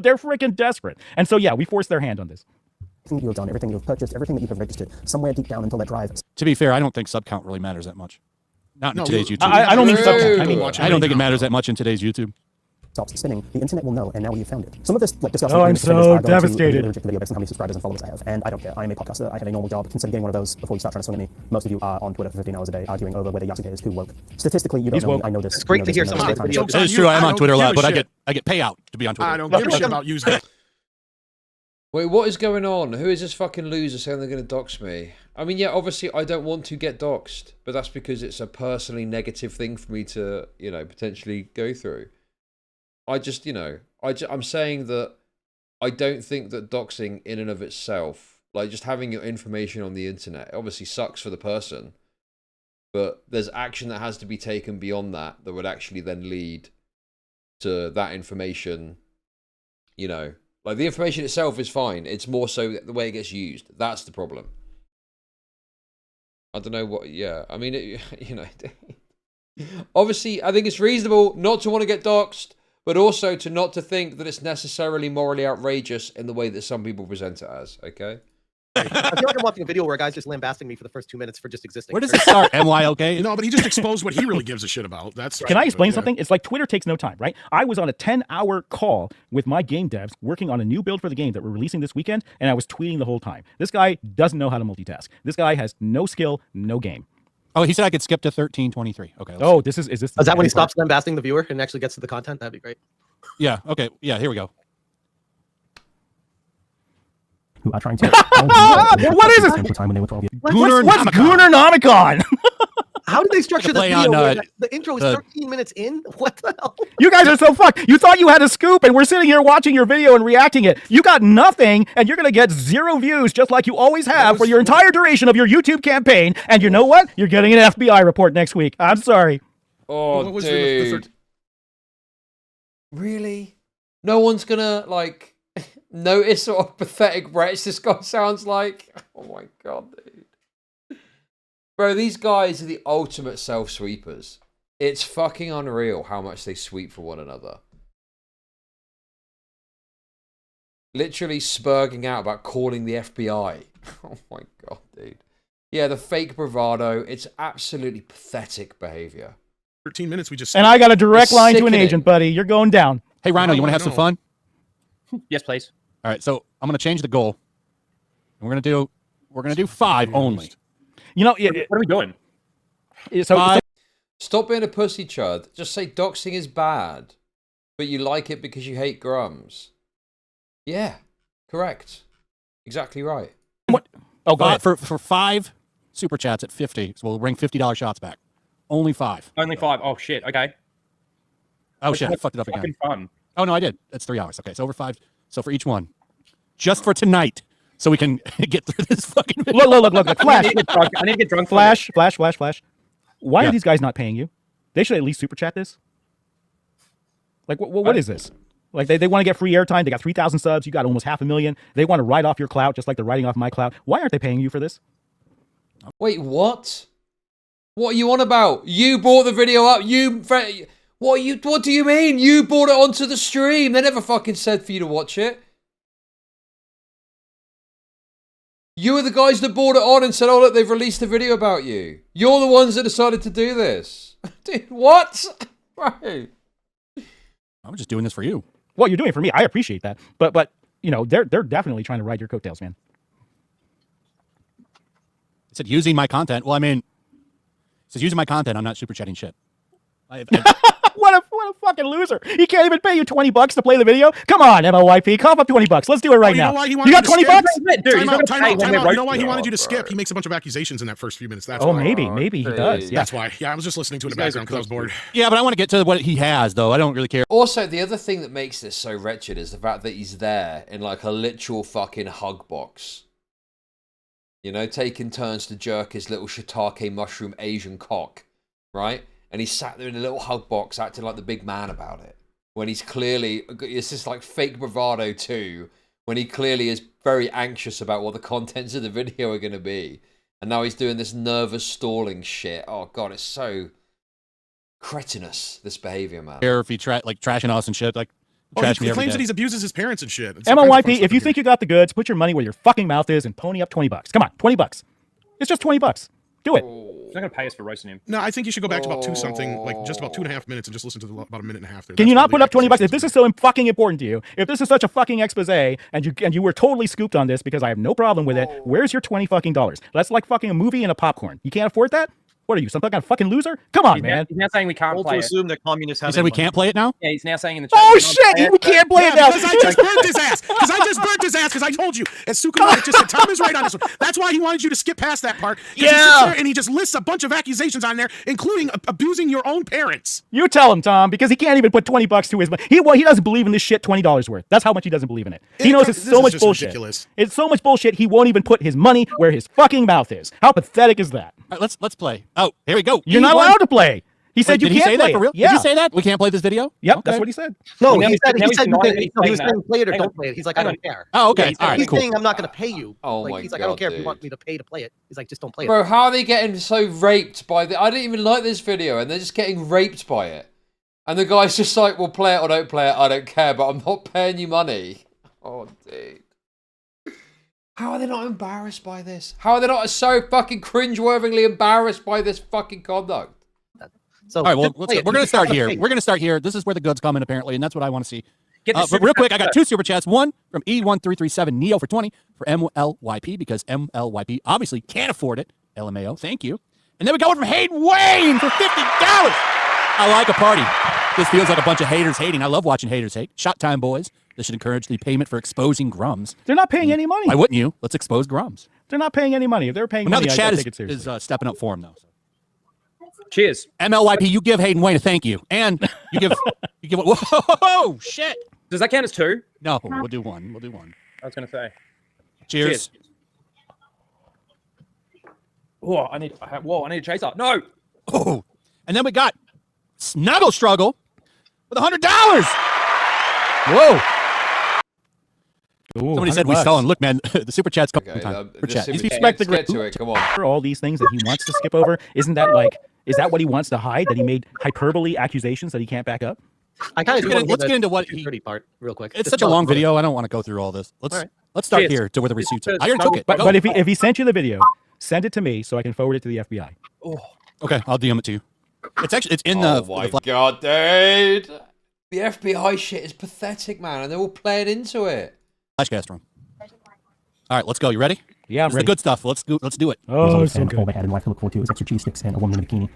They're freaking desperate. And so, yeah, we forced their hand on this. Everything you have done, everything you've purchased, everything that you have registered, somewhere deep down until that drive. To be fair, I don't think sub count really matters that much. Not in today's YouTube. I don't mean sub count. I don't think it matters that much in today's YouTube. stops spinning, the internet will know, and now we've found it. Some of this discussion. Oh, I'm so devastated. Video based on how many subscribers and followers I have, and I don't care. I'm a podcaster. I have a normal job. Consider getting one of those before you start trying to swing at me. Most of you are on Twitter for 15 hours a day arguing over whether Yasuke is too woke. Statistically, you don't know me. I know this. It's great to hear someone. It's true. I am on Twitter a lot, but I get payout to be on Twitter. I don't give a shit about using it. Wait, what is going on? Who is this fucking loser saying they're going to dox me? I mean, yeah, obviously I don't want to get doxed, but that's because it's a personally negative thing for me to, you know, potentially go through. I just, you know, I'm saying that I don't think that doxing in and of itself, like just having your information on the internet, obviously sucks for the person, but there's action that has to be taken beyond that that would actually then lead to that information, you know. Like, the information itself is fine. It's more so the way it gets used. That's the problem. I don't know what... Yeah, I mean, you know... Obviously, I think it's reasonable not to want to get doxed, but also to not to think that it's necessarily morally outrageous in the way that some people present it as, okay? I feel like I'm watching a video where a guy's just lambasting me for the first 2 minutes for just existing. Where does it start? MYOK? No, but he just exposed what he really gives a shit about. That's Can I explain something? It's like Twitter takes no time, right? I was on a 10-hour call with my game devs working on a new build for the game that we're releasing this weekend, and I was tweeting the whole time. This guy doesn't know how to multitask. This guy has no skill, no game. Oh, he said I could skip to 13:23. Okay. Oh, is this? Is that when he stops lambasting the viewer and actually gets to the content? That'd be great. Yeah. Okay. Yeah. Here we go. Who are trying to... What is this? What's Goonernomicon? How did they structure the video? The intro is 13 minutes in? What the hell? You guys are so fucked. You thought you had a scoop, and we're sitting here watching your video and reacting it. You got nothing, and you're going to get 0 views, just like you always have for your entire duration of your YouTube campaign. And you know what? You're getting an FBI report next week. I'm sorry. Oh, dude. Really? No one's going to, like... notice what a pathetic wretch this guy sounds like. Oh my god, dude. Bro, these guys are the ultimate self-sweepers. It's fucking unreal how much they sweep for one another. Literally spurging out about calling the FBI. Oh my god, dude. Yeah, the fake bravado. It's absolutely pathetic behavior. 13 minutes we just... And I got a direct line to an agent, buddy. You're going down. Hey, Rhino, you want to have some fun? Yes, please. All right, so I'm going to change the goal. And we're going to do 5 only. You know, what are we doing? Stop being a pussy, Chud. Just say doxing is bad, but you like it because you hate Grummz. Yeah, correct. Exactly right. What? Oh, go ahead. For 5 super chats at 50, so we'll bring $50 shots back. Only 5. Only 5. Oh shit. Okay. Oh shit! I fucked it up again. Fun. Oh no, I did. It's 3 hours. Okay, so over 5. So for each one, just for tonight, so we can get through this fucking video. Look. Flash. I need to get drunk. Flash. Why are these guys not paying you? They should at least super chat this. Like, what is this? Like, they want to get free airtime. They got 3,000 subs. You got almost 500,000. They want to write off your clout just like they're writing off my clout. Why aren't they paying you for this? Wait, what? What are you on about? You brought the video up. What do you mean? You brought it onto the stream. They never fucking said for you to watch it. You were the guys that brought it on and said, oh, look, they've released a video about you. You're the ones that decided to do this. Dude, what? Right. I'm just doing this for you. Well, you're doing it for me. I appreciate that. But you know, they're definitely trying to ride your coattails, man. It said using my content. Well, I mean, it says using my content. I'm not super chatting shit. What a fucking loser. He can't even pay you $20 to play the video. Come on, MLYP, cough up $20. Let's do it right now. You got $20? Time out. You know why he wanted you to skip? He makes a bunch of accusations in that first few minutes. That's why. Maybe he does. Yeah. That's why. Yeah, I was just listening to it in the background because I was bored. Yeah, but I want to get to what he has, though. I don't really care. Also, the other thing that makes this so wretched is the fact that he's there in like a literal fucking hug box. You know, taking turns to jerk his little shiitake mushroom Asian cock, right? And he sat there in a little hug box acting like the big man about it. When he's clearly, it's just like fake bravado too, when he clearly is very anxious about what the contents of the video are going to be. And now he's doing this nervous stalling shit. Oh God, it's so cretinous, this behavior, man. Or if he trashing us and shit, like trash me every day. He claims that he abuses his parents and shit. MLYP, if you think you got the goods, put your money where your fucking mouth is and pony up $20. Come on, $20. It's just $20. Do it. He's not going to pay us for roasting him. No, I think you should go back to about 2-something, like just about 2.5 minutes, and just listen to about a minute and a half. There. Can you not put up 20 bucks? If this is so fucking important to you, if this is such a fucking expose, and you were totally scooped on this because I have no problem with it, where's your $20 fucking? That's like fucking a movie and a popcorn. You can't afford that? What are you, some kind of fucking loser? Come on, man. He's now saying we can't play to it. assume that communists have. He said we can't play it now? Yeah, he's now saying in the chat. Oh shit, we can't play it now. Because I just burnt his ass. Because I just burnt his ass. Because I told you. And Sukumar just said, Tom is right on this one. That's why he wanted you to skip past that part. Yeah. He sits there and he just lists a bunch of accusations on there, including abusing your own parents. You tell him, Tom, because he can't even put 20 bucks to his money. He doesn't believe in this shit $20 worth. That's how much he doesn't believe in it. He knows it's so much bullshit. Ridiculous. It's so much bullshit he won't even put his money where his fucking mouth is. How pathetic is that? All right, let's play. Oh, here we go. You're not allowed to play. He said you can't play that for real? Yeah. Did he say that? We can't play this video? Yep, Okay. that's what he said. No, Now he said he's he was saying saying play it or Hang don't on. play it. He's like, I don't care. Oh, okay. He's, All right, he's cool. saying I'm not going to pay you. Oh like, my he's like, I don't God, care if you dude. want me to pay it. He's like, just don't play it. Bro, how are they getting so raped by the... I didn't even like this video, and they're just getting raped by it. And the guy's just like, well, play it or don't play it, I don't care, but I'm not paying you money. Oh, dude. How are they not embarrassed by this? How are they not so fucking cringeworthingly embarrassed by this fucking conduct? So All right, well, just play it. we're going to You start gotta here. pay. We're going to start here. This is where the goods come in, apparently, and that's what I want to see. Get the But super real quick, chat I got 2 super chats. One from E1337 Neo for 20 for MLYP, because MLYP obviously can't afford it. LMAO, thank you. And then we got one from Hayden Wayne for $50. I like a party. This feels like a bunch of haters hating. I love watching haters hate. Shot time, boys. This should encourage the payment for exposing Grummz. They're not paying any money. Why wouldn't you? Let's expose Grummz. They're not paying any money. If they're paying Well, now money, the I chat take it seriously. is stepping up for him, though. So. Cheers. MLYP, you give Hayden Wayne a thank you. And you give, whoa, shit. Does that count as 2? No, we'll do one. We'll do one. I was going to say. Cheers. Oh, I need a chaser. No. Oh, and then we got Snuggle Struggle with $100. Whoa. Ooh, Somebody said we stalling. Look, man, the super chat's coming. Okay, Super chat. let's respect the get to it, come on. all these things that he wants to skip over. Isn't that like, is that what he wants to hide? That he made hyperbole accusations that he can't back up? I kind of Let's get into what he. 30 part real quick. It's Just such a tell long us about it. video. I don't want to go through all this. Let's right. let's start Cheers. here to where the receipts are. Cheers. I already took it. But, Go. but if he sent you the video, send it to me so I can forward it to the FBI. Oh. Okay, I'll DM it to you. It's actually in Oh the. my God, dude. The FBI shit is pathetic, man, and they're all playing into it. Flashcast room. All right, let's go. You ready? Yeah, I'm This is the ready. good stuff. Let's do it. Oh, so and all good. they had in life to look forward to was extra cheese sticks and a woman in a bikini.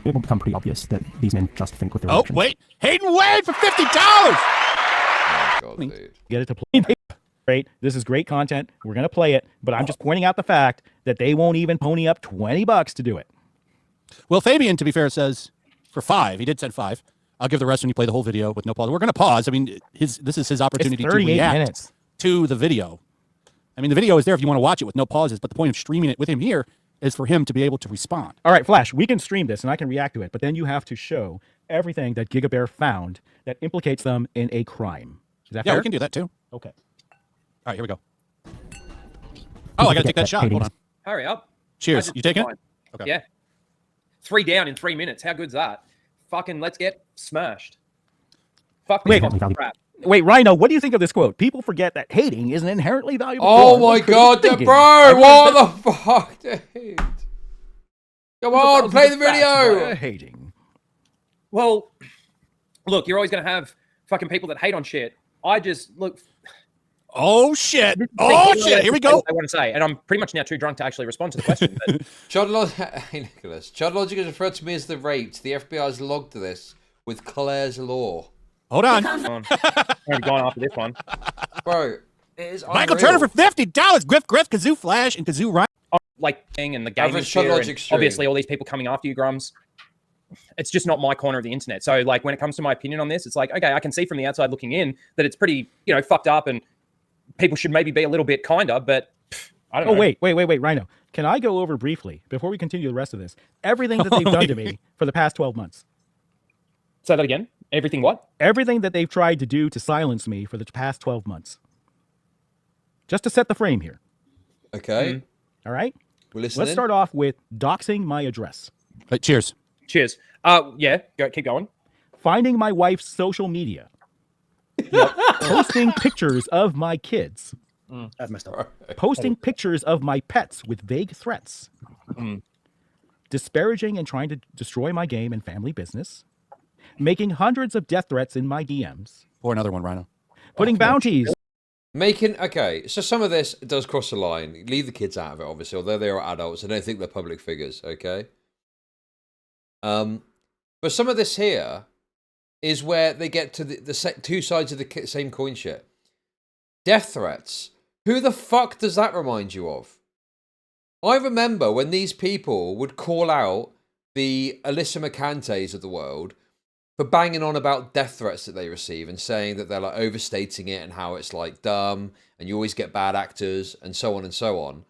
It will become pretty obvious that these men just think with their Oh, actions. wait. Hayden Wade for $50. Oh, God, dude. Get it to play. Great. This is great content. We're going to play it, but I'm just pointing out the fact that they won't even pony up $20 to do it. Well, Fabian, to be fair, says for 5. He did said 5. I'll give the rest when you play the whole video with no pause. We're going to pause. I mean, this is his opportunity It's to 38 react minutes. to the video. I mean, the video is there if you want to watch it with no pauses, but the point of streaming it with him here is for him to be able to respond. All right, Flash, we can stream this and I can react to it, but then you have to show everything that GigaBear found that implicates them in a crime. Is that Yeah, fair? we can do that too. Okay. All right, here we go. Oh, I got to take that shot. Hold on. Hurry up. Cheers. I just You taking it? fine. Okay. Yeah. 3 down in 3 minutes. How good's that? Fucking let's get smashed. Fuck this Wait. fucking crap. Wait, Rhino, what do you think of this quote? People forget that hating is an inherently valuable Oh form my of critical God, thinking. bro! What the fuck, dude? Come on, play the Facts video! about hating. Well, look, you're always going to have fucking people that hate on shit. I just, look. Oh, shit. Oh, shit. Here we go. I want to say, and I'm pretty much now too drunk to actually respond to the question. But Hey, Nicholas. Chudlogic is referred to me as the raped. The FBI's logged to this with Claire's law. Hold on. I'm going after this one. Bro, it is Michael unreal. Turner for $50. Griff, Kazoo Flash, and Kazoo Ryan. Like, thing and the gaming Average sphere, Chudlogic and stream. obviously all these people coming after you, Grummz. It's just not my corner of the internet. So, like, when it comes to my opinion on this, it's like, okay, I can see from the outside looking in that it's pretty, fucked up, and people should maybe be a little bit kinder, but I don't know. Oh, wait, Rhino. Can I go over briefly, before we continue the rest of this, everything that they've done to me for the past 12 months? Say that again? Everything what? Everything that they've tried to do to silence me for the past 12 months. Just to set the frame here. Okay. All right? We're listening. Let's start off with doxing my address. Cheers. Cheers. Yeah, keep going. Finding my wife's social media. Posting pictures of my kids. That's messed up. Posting pictures of my pets with vague threats. disparaging and trying to destroy my game and family business, making hundreds of death threats in my DMs. Or another one, Rhino. Putting bounties. Okay, so some of this does cross the line. Leave the kids out of it, obviously, although they are adults. I don't think they're public figures, okay? But some of this here is where they get to the two sides of the same coin shit. Death threats. Who the fuck does that remind you of? I remember when these people would call out the Alyssa McCantes of the world for banging on about death threats that they receive and saying that they're like overstating it and how it's like dumb and you always get bad actors and so on and so on.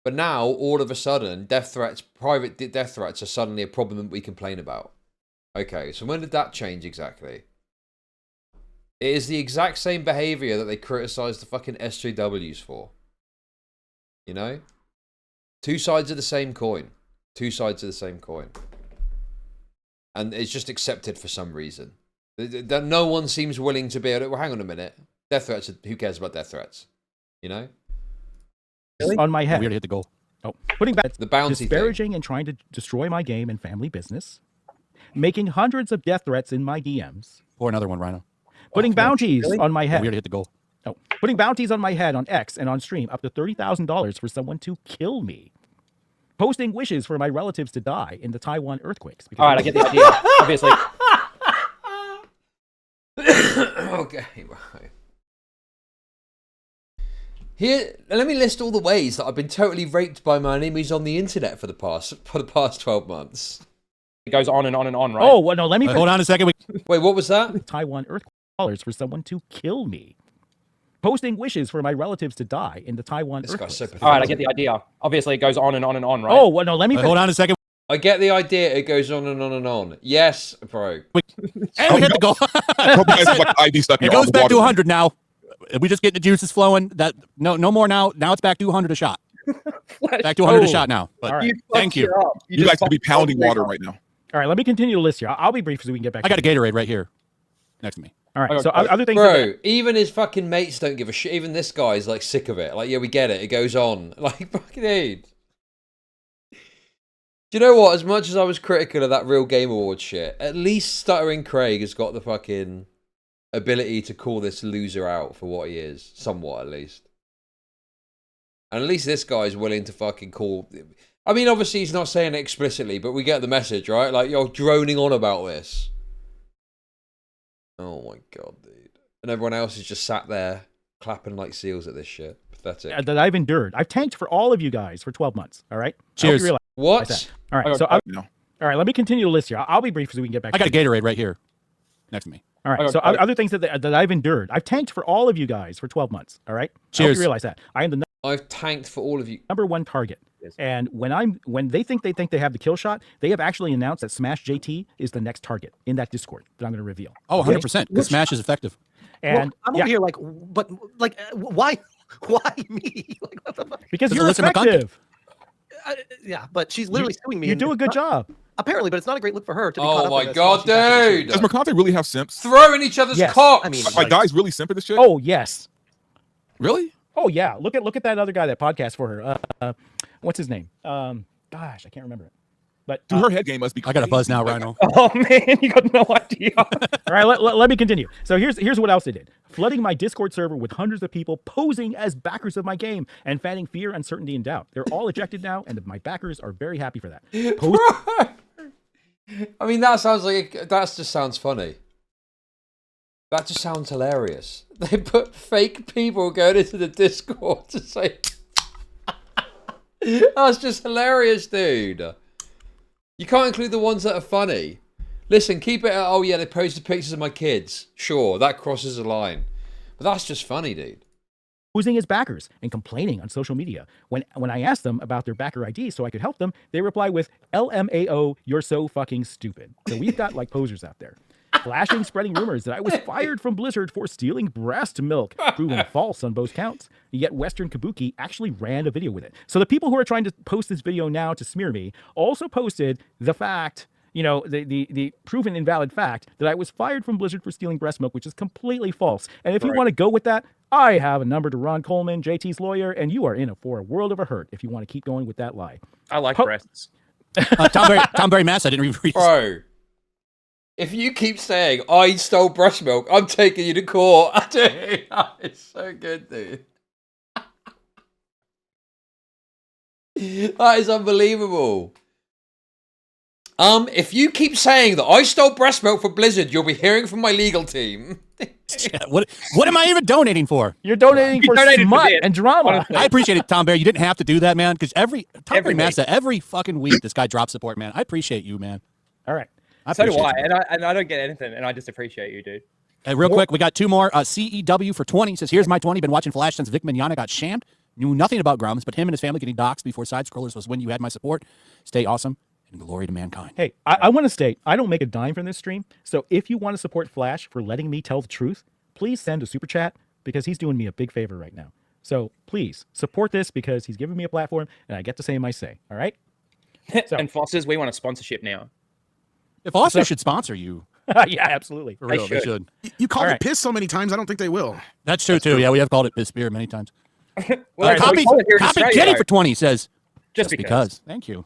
But now, all of a sudden, death threats, private death threats are suddenly a problem that we complain about. Okay, so when did that change exactly? It is the exact same behavior that they criticize the fucking SJWs for. You know? Two sides of the same coin. Two sides of the same coin. And it's just accepted for some reason. That no one seems willing to be able to... Well, hang on a minute. Death threats, who cares about death threats? You know? Really? On my head. We already hit the goal. Oh, putting back the bounty disparaging thing. And trying to destroy my game and family business, making hundreds of death threats in my DMs. Or another one, Rhino. Putting bounties on my head. We already hit the goal. Oh, putting bounties on my head on X and on stream up to $30,000 for someone to kill me. Posting wishes for my relatives to die in the Taiwan earthquakes. All right, I get the idea. Obviously. Okay, right. Here, let me list all the ways that I've been totally raped by my enemies on the internet for the past 12 months. It goes on and on and on, right? Oh, well, no, let me... Hold on a second. Wait, what was that? Taiwan earthquakes for someone to kill me. Posting wishes for my relatives to die in the Taiwan earthquakes. All right, I get the idea. Obviously, it goes on and on and on, right? Oh, well, no, let me... Hold on a second. I get the idea. It goes on and on and on. Yes, bro. And we hit the goal. It goes back to 100 now. We just get the juices flowing. That no more now. Now it's back to 100 a shot. Back to 100 a shot now. But right. Thank you. You guys could be pounding water right now. All right, let me continue the list here. I'll be brief so we can get back. I got a Gatorade right here next to me. All right, so other things... Bro, even his fucking mates don't give a shit. Even this guy's like sick of it. Like, yeah, we get it. It goes on. Like, fucking dude. Do you know what? As much as I was critical of that Real Game Awards shit, at least Stuttering Craig has got the fucking ability to call this loser out for what he is. Somewhat, at least. And at least this guy's willing to fucking call... I mean, obviously he's not saying it explicitly, but we get the message, right? Like, you're droning on about this. Oh my god, dude. And everyone else is just sat there clapping like seals at this shit. Pathetic. That I've endured. I've tanked for all of you guys for 12 months, all right? Cheers. What? All right, so... All right, let me continue the list here. I'll be brief so we can get back. I got a Gatorade right here next to me. All right, so other things that I've endured. I've tanked for all of you guys for 12 months, all right? Cheers. I hope you realize that. I am the I've tanked for all of you. number one target. And when they think they have the kill shot, they have actually announced that smashjt is the next target in that Discord that I'm going to reveal. Oh, 100%. Because Smash is effective. And I'm over here like, but like, why me? Like, what the fuck? Because you're effective. Yeah, but she's literally suing me. You do a good job. Apparently, but it's not a great look for her to be Oh caught up my in this god, dude! Does McConaughey really have simps? Throwing each other's cocks! I mean, like guys really simp at this shit? Oh, yes. Really? Oh, yeah. Look at that other guy that podcast for her. What's his name? Gosh, I can't remember it. But dude, her head game must be I got a buzz now, Rhino. Oh, man, you got no idea. All right, let me continue. So here's what else they did. Flooding my Discord server with hundreds of people posing as backers of my game and fanning fear, uncertainty, and doubt. They're all ejected now, and my backers are very happy for that. I mean, that just sounds funny. That just sounds hilarious. They put fake people going into the Discord to say... That's just hilarious, dude. You can't include the ones that are funny. Listen, keep it at, oh yeah, they posted pictures of my kids. Sure, that crosses a line. But that's just funny, dude. Posing as backers and complaining on social media. When I asked them about their backer ID so I could help them, they reply with, LMAO, you're so fucking stupid. So we've got like posers out there. Flashing, spreading rumors that I was fired from Blizzard for stealing breast milk, proven false on both counts. Yet Western Kabuki actually ran a video with it. So the people who are trying to post this video now to smear me also posted the fact, the proven invalid fact that I was fired from Blizzard for stealing breast milk, which is completely false. And if you want to go with that, I have a number to Ron Coleman, JT's lawyer, and you are in for a world of a hurt if you want to keep going with that lie. I like breasts. Tom Berry Mass, I didn't even read. Bro, if you keep saying I stole breast milk, I'm taking you to court. Dude, it's so good, dude. That is unbelievable. If you keep saying that I stole breast milk for Blizzard, you'll be hearing from my legal team. What am I even donating for? You're donating for smut and drama. Honestly. I appreciate it, Tom Berry. You didn't have to do that, man, because every fucking week this guy drops support, man. I appreciate you, man. All right. So do I, and I don't get anything, and I just appreciate you, dude. Real quick, we got two more. CEW for 20 says, here's my 20. Been watching Flash since Vic Mignogna got shammed. Knew nothing about Grummz, but him and his family getting doxxed before side scrollers was when you had my support. Stay awesome and glory to mankind. Hey, I want to state, I don't make a dime from this stream. So if you want to support Flash for letting me tell the truth, please send a super chat because he's doing me a big favor right now. So please support this because he's giving me a platform and I get to say my say. All right. So, and Foster's, we want a sponsorship now. If Foster should sponsor you. Yeah, absolutely. For real, they should. You called it piss so many times, I don't think they will. That's true, too. Yeah, we have called it piss beer many times. Well, copy Kenny for 20 says, just because. Thank you.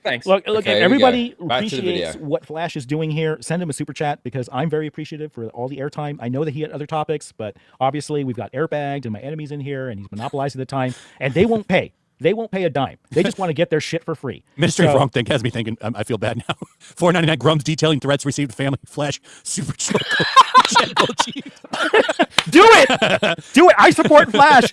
Thanks. Look, okay, everybody appreciates what Flash is doing here. Send him a super chat because I'm very appreciative for all the airtime. I know that he had other topics, but obviously we've got airbagged and my enemy's in here and he's monopolizing the time and they won't pay. They won't pay a dime. They just want to get their shit for free. Ministry of Wrong Thing has me thinking, I feel bad now. $4.99 Grummz detailing threats received family Flash super choke. Do it! Do it! I support Flash.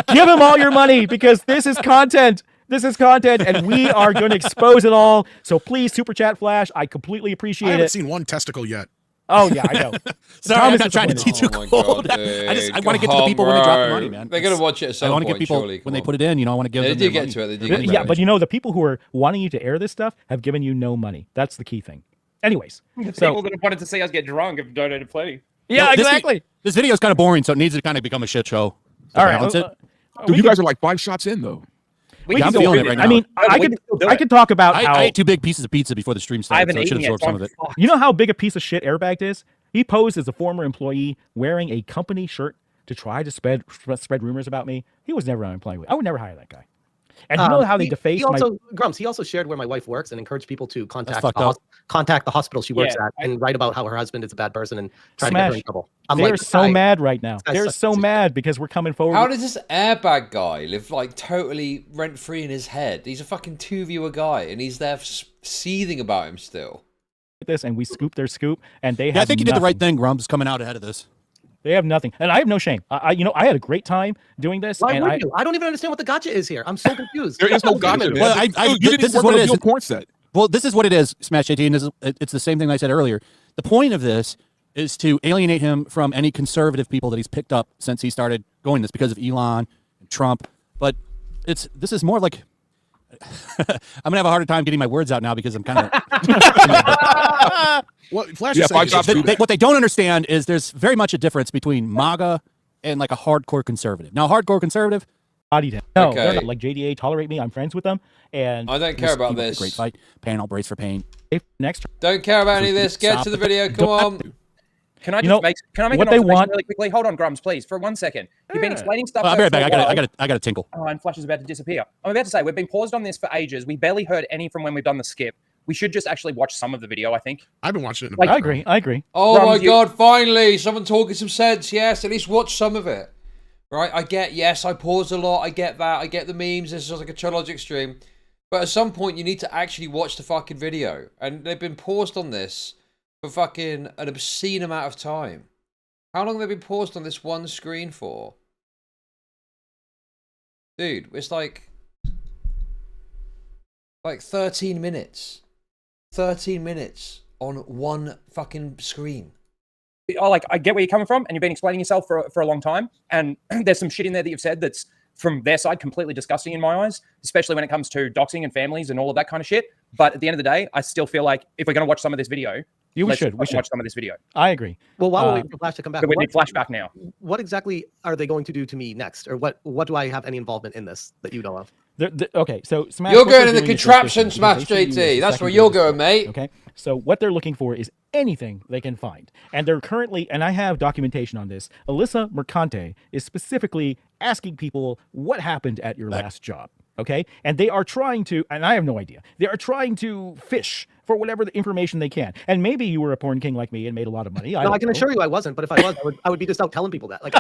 Give him all your money because this is content. This is content, and we are going to expose it all. So please, super chat Flash. I completely appreciate it. I haven't seen one testicle yet. Oh yeah, I know. Sorry, I'm not trying to teach you cold. I want to get to the people when they drop the money, man. They're gonna watch it at some point. I want to get people when they put it in. You know, I want to give them. They do get to it. They do get yeah, but you know, the people who are wanting you to air this stuff have given you no money. That's the key thing. Anyways, people that wanted to see us get drunk have donated plenty. Yeah, exactly. This video is kind of boring, so it needs to kind of become a shit show. All right, dude, you guys are like 5 shots in though. I'm feeling it right now. I mean, I could talk about how I ate 2 big pieces of pizza before the stream started. I should have absorbed some of it. You know how big a piece of shit Airbagged is? He posed as a former employee wearing a company shirt to try to spread rumors about me. He was never unemployed with. I would never hire that guy. And you know how they defaced Grummz, he also shared where my wife works and encouraged people to contact the hospital she works at and write about how her husband is a bad person and try to get her in trouble. They're so mad right now. They're so mad because we're coming forward. How does this Airbag guy live like totally rent-free in his head? He's a fucking 2-viewer guy and he's there seething about him still. This and we scoop their scoop and they have I think you did the right thing, Grummz, coming out ahead of this. They have nothing, and I have no shame. I had a great time doing this. Why would you? I don't even understand what the gotcha is here. I'm so confused. There is no gotcha. Well, this is what it is. Porn set. Well, this is what it is, smashjt, and it's the same thing I said earlier. The point of this is to alienate him from any conservative people that he's picked up since he started going this because of Elon and Trump. But this is more like I'm gonna have a harder time getting my words out now because I'm kind of. Well, Flash what they don't understand is there's very much a difference between MAGA and like a hardcore conservative. Now, hardcore conservative, bodied him. No, they're not like JDA. Tolerate me. I'm friends with them, and I don't care about this. Great fight. Panel brace for pain. Next. Don't care about any of this. Get to the video. Come on. Can I just make an observation really quickly? Hold on, Grummz, please, for 1 second. You've been explaining stuff. I'll be right back. I got to tinkle. Oh, and Flash is about to disappear. I'm about to say we've been paused on this for ages. We barely heard any from when we've done the skip. We should just actually watch some of the video, I think. I've been watching it. I agree. Oh Grummz, my God, finally, someone talking some sense. Yes, at least watch some of it. Right, I paused a lot. I get that. I get the memes. This is just like a chudlogic stream. But at some point, you need to actually watch the fucking video. And they've been paused on this for fucking an obscene amount of time. How long have they been paused on this one screen for? Dude, it's like 13 minutes. 13 minutes on one fucking screen. I get where you're coming from, and you've been explaining yourself for a long time, and there's some shit in there that you've said that's, from their side, completely disgusting in my eyes, especially when it comes to doxing and families and all of that kind of shit. But at the end of the day, I still feel like if we're going to watch some of this video, we should watch some of this video. I agree. Well, while we wait for Flash to come back, we need Flashback now. What exactly are they going to do to me next, or what do I have any involvement in this that you know of? Okay, so Smash. You're going in the contraption, smashjt. That's where you're going, mate. Okay, so what they're looking for is anything they can find, and they're currently, and I have documentation on this. Alyssa Mercante is specifically asking people what happened at your last job. Okay, and they are trying to, and I have no idea, they are trying to fish for whatever the information they can. And maybe you were a porn king like me and made a lot of money. No, I can assure you I wasn't. But if I was, I would be just out telling people that. Like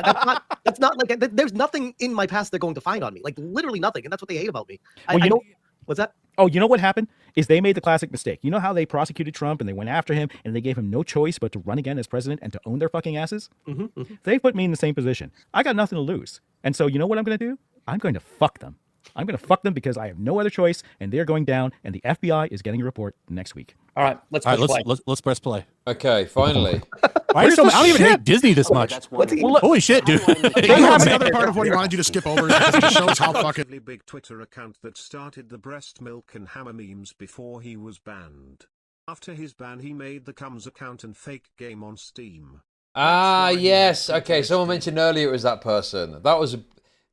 that's not like there's nothing in my past they're going to find on me. Like literally nothing, and that's what they hate about me. I know. What's that? Oh, you know what happened? Is they made the classic mistake. You know how they prosecuted Trump and they went after him and they gave him no choice but to run again as president and to own their fucking asses? They put me in the same position. I got nothing to lose. And so you know what I'm going to do? I'm going to fuck them. I'm going to fuck them because I have no other choice, and they're going down, and the FBI is getting a report next week. All right, let's press play. Okay, finally. I don't even hate Disney this much. Holy shit, dude. Another part of what he wanted you to skip over is because it shows how fucking big Twitter account that started the breast milk and hammer memes before he was banned. After his ban, he made the Cums account and fake game on Steam. Ah, yes. Okay, someone mentioned earlier it was that person. That was a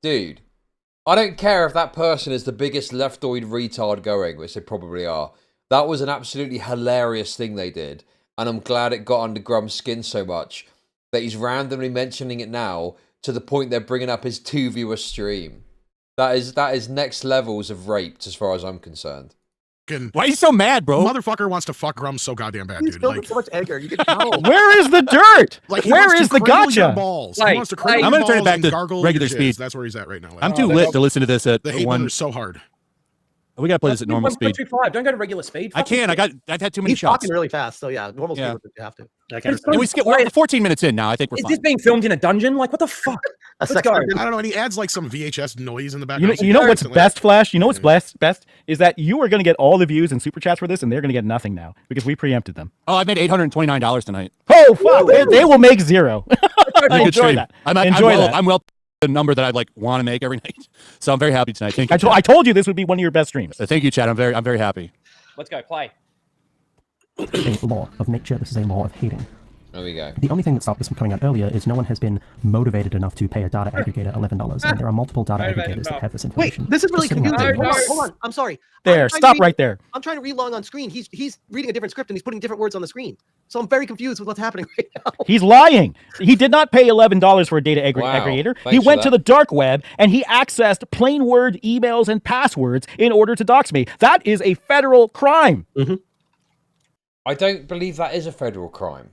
dude. I don't care if that person is the biggest leftoid retard going, which they probably are. That was an absolutely hilarious thing they did. And I'm glad it got under Grumm's skin so much that he's randomly mentioning it now to the point they're bringing up his 2-viewer stream. That is next levels of raped as far as I'm concerned. Why are you so mad, bro? Motherfucker wants to fuck Grummz so goddamn bad, dude. Like, so much anger. You can tell. Where is the dirt? Like, where is the gotcha? He wants to cradle I'm going to turn it back balls to and regular your speed. jizz. That's where he's at right now. I'm too lit to listen to this at the hate one. is so hard. We got to play this at normal speed. 1.25. Don't go to regular speed. I can't. I've had too many He's shots. talking really fast, so yeah, normal speed. You have to. And we skip. We're 14 minutes in now. I think we're Is fine. this being filmed in a dungeon? Like, what the fuck? Let's go. I don't know. And he adds like some VHS noise in the background. You know what's best, Flash? You know what's best is that you are going to get all the views and super chats for this, and they're going to get nothing now because we preempted them. Oh, I made $829 tonight. Oh, fuck! They will make zero. I enjoy that. I'm well the number that I like want to make every night. So I'm very happy tonight. Thank you. I told you this would be one of your best streams. Thank you, Chad. I'm very happy. Let's go play. A law of nature. This is a law of hating. There we go. The only thing that stopped this from coming out earlier is no one has been motivated enough to pay a data aggregator $11, and there are multiple data aggregators that have this information. Wait, this is really Just sitting out confusing. there. Hold on. I'm sorry. There, stop right there. I'm trying to read along on screen. He's reading a different script and he's putting different words on the screen. So I'm very confused with what's happening right now. He's lying. He did not pay $11 for a data aggregator. He went to the dark web and he accessed plain word emails and passwords in order to dox me. That is a federal crime. I don't believe that is a federal crime.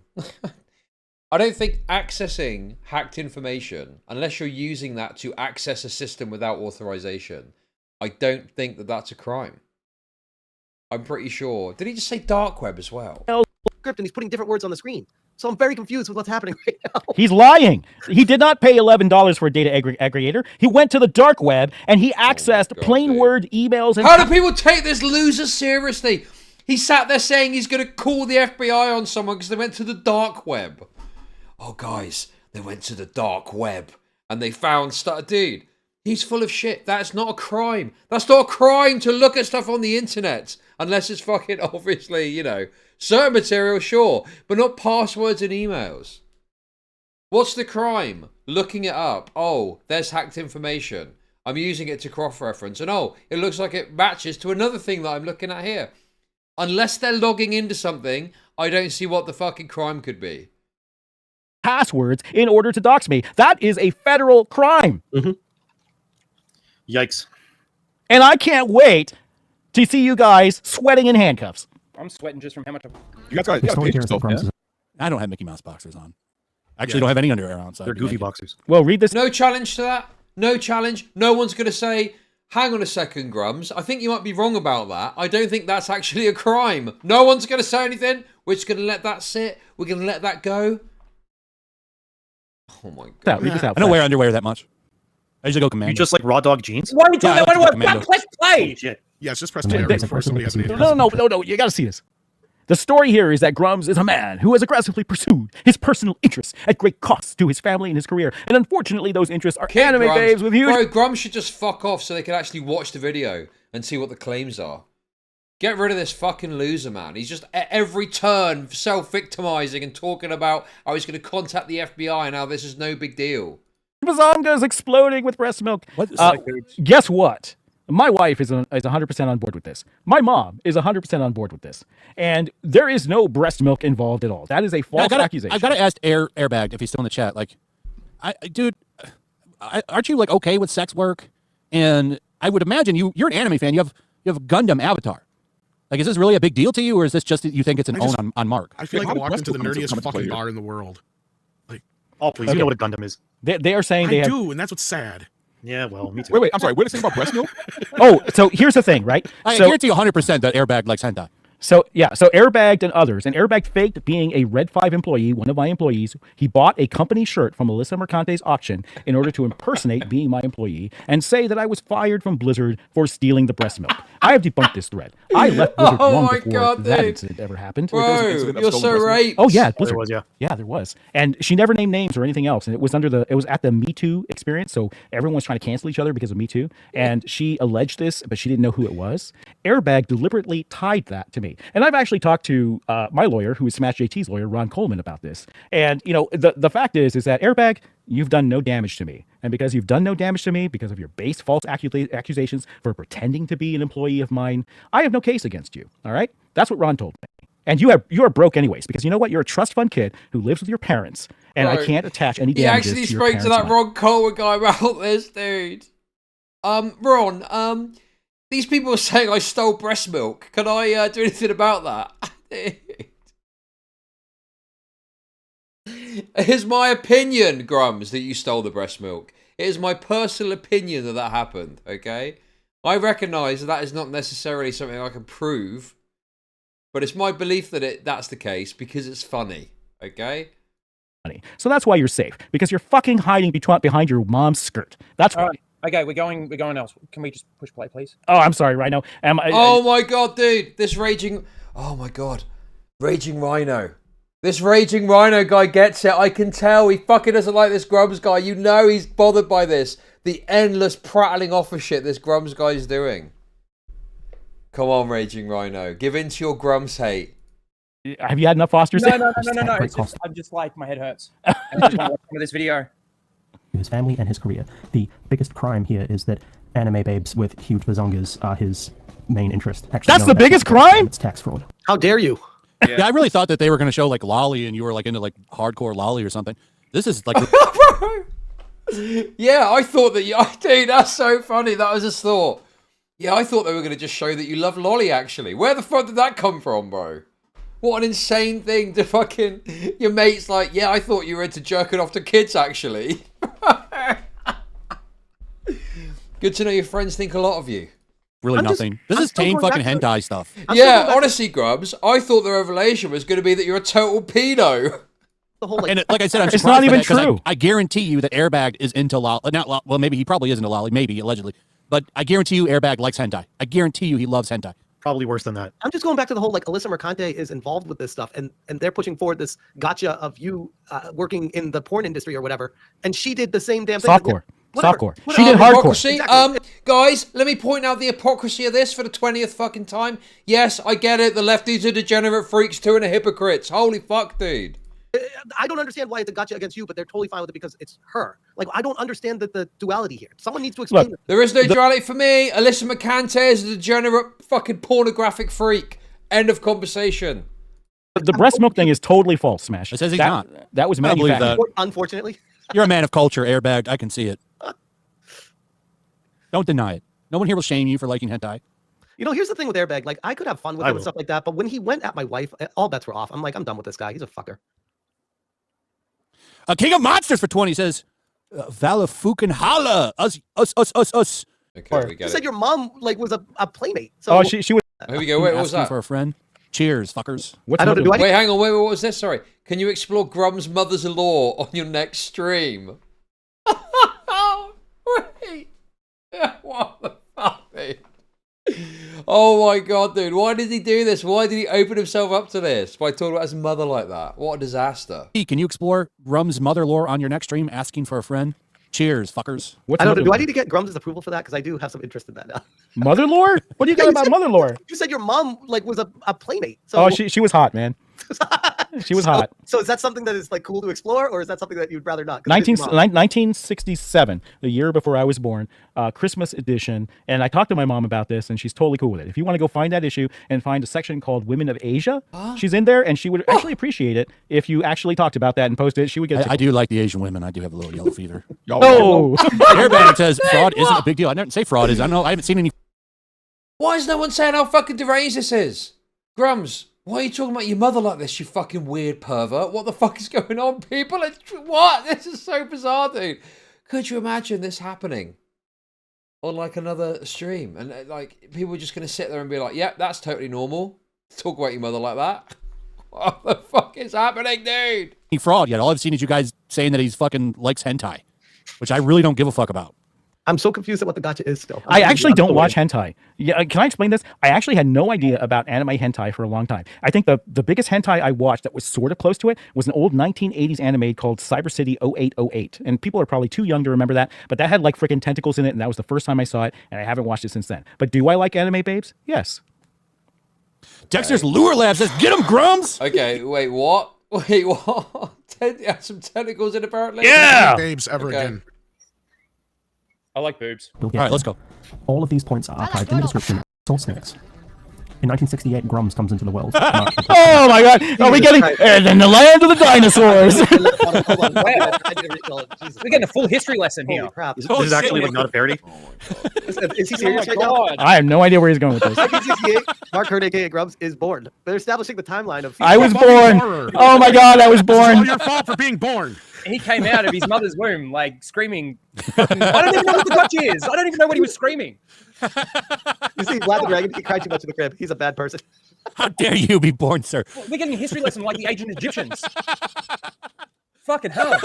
I don't think accessing hacked information, unless you're using that to access a system without authorization, I don't think that that's a crime. I'm pretty sure. Did he just say dark web as well? Script and he's putting different words on the screen. So I'm very confused with what's happening right now. He's lying. He did not pay $11 for a data aggregator. He went to the dark web and he accessed plain word emails. And how do people take this loser seriously? He sat there saying he's going to call the FBI on someone because they went to the dark web. Oh, guys, they went to the dark web and they found stuff. Dude, he's full of shit. That's not a crime. That's not a crime to look at stuff on the internet. Unless it's fucking, obviously, you know, certain material, sure. But not passwords and emails. What's the crime? Looking it up. Oh, there's hacked information. I'm using it to cross-reference. And oh, it looks like it matches to another thing that I'm looking at here. Unless they're logging into something, I don't see what the fucking crime could be. Passwords in order to dox me. That is a federal crime. Yikes. And I can't wait to see you guys sweating in handcuffs. I'm sweating just from how much of... You guys got paid yourself, man. I don't have Mickey Mouse boxers on. I actually don't have any underwear on. So they're goofy boxers. Well, read this. No challenge to that. No challenge. No one's going to say, hang on a second, Grummz. I think you might be wrong about that. I don't think that's actually a crime. No one's going to say anything. We're just going to let that sit. We're going to let that go. Oh my god. I don't wear underwear that much. I usually go commando. You just like raw dog jeans? Why are we doing that? Press play! Shit. Yes, just press play before somebody has an No, you gotta see this. The story here is that Grummz is a man who has aggressively pursued his personal interests at great cost to his family and his career. And unfortunately, those interests are anime babes with huge... Bro, Grummz should just fuck off so they can actually watch the video and see what the claims are. Get rid of this fucking loser, man. He's just at every turn self-victimizing and talking about how he's going to contact the FBI and how this is no big deal. Bazonga is exploding with breast milk. Guess what? My wife is 100% on board with this. My mom is 100% on board with this. And there is no breast milk involved at all. That is a false accusation. I gotta ask Airbag if he's still in the chat. Like, dude, aren't you like okay with sex work? And I would imagine you're an anime fan. You have a Gundam avatar. Like, is this really a big deal to you, or is this just that you think it's an own on Mark? I feel like I walked into the Breast milk nerdiest comes fucking into play bar in the world. Like, oh please, you know what a Gundam is. They are saying they I have. do, and that's what's sad. Yeah, well, me too. Wait, I'm sorry. What did you say about breast milk? Oh, so here's the thing, right? I So guarantee you 100% that Airbag likes hentai. So Airbagged and others, and Airbagged faked being a Red 5 employee, one of my employees. He bought a company shirt from Melissa Mercante's auction in order to impersonate being my employee and say that I was fired from Blizzard for stealing the breast milk. I have debunked this thread. I left Blizzard long before that incident ever happened. Bro, you're so right. Oh yeah, Blizzard. There was, yeah. Yeah, there was. And she never named names or anything else. And it was at the Me Too experience. So everyone was trying to cancel each other because of Me Too. And she alleged this, but she didn't know who it was. Airbag deliberately tied that to me. And I've actually talked to my lawyer, who is SmashJT's lawyer, Ron Coleman, about this. And the fact is that Airbag, you've done no damage to me. And because you've done no damage to me, because of your base false accusations for pretending to be an employee of mine, I have no case against you. All right? That's what Ron told me. And you are broke anyways, because you know what? You're a trust fund kid who lives with your parents, and I can't attach any damages to your He actually spoke to that Ron Coleman guy about this, dude. Ron, these people are saying I stole breast milk. Can I do anything about that? Here's my opinion, Grummz, that you stole the breast milk. It is my personal opinion that happened, okay? I recognise that is not necessarily something I can prove, but it's my belief that that's the case because it's funny, okay? So that's why you're safe, because you're fucking hiding behind your mom's skirt. That's why. Okay, we're going else. Can we just push play, please? Oh, I'm sorry, Rhino. Oh my god, dude. Oh my god. Raging Rhino. This Raging Rhino guy gets it. I can tell. He fucking doesn't like this Grummz guy. You know he's bothered by this. The endless prattling off of shit this Grummz guy is doing. Come on, Raging Rhino. Give in to your Grummz hate. Have you had enough Foster's? No. It's just, I'm just like, my head hurts. I just want to watch this video. His family and his career. The biggest crime here is that anime babes with huge bazongas are his main interest. Actually, that's the biggest crime? It's tax fraud. How dare you? Yeah, I really thought that they were going to show like lolly, and you were like into like hardcore lolly or something. This is like. Yeah, I thought that. Dude, that's so funny. That was just thought. Yeah, I thought they were going to just show that you love lolly. Actually, where the fuck did that come from, bro? What an insane thing to fucking... Your mate's like, yeah, I thought you were into jerking off to kids, actually. Good to know your friends think a lot of you. Really nothing. This is tame fucking hentai stuff. Yeah, honestly, Grubbs, I thought the revelation was going to be that you're a total pedo. The whole, and like I said, I'm it's not even true. I guarantee you that Airbag is into lolly. Well, maybe he probably is into lolly, maybe, allegedly. But I guarantee you Airbag likes hentai. I guarantee you he loves hentai. Probably worse than that. I'm just going back to the whole, like, Alyssa Mercante is involved with this stuff, and they're pushing forward this gotcha of you working in the porn industry or whatever, and she did the same damn thing. Softcore. She did hardcore. Exactly. Guys, let me point out the hypocrisy of this for the 20th fucking time. Yes, I get it. The lefties are degenerate freaks too and are hypocrites. Holy fuck, dude. I don't understand why it's a gotcha against you, but they're totally fine with it because it's her. Like, I don't understand the duality here. Someone needs to explain. Look, there is no duality for me. Alyssa Mercante is a degenerate fucking pornographic freak. End of conversation. The breast milk thing is totally false, Smash. It says he's not. That was I don't believe manufactured. that. Unfortunately. You're a man of culture, Airbag. I can see it. Don't deny it. No one here will shame you for liking hentai. You know, here's the thing with Airbag. Like, I could have fun with him and stuff like that, but when he went at my wife, all bets were off. I'm like, I'm done with this guy. He's a fucker. King of Monsters for 20 says, Valafuken Hala. Us. Okay, we get you said your mom, like, was a playmate. So oh, she was. Here we go. Wait, what was that? For a friend. Cheers, fuckers. Wait, hang on. Wait, what was this? Sorry. Can you explore Grumm's mother's-in-law on your next stream? Wait. What the fuck, dude? Oh my god, dude. Why did he do this? Why did he open himself up to this by talking about his mother like that? What a disaster. Can you explore Grumm's mother lore on your next stream, asking for a friend? Cheers, fuckers. Do I need to get Grumm's approval for that? Because I do have some interest in that now. Mother lore? What do you got about mother lore? You said your mom, like, was a playmate. So... Oh, she was hot, man. She was hot. So is that something that is like cool to explore, or is that something that you'd rather not? 1967, the year before I was born, Christmas edition. And I talked to my mom about this, and she's totally cool with it. If you want to go find that issue and find a section called Women of Asia, she's in there, and she would actually appreciate it if you actually talked about that and posted it. She would get. I do like the Asian women. I do have a little yellow fever. Oh, Airbag says fraud isn't a big deal. I didn't say fraud is. I don't know. I haven't seen any. Why is no one saying how fucking deranged this is? Grummz, why are you talking about your mother like this, you fucking weird pervert? What the fuck is going on, people? What? This is so bizarre, dude. Could you imagine this happening on like another stream? And like people are just going to sit there and be like, yep, that's totally normal. Talk about your mother like that. What the fuck is happening, dude? Fraud yet. All I've seen is you guys saying that he's fucking likes hentai, which I really don't give a fuck about. I'm so confused at what the gotcha is still. I actually don't watch hentai. Yeah, can I explain this? I actually had no idea about anime hentai for a long time. I think the biggest hentai I watched that was sort of close to it was an old 1980s anime called Cyber City 0808. And people are probably too young to remember that, but that had like freaking tentacles in it, and that was the first time I saw it, and I haven't watched it since then. But do I like anime babes? Yes. Dexter's Lure Lab says, get him, Grummz! Okay, wait, what? Wait, what? Some tentacles in apparently? Yeah! Babes ever again. I like boobs. We'll get All right, there. let's go. All of these points are archived in the description. Source links. In 1968, Grummz comes into the world. Oh my god! Are we getting in the land of the dinosaurs? We're getting a full history lesson here. This is actually like not a parody. Is he serious right now? I have no idea where he's going with this. 1968, Mark Hurd, aka Grummz, is born. They're establishing the timeline of. I was born. Oh my god, I was born. It's all your fault for being born. He came out of his mother's womb like screaming. I don't even know what the gotcha is. I don't even know what he was screaming. You see, Vlad the Dragon, he cried too much in the crib. He's a bad person. How dare you be born, sir? We're getting a history lesson like the ancient Egyptians. Fucking hell.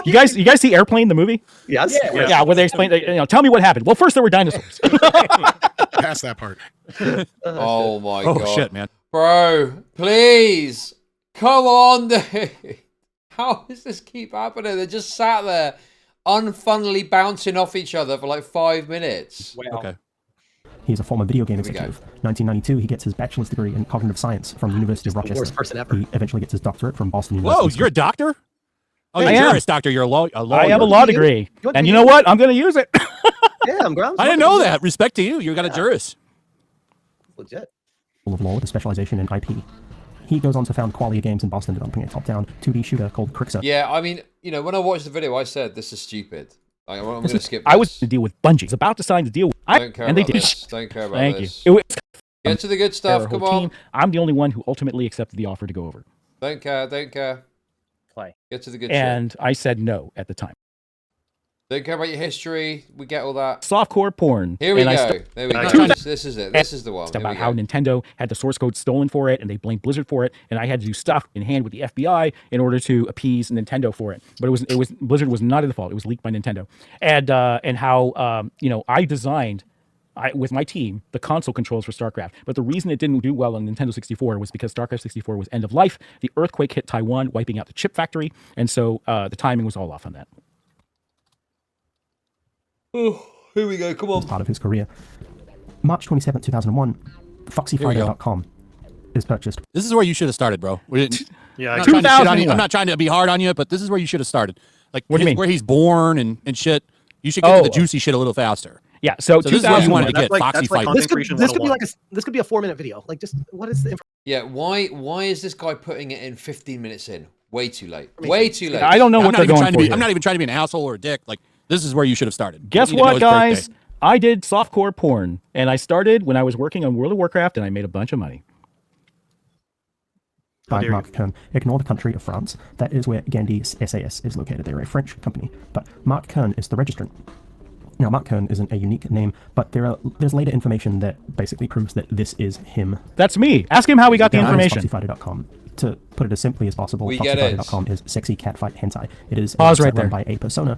You guys see Airplane the movie? Yes. Yeah, where they explain, tell me what happened. Well, first there were dinosaurs. Past that part. Oh my god. Oh shit, man. Bro, please. Come on, dude. How does this keep happening? They're just sat there unfunnily bouncing off each other for like 5 minutes. Wow. Okay. He's a former video game executive. 1992, he gets his bachelor's degree in cognitive science from the University of Rochester. Worst person ever. He eventually gets his doctorate from Boston University. Whoa, you're a doctor? Oh, I you're am. a juris doctor. You're a law. I have a law degree. want And to you know what? I'm going to use it. Damn, Grummz. I didn't know that. Respect to you. You got a juris. Legit. School of Law with a specialization in IP. He goes on to found Qualia Games in Boston, developing a top-down 2D shooter called Crixer. Yeah, I mean, when I watched the video, I said, this is stupid. I'm going to skip this. I was to deal with Bungie. I was about to sign the deal. Don't care and they about did. this. Don't care about Thank this. you. It was Get to the good stuff, their come whole on. team. I'm the only one who ultimately accepted the offer to go over. Don't care, don't care. Play. Get to the good shit. And I said no at the time. Don't care about your history. We get all that. Softcore porn. Here we And I go. There we go. This is it. This is the one. Here about we how go. Nintendo had the source code stolen for it, and they blamed Blizzard for it, and I had to do stuff in hand with the FBI in order to appease Nintendo for it. But it was Blizzard was not at the fault. It was leaked by Nintendo, and how I designed. With my team, the console controls for StarCraft. But the reason it didn't do well on Nintendo 64 was because StarCraft 64 was end of life. The earthquake hit Taiwan, wiping out the chip factory, and so the timing was all off on that. Oh, here we go. Come on. As part of his career. March 27, 2001, FoxyFriday.com is purchased. This is where you should have started, bro. Yeah, I'm not trying to shit on you. I'm not trying to be hard on you, but this is where you should have started. Like What do you mean? where he's born and shit. You should get to the juicy shit a little faster. Yeah, so this is what you wanted to get. That's Foxy like Fight. content creation This could be 101. this could be a 4-minute video. Like, just what is the Yeah, why is this guy putting it in 15 minutes in? Way too late. Way too late. I don't know what they're going for. I'm not even trying to be an asshole or a dick. Like, this is where you should have started. Guess You need to know what, his guys? birthday. I did softcore porn, and I started when I was working on World of Warcraft, and I made a bunch of money. By Mark Kern. Ignore the country of France. That is where Gandhi SAS is located. They're a French company. But Mark Kern is the registrant. Now, Mark Kern isn't a unique name, but there's later information that basically proves that this is him. That's me. Ask him how we got the information. FoxyFighter.com. To put it as simply as possible, We get it. FoxyFighter.com is sexy catfight hentai. It is Pause right run there. by a persona.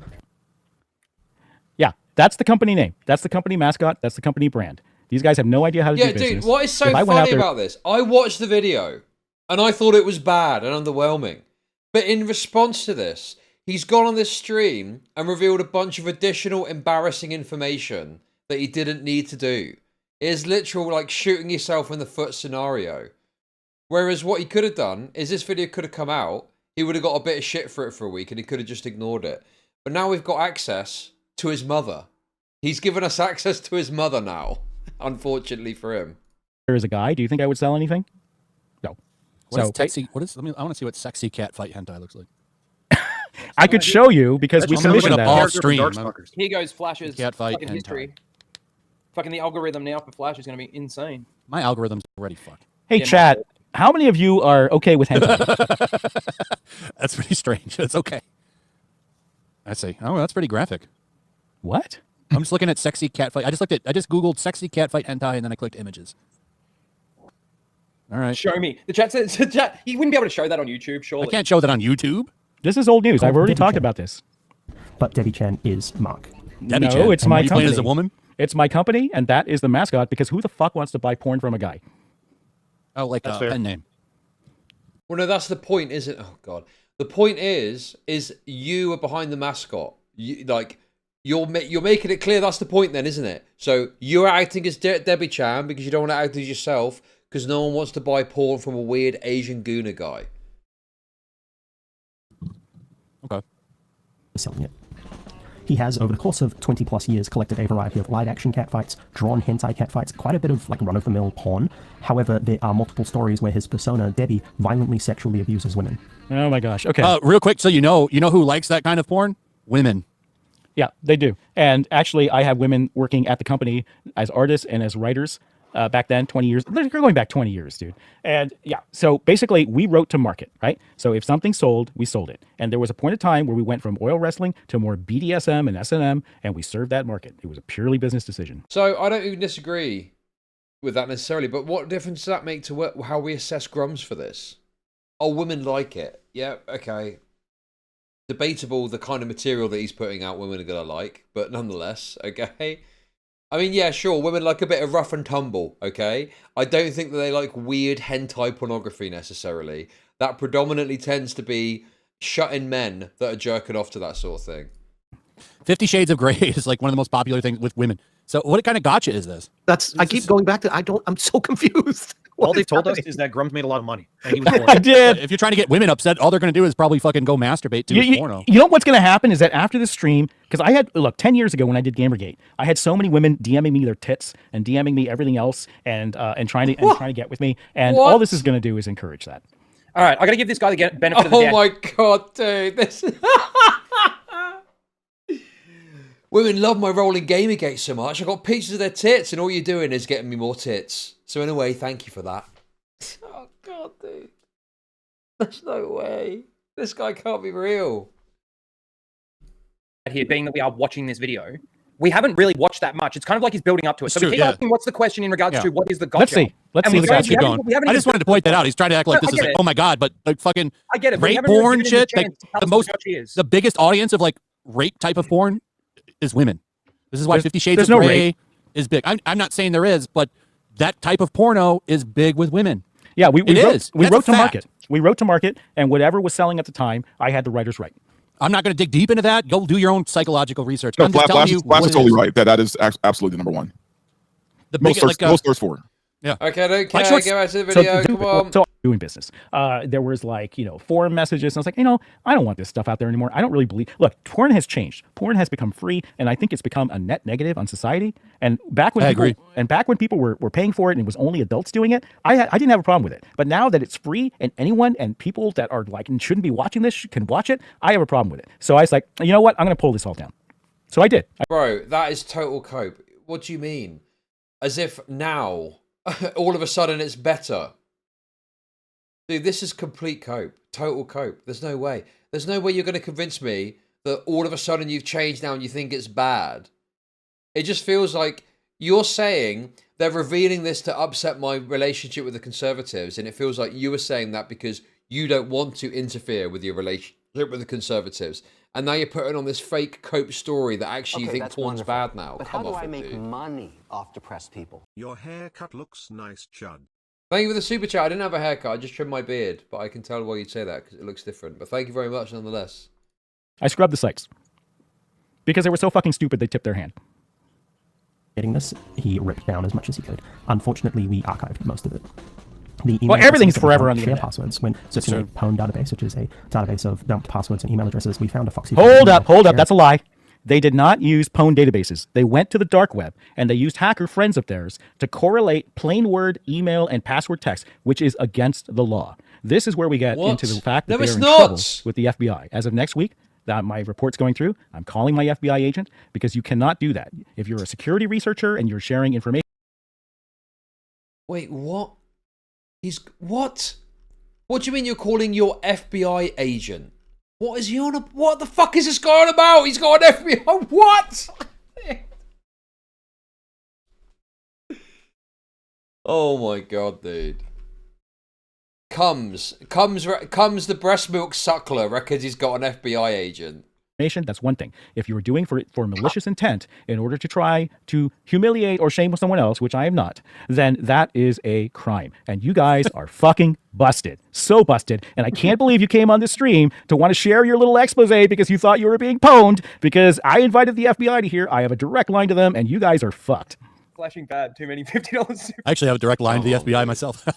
Yeah, that's the company name. That's the company mascot. That's the company brand. These guys have no idea how to Yeah, do business. dude, what is so If I went out funny there- about this? I watched the video and I thought it was bad and underwhelming. But in response to this, he's gone on this stream and revealed a bunch of additional embarrassing information that he didn't need to do. It is literal like shooting yourself in the foot scenario. Whereas what he could have done is this video could have come out, he would have got a bit of shit for it for a week and he could have just ignored it. But now we've got access to his mother. He's given us access to his mother now, unfortunately for him. There is a guy. Do you think I would sell anything? No. What is sexy? What is? I want to see what sexy cat fight hentai looks like. I could show you because we commissioned that. Off stream. Here goes Flash's cat fight fucking history. Fucking the algorithm now for Flash is going to be insane. My algorithm's already fucked. Hey, Yeah, chat. How many of you are okay with hentai? That's pretty strange. That's okay. I see. Oh, that's pretty graphic. What? I'm just looking at sexy cat fight. I just Googled sexy cat fight hentai and then I clicked images. All right. Show me. The chat says, you wouldn't be able to show that on YouTube, surely. I can't show that on YouTube. This is old news. I've already talked about this. But Debbie Chan is Mark. Debbie no, Chan. it's my You company. playing as a woman? It's my company, and that is the mascot, because who the fuck wants to buy porn from a guy? Oh, like a pen name. Well, no, that's the point, isn't it? Oh, God. The point is you are behind the mascot. You're making it clear that's the point then, isn't it? So you're acting as Debbie Chan because you don't want to act as yourself because no one wants to buy porn from a weird Asian gooner guy. Okay. Selling it. He has, over the course of 20 plus years, collected a variety of live-action catfights, drawn hentai catfights, quite a bit of like run-of-the-mill porn. However, there are multiple stories where his persona, Debbie, violently sexually abuses women. Oh my gosh. Okay. Real quick, so you know who likes that kind of porn? Women. Yeah, they do. And actually, I have women working at the company as artists and as writers. Back then, 20 years, they're going back 20 years, dude. And yeah, so basically we wrote to market, right? So if something sold, we sold it. And there was a point of time where we went from oil wrestling to more BDSM and S&M, and we served that market. It was a purely business decision. So I don't even disagree with that necessarily, but what difference does that make to how we assess Grummz for this? Oh, women like it. Yeah, okay. Debatable the kind of material that he's putting out women are going to like, but nonetheless, okay. I mean, yeah, sure, women like a bit of rough and tumble, okay? I don't think that they like weird hentai pornography necessarily. That predominantly tends to be shut-in men that are jerking off to that sort of thing. 50 Shades of Grey is like one of the most popular things with women. So what kind of gotcha is this? I keep going back to, I'm so confused. All they've told us is that Grummz made a lot of money. And he was I did. If you're trying to get women upset, all they're going to do is probably fucking go masturbate to porno. You know what's going to happen is that after this stream, because I had, look, 10 years ago when I did Gamergate, I had so many women DMing me their tits and DMing me everything else and trying to get with me. And all this is going to do is encourage that. All right, I got to give this guy the benefit of the doubt. Oh my God, dude. This... Women love my rolling Gamergate so much. I got pictures of their tits and all you're doing is getting me more tits. So in a way, thank you for that. Oh God, dude. There's no way. This guy can't be real. Here, being that we are watching this video, we haven't really watched that much. It's kind of like he's building up to it. So we keep asking, what's the question in regards to what is the gotcha? Let's see. Let's see the gotcha. Keep going. I just wanted to point that out. He's trying to act like this is like, oh my God, but like fucking rape porn shit. Like the biggest audience of like rape type of porn is women. This is why 50 Shades of Grey is big. I'm not saying there is, but that type of porno is big with women. Yeah, we wrote to market. We wrote to market, and whatever was selling at the time, I had the writers write. I'm not going to dig deep into that. Go do your own psychological research. No, I'm just telling you Flash is totally right. That is absolutely the number one. The most thirst for. Yeah. Okay, I don't care. Get back to the video. Come on. So doing business. There was like, forum messages. And I was like, I don't want this stuff out there anymore. I don't really believe. Look, porn has changed. Porn has become free, and I think it's become a net negative on society. And back when people were paying for it and it was only adults doing it, I didn't have a problem with it. But now that it's free and anyone and people that are like and shouldn't be watching this can watch it, I have a problem with it. So I was like, you know what? I'm going to pull this all down. So I did. Bro, that is total cope. What do you mean? As if now all of a sudden it's better. Dude, this is complete cope. Total cope. There's no way. There's no way you're going to convince me that all of a sudden you've changed now and you think it's bad. It just feels like you're saying they're revealing this to upset my relationship with the Conservatives, and it feels like you were saying that because you don't want to interfere with your relationship with the Conservatives. And now you're putting on this fake cope story that actually you think porn's bad now. But how do I make money off depressed people? Your haircut looks nice, Chud. Thank you for the super chat. I didn't have a haircut. I just trimmed my beard, but I can tell why you'd say that because it looks different. But thank you very much nonetheless. I scrubbed the sites because they were so fucking stupid they tipped their hand. Getting this, he ripped down as much as he could. Unfortunately, we archived most of it. The email Well, everything's addresses that we forever found on the share internet. passwords when searching a pwn database, which is a database of dumped passwords and email addresses. We found a foxy. Hold up. That's a lie. They did not use pwn databases. They went to the dark web and they used hacker friends of theirs to correlate plain word email and password text, which is against the law. This is where we get into the fact that they're in trouble with the FBI. As of next week, that my report's going through, I'm calling my FBI agent because you cannot do that. If you're a security researcher and you're sharing information. Wait, what? What? What do you mean you're calling your FBI agent? What is he on? What the fuck is this guy on about? He's got an FBI. What? Oh my god, dude. Comes the breast milk suckler reckons he's got an FBI agent. That's one thing. If you were doing for malicious intent in order to try to humiliate or shame someone else, which I am not, then that is a crime. And you guys are fucking busted. So busted. And I can't believe you came on this stream to want to share your little expose because you thought you were being pwned, because I invited the FBI to here. I have a direct line to them and you guys are fucked. Flashing bad. Too many $50. I actually have a direct line to the FBI myself.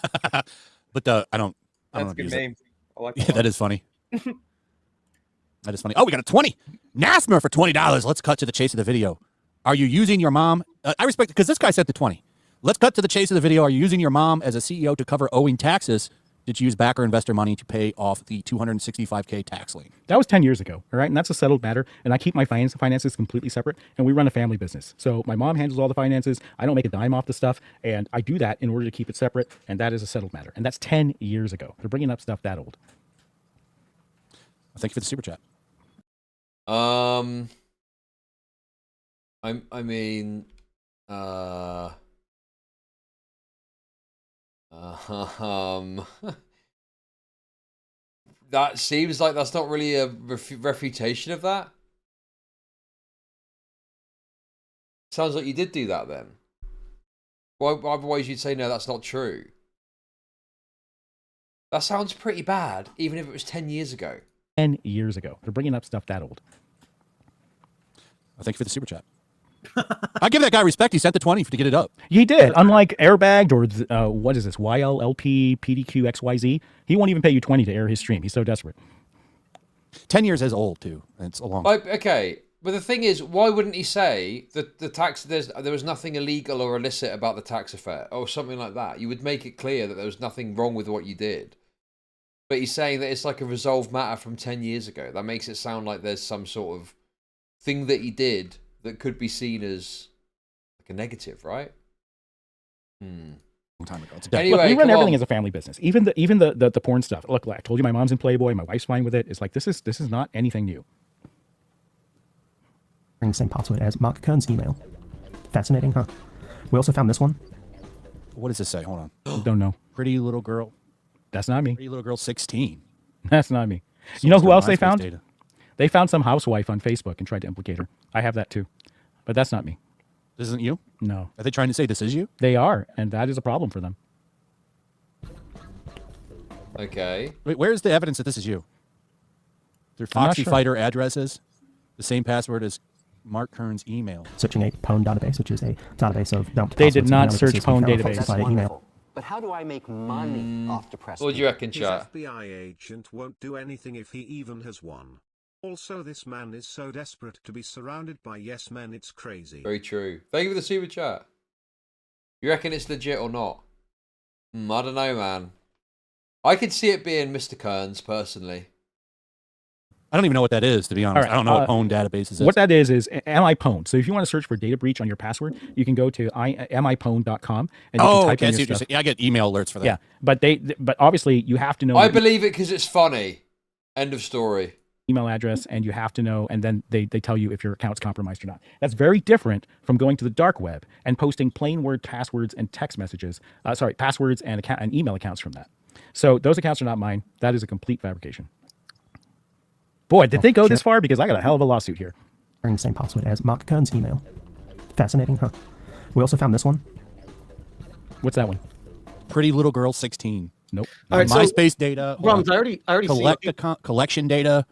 But I don't That's a good abuse it. name. I like Yeah, that is funny. That is funny. Oh, we got a 20. Nasmer for $20. Let's cut to the chase of the video. Are you using your mom? I respect it because this guy said the 20. Let's cut to the chase of the video. Are you using your mom as a CEO to cover owing taxes? Did you use backer investor money to pay off the $265K tax lien? That was 10 years ago, all right? And that's a settled matter. And I keep my finances completely separate, and we run a family business. So my mom handles all the finances. I don't make a dime off the stuff, and I do that in order to keep it separate, and that is a settled matter. And that's 10 years ago. They're bringing up stuff that old. Thank you for the super chat. I mean, that seems like that's not really a refutation of that. Sounds like you did do that then. Why, otherwise you'd say, no, that's not true. That sounds pretty bad, even if it was 10 years ago. 10 years ago. They're bringing up stuff that old. Thank you for the super chat. I give that guy respect. He sent the 20 to get it up. He did. Unlike Airbagged or what is this? YLLP PDQ XYZ. He won't even pay you 20 to air his stream. He's so desperate. 10 years is old too. It's a long. Okay, but the thing is, why wouldn't he say that the tax? There was nothing illegal or illicit about the tax affair or something like that? You would make it clear that there was nothing wrong with what you did. But he's saying that it's like a resolved matter from 10 years ago. That makes it sound like there's some sort of thing that he did that could be seen as like a negative, right? Long time ago. Anyway, look, we run everything as a family business. Even the porn stuff. Look, I told you my mom's in Playboy. My wife's fine with it. It's like this is not anything new. The same password as Mark Kern's email. Fascinating, huh? We also found this one. What does this say? Hold on. Don't know. Pretty little girl. That's not me. Pretty little girl 16. That's not me. You know who else they found? Data. They found some housewife on Facebook and tried to implicate her. I have that too. But that's not me. This isn't you? No. Are they trying to say this is you? They are, and that is a problem for them. Okay. Wait, where's the evidence that this is you? Their Foxy Fighter addresses, the same password as Mark Kern's email. Searching a pwn database, which is a database of dumped They passwords. did not search pwn database. That's wonderful. But how do I make money off depressed What do you reckon, chat? His FBI agent won't do anything if he even has one. Also, this man is so desperate to be surrounded by yes men, it's crazy. Very true. Thank you for the super chat. You reckon it's legit or not? I don't know, man. I could see it being Mr. Kearns, personally. I don't even know what that is, to be honest. Right, I don't know what pwned databases is. What that is am I pwned? So if you want to search for data breach on your password, you can go to amipwned.com and you can type in your stuff. Yeah, I get email alerts for that. Yeah, but obviously you have to know. I believe it because it's funny. End of story. Email address, and you have to know, and then they tell you if your account's compromised or not. That's very different from going to the dark web and posting plain word passwords and text messages. Passwords and email accounts from that. So those accounts are not mine. That is a complete fabrication. Boy, did they go this far? Because I got a hell of a lawsuit here. The same password as Mark Kern's email. Fascinating, huh? We also found this one. What's that one? Pretty little girl 16. Nope. All right, MySpace data. Grummz, I already collection data.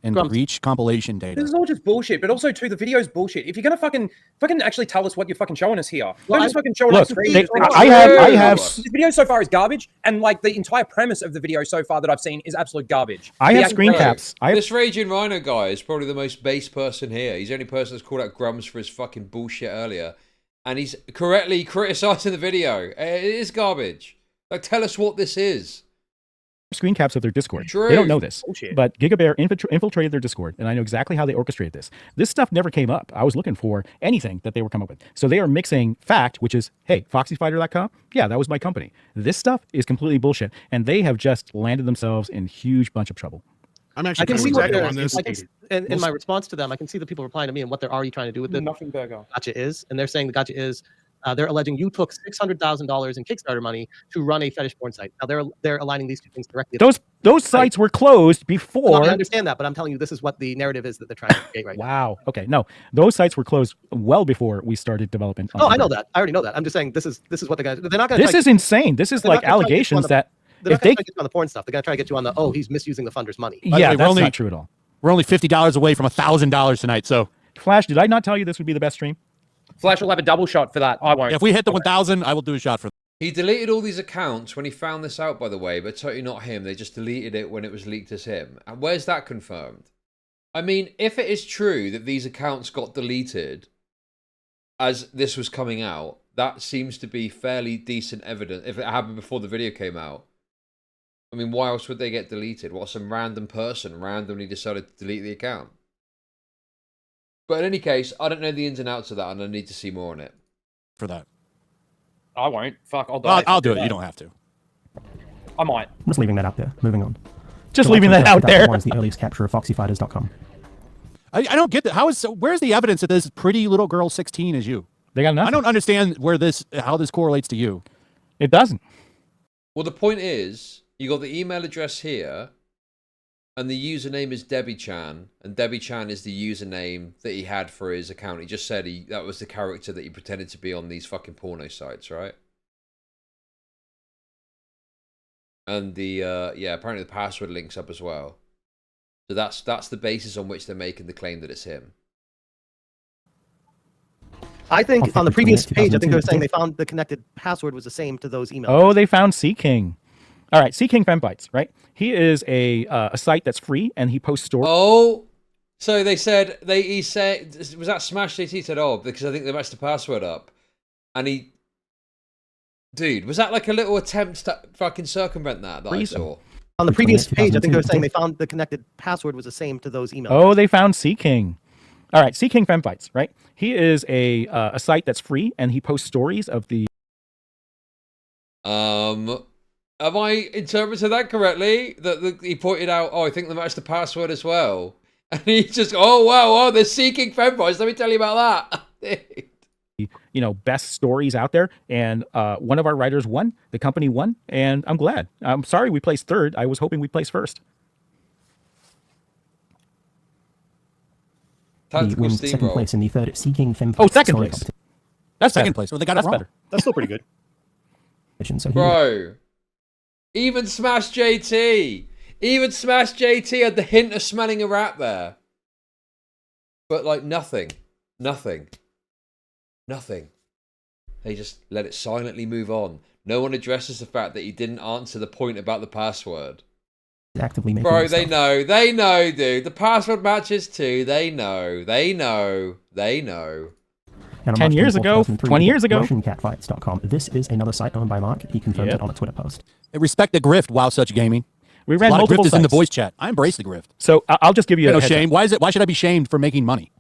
and breach compilation data. This is all just bullshit, but also too, the video's bullshit. If you're gonna fucking actually tell us what you're fucking showing us here, don't just fucking show it on screen. I have. This video so far is garbage, and like the entire premise of the video so far that I've seen is absolute garbage. I have screen caps. This Raging Rhino guy is probably the most base person here. He's the only person that's called out Grummz for his fucking bullshit earlier, and he's correctly criticizing the video. It is garbage. Like, tell us what this is. Screen caps of their Discord. True. They don't know this, Bullshit. but GigaBear infiltrated their Discord, and I know exactly how they orchestrated this. This stuff never came up. I was looking for anything that they were coming up with. So they are mixing fact, which is, hey, FoxyFighter.com, yeah, that was my company. This stuff is completely bullshit, and they have just landed themselves in a huge bunch of trouble. I'm actually I can see what on this. in my response to them, I can see the people replying to me and what they're already trying to do with the Nothing burger. gotcha is, and they're saying the gotcha is. They're alleging you took $600,000 in Kickstarter money to run a fetish porn site. Now they're aligning these two things directly. Those sites were closed before. No, I understand that, but I'm telling you, this is what the narrative is that they're trying to create right now. Wow. Okay. No, those sites were closed well before we started development. Oh, I know that. I already know that. I'm just saying this is what they're going to do. They're not going to. This is insane. This is like allegations that if they get you on the porn stuff, they're going to try to get you on the he's misusing the funders' money. Yeah, that's not true at all. We're only $50 away from $1,000 tonight. So, Flash, did I not tell you this would be the best stream? Flash will have a double shot for that. I won't. If we hit the 1,000, I will do a shot for. He deleted all these accounts when he found this out, by the way, but totally not him. They just deleted it when it was leaked as him. And where's that confirmed? I mean, if it is true that these accounts got deleted as this was coming out, that seems to be fairly decent evidence. If it happened before the video came out, I mean, why else would they get deleted? What, some random person randomly decided to delete the account? But in any case, I don't know the ins and outs of that, and I need to see more on it. For that. I won't. Fuck, I'll die. I'll do it. You don't have to. I might. I'm just leaving that out there. Moving on. Just leaving that out there. Is the earliest capture of FoxyFighters.com. I don't get that. Where's the evidence that this pretty little girl 16 is you? They got nothing. I don't understand how this correlates to you. It doesn't. Well, the point is, you got the email address here, and the username is Debbie Chan, and Debbie Chan is the username that he had for his account. He just said that was the character that he pretended to be on these fucking porno sites, right? And the apparently the password links up as well. So that's the basis on which they're making the claim that it's him. I think on the previous page, I think they were saying they found the connected password was the same to those emails. Oh, they found Sea King. All right, Sea King Fembites, right? He is a site that's free, and he posts stories. Oh, so he said, was that smashjt? He said, oh, because I think they messed the password up. And dude, was that like a little attempt to fucking circumvent that I saw? On the previous page, I think they were saying they found the connected password was the same to those emails. Oh, they found Sea King. All right, Sea King Fembites, right? He is a site that's free, and he posts stories of the... Have I interpreted that correctly? That he pointed out, oh, I think they matched the password as well. And he just, they're seeking femboys. Let me tell you about that. Best stories out there. And one of our writers won. The company won. And I'm glad. I'm sorry we placed third. I was hoping we'd place first. He wins second place in the third Seeking Fem. Oh, second place. That's second place. Well, they got it wrong. Better. That's still pretty good. Bro. Even smashjt had the hint of smelling a rat there. But like nothing. They just let it silently move on. No one addresses the fact that he didn't answer the point about the password. Actively making Bro, they know, dude. The password matches too. They know. And 10 years ago, 20 years ago. RussianCatfights.com. This is another site owned by Mark. He confirmed it on a Twitter post. Respect the grift, Wow Such Gaming. We ran a lot multiple of grifters in the sites. voice chat. I embrace the grift. So I'll just give you no shame. Why should I be shamed for making money?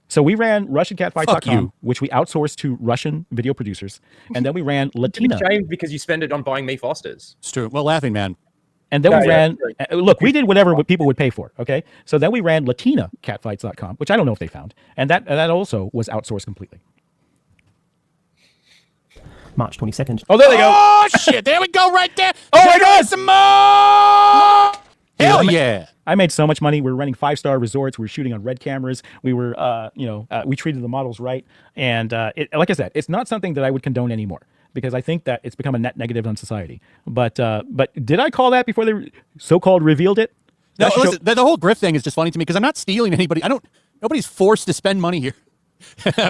So we ran RussianCatfights.com, you. which we outsourced to Russian video producers. And then we ran Latina. Shamed because you spend it on buying me Fosters. It's true. Well, laughing, man. And then we ran, look, we did whatever people would pay for, okay? So then we ran LatinaCatfights.com, which I don't know if they found. And that also was outsourced completely. March 22nd. Oh, there they go. Oh, shit. There we go right there. Oh, my God. Some more. Hell yeah. I made so much money. We were running 5-star resorts. We were shooting on red cameras. We were, we treated the models right. And like I said, it's not something that I would condone anymore because I think that it's become a net negative on society. But did I call that before they so-called revealed it? No, listen, the whole grift thing is just funny to me because I'm not stealing anybody. Nobody's forced to spend money here.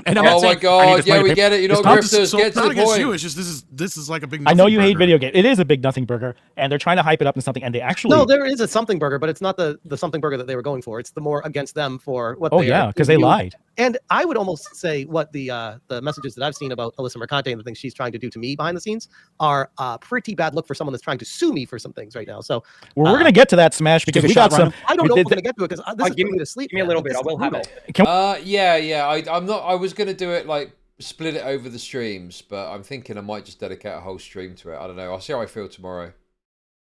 And I'm oh my god! Yeah, we get it. You know, grifters get to the point. You. It's just this is like a big. I know you hate video game. It is a big nothing burger, and they're trying to hype it up into something. And they actually no, there is a something burger, but it's not the something burger that they were going for. It's the more against them for what. Oh yeah, because they lied. And I would almost say what the messages that I've seen about Alyssa Mercante and the things she's trying to do to me behind the scenes are a pretty bad look for someone that's trying to sue me for some things right now. So well, we're gonna get to that, Smash, because we got some. I don't know if we're gonna get to it because this is putting me to sleep. Give me a little bit. I will have it. Yeah. I'm not. I was gonna do it like split it over the streams, but I'm thinking I might just dedicate a whole stream to it. I don't know. I'll see how I feel tomorrow.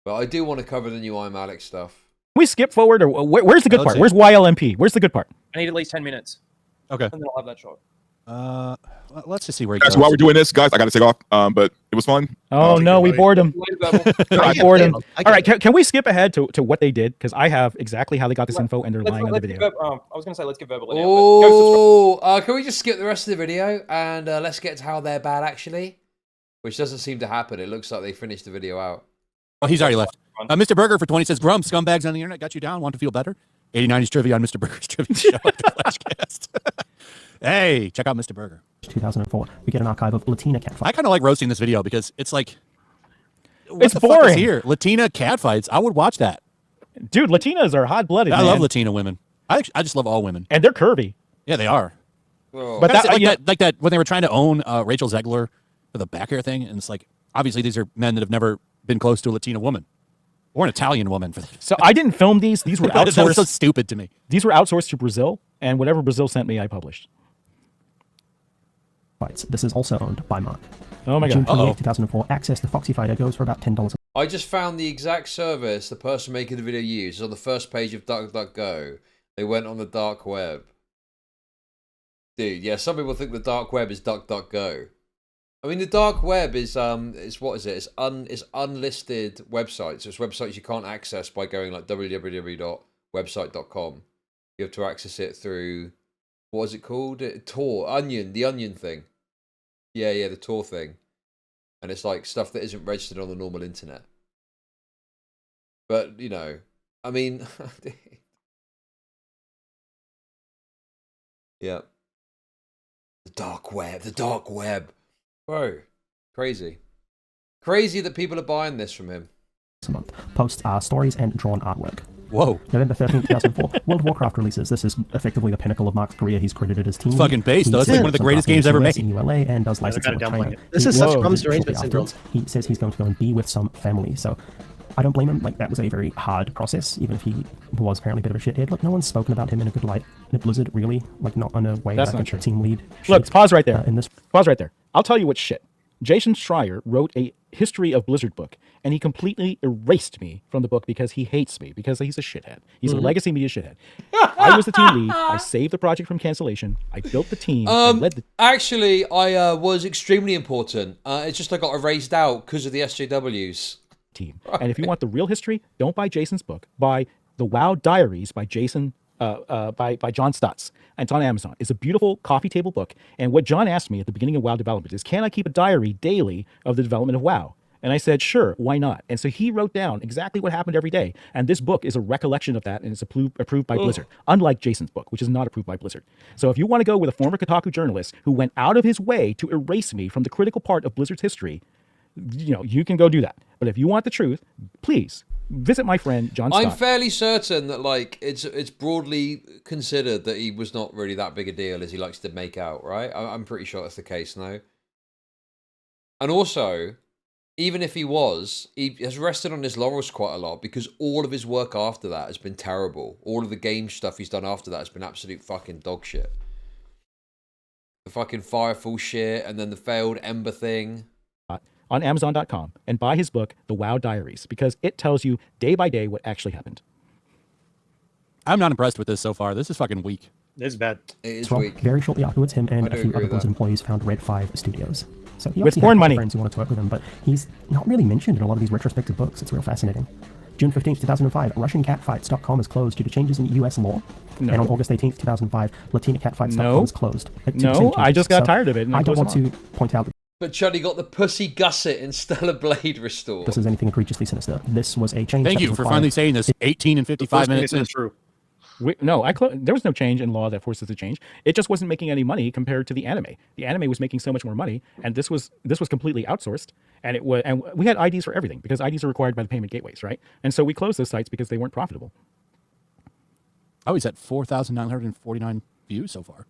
But I do want to cover the new I'm Alex stuff. Can we skip forward, or where's the good part? Where's YLMP? Where's the good part? I need at least 10 minutes. Okay. And then I'll have that shot. Let's just see where he goes. So while we're doing this, guys, I got to take off. But it was fun. Oh no, we bored him. We bored him. All right, can we skip ahead to what they did? Because I have exactly how they got this info, and they're lying on the video. I was going to say let's give verbal. Oh, can we just skip the rest of the video and let's get to how they're bad actually? Which doesn't seem to happen. It looks like they finished the video out. Oh, he's already left. Mr. Burger for 20 says, Grummz, scumbags on the internet got you down. Want to feel better? 89's trivia on Mr. Burger's trivia show at the Flashcast. Hey, check out Mr. Burger. 2004. We get an archive of Latina catfights. I kind of like roasting this video because it's like, it's boring here. Latina catfights. I would watch that. Dude, Latinas are hot-blooded. I love Latina women. I just love all women. And they're curvy. Yeah, they are. Oh. But like that when they were trying to own Rachel Zegler for the back hair thing, and it's like, obviously these are men that have never been close to a Latina woman. Or an Italian woman for that. So I didn't film these. These were outsourced. That was so stupid to me. These were outsourced to Brazil, and whatever Brazil sent me, I published. This is also owned by Mark. Oh my god. June 28, 2004. Access to Foxy Fighter goes for about $10. I just found the exact service the person making the video used on the first page of DuckDuckGo. They went on the dark web. Dude, yeah, some people think the dark web is DuckDuckGo. I mean, the dark web is what is it? It's unlisted websites. It's websites you can't access by going like www.website.com. You have to access it through, what is it called? Tor, the onion thing. Yeah, the Tor thing. And it's like stuff that isn't registered on the normal internet. But, you know, I mean, yeah. The dark web. Bro, crazy that people are buying this from him. A month. Posts stories and drawn artwork. Whoa. November 13th, 2004. World of Warcraft releases. This is effectively the pinnacle of Mark's career. He's credited as team. It's fucking based, though. It's like one of the greatest games ever made. ULA and does licensing with China. This is such Grummz derangement syndrome. He says he's going to go and be with some family. So I don't blame him. Like, that was a very hard process, even if he was apparently a bit of a shithead. Look, no one's spoken about him in a good light at Blizzard, really. Like, not in a way that's that I think the team lead. Look, pause right there. Pause right there. I'll tell you what's shit. Jason Schreier wrote a history of Blizzard book, and he completely erased me from the book because he hates me, because he's a shithead. He's a legacy media shithead. I was the team lead. I saved the project from cancellation. I built the team. I led the... Actually, I was extremely important. It's just I got erased out because of the SJWs. Team. Right. And if you want the real history, don't buy Jason's book. Buy The WoW Diaries by Jason... by John Stutz, and it's on Amazon. It's a beautiful coffee table book. And what John asked me at the beginning of WoW development is, can I keep a diary daily of the development of WoW? And I said, sure, why not? And so he wrote down exactly what happened every day. And this book is a recollection of that, and it's approved by Blizzard, unlike Jason's book, which is not approved by Blizzard. So if you want to go with a former Kotaku journalist who went out of his way to erase me from the critical part of Blizzard's history, you know, you can go do that. But if you want the truth, please visit my friend John Stott. I'm fairly certain that like it's broadly considered that he was not really that big a deal as he likes to make out, right? I'm pretty sure that's the case now. And also, even if he was, he has rested on his laurels quite a lot because all of his work after that has been terrible. All of the game stuff he's done after that has been absolute fucking dog shit. The fucking Firefall shit, and then the failed Ember thing. On Amazon.com and buy his book, The WoW Diaries, because it tells you day by day what actually happened. I'm not impressed with this so far. This is fucking weak. This is bad. It is weak. Very shortly afterwards, him and a few other Blizzard employees found Red 5 Studios. So he with obviously porn had money. friends who wanted to work with him, but he's not really mentioned in a lot of these retrospective books. It's real fascinating. June 15th, 2005, RussianCatfights.com is closed due to changes in US law. No. And on August 18th, 2005, LatinaCatfights.com is closed. No, I just got tired of it. And I don't want to point out that But Chuddy got the pussy gusset in Stellar Blade restored. This is anything egregiously sinister. This was a change. Thank you for finally saying this. 18 and 55 minutes. It's true. There was no change in law that forced us to change. It just wasn't making any money compared to the anime. The anime was making so much more money, and this was completely outsourced. And we had IDs for everything because IDs are required by the payment gateways, right? And so we closed those sites because they weren't profitable. Oh, he's at 4,949 views so far.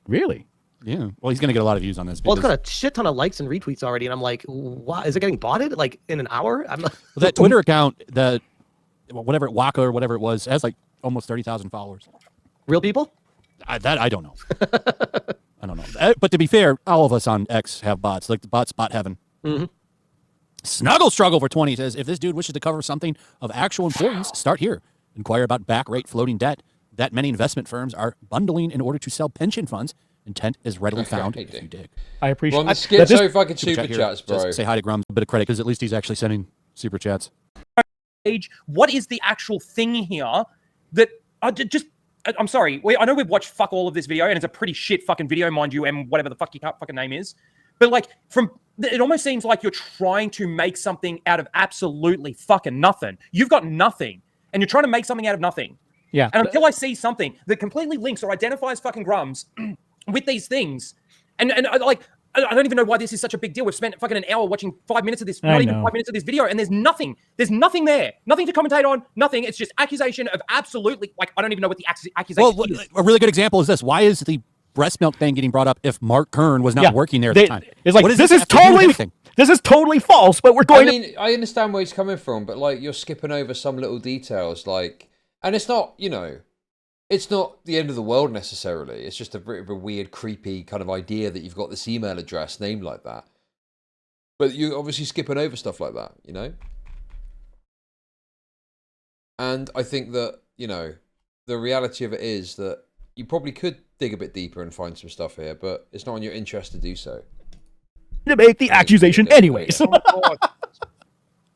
Really? Yeah. Well, he's going to get a lot of views on this. Well, it's got a shit ton of likes and retweets already, and I'm like, wow, is it getting botted like in an hour? I'm not... Well, that Twitter account, whatever Waka or whatever it was, has like almost 30,000 followers. Real people? I don't know. I don't know. But to be fair, all of us on X have bots, like the bot heaven. Mm-hmm. Snuggle Struggle for 20 says, if this dude wishes to cover something of actual importance, start here. Inquire about back rate floating debt that many investment firms are bundling in order to sell pension funds. Intent is readily found if you dig. I appreciate Well, skip so fucking super chats, bro. Just say hi to Grummz, a bit of credit, because at least he's actually sending super chats. What is the actual thing here that I'm sorry. I know we've watched fuck all of this video, and it's a pretty shit fucking video, mind you, and whatever the fuck your fucking name is. But like, it almost seems like you're trying to make something out of absolutely fucking nothing. You've got nothing, and you're trying to make something out of nothing. Yeah. And until I see something that completely links or identifies fucking Grummz with these things, and I don't even know why this is such a big deal. We've spent fucking an hour watching 5 minutes of this, not even 5 minutes of this video, and there's nothing there. Nothing to commentate on, nothing. It's just accusation of absolutely, like, I don't even know what the accusation is. A really good example is this. Why is the breast milk thing getting brought up if Mark Kern was not working there at the time? It's like, this is totally false, but we're going I understand where he's coming from, but, like, you're skipping over some little details, like, and it's not, it's not the end of the world necessarily. It's just a bit of a weird, creepy kind of idea that you've got this email address named like that. But you're obviously skipping over stuff like that, And I think that, the reality of it is that you probably could dig a bit deeper and find some stuff here, but it's not in your interest to do so. To make the accusation anyways.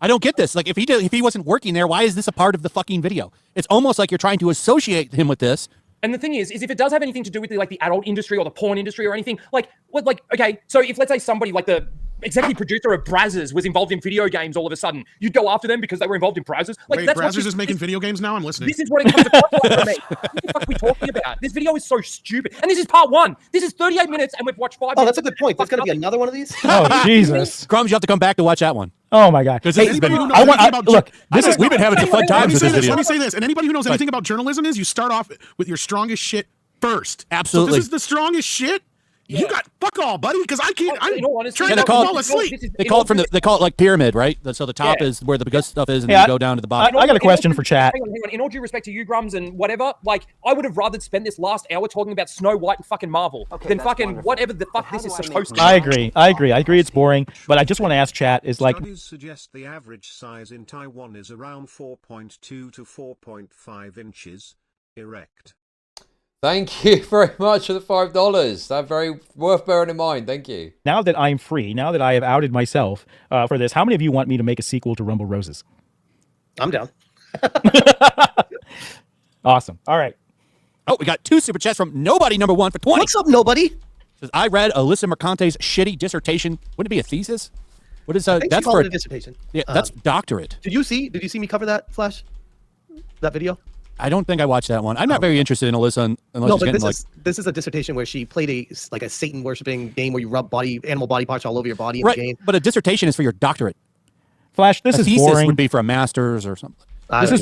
I don't get this. Like, if he wasn't working there, why is this a part of the fucking video? It's almost like you're trying to associate him with this. And the thing is if it does have anything to do with the adult industry or the porn industry or anything, okay, so if let's say somebody like the executive producer of Brazzers was involved in video games all of a sudden, you'd go after them because they were involved in Brazzers. Like, wait, Brazzers is making video games now? I'm listening. This is what it comes across like for me. What the fuck are we talking about? This video is so stupid. And this is part one. This is 38 minutes and we've watched 5 minutes. Oh, that's a good point. There's going to be another one of these? Oh, Jesus. Grummz, you have to come back to watch that one. Oh, my God. Because we've been having some fun times with this video. Let me say this. And anybody who knows anything about journalism is you start off with your strongest shit first. Absolutely. So if this is the strongest shit, you got fuck all, buddy, because I'm trying to fall asleep. They call it like pyramid, right? So the top is where the good stuff is, and then you go down to the bottom. I got a question for chat. Hang on. In all due respect to you, Grummz, and whatever, like, I would have rather spent this last hour talking about Snow White and fucking Marvel than fucking wonderful. Whatever the fuck this is supposed to be. I agree. It's boring, but I just want to ask chat, is like... Studies suggest the average size in Taiwan is around 4.2 to 4.5 inches. Erect. Thank you very much for the $5. That's very worth bearing in mind. Thank you. Now that I'm free, now that I have outed myself for this, how many of you want me to make a sequel to Rumble Roses? I'm down. Awesome. All right. Oh, we got 2 super chats from Nobody number 1 for 20. What's up, Nobody? Says, I read Alyssa Mercante's shitty dissertation. Wouldn't it be a thesis? What is I think that's she called for it a dissertation. Yeah, that's doctorate. Did you see me cover that, Flash? That video? I don't think I watched that one. I'm not very interested in Alyssa unless she's getting this is a dissertation where she played a Satan worshipping game where you rub animal body parts all over your body in the game. But a dissertation is for your doctorate. Flash, this is thesis boring. Would be for a master's or something.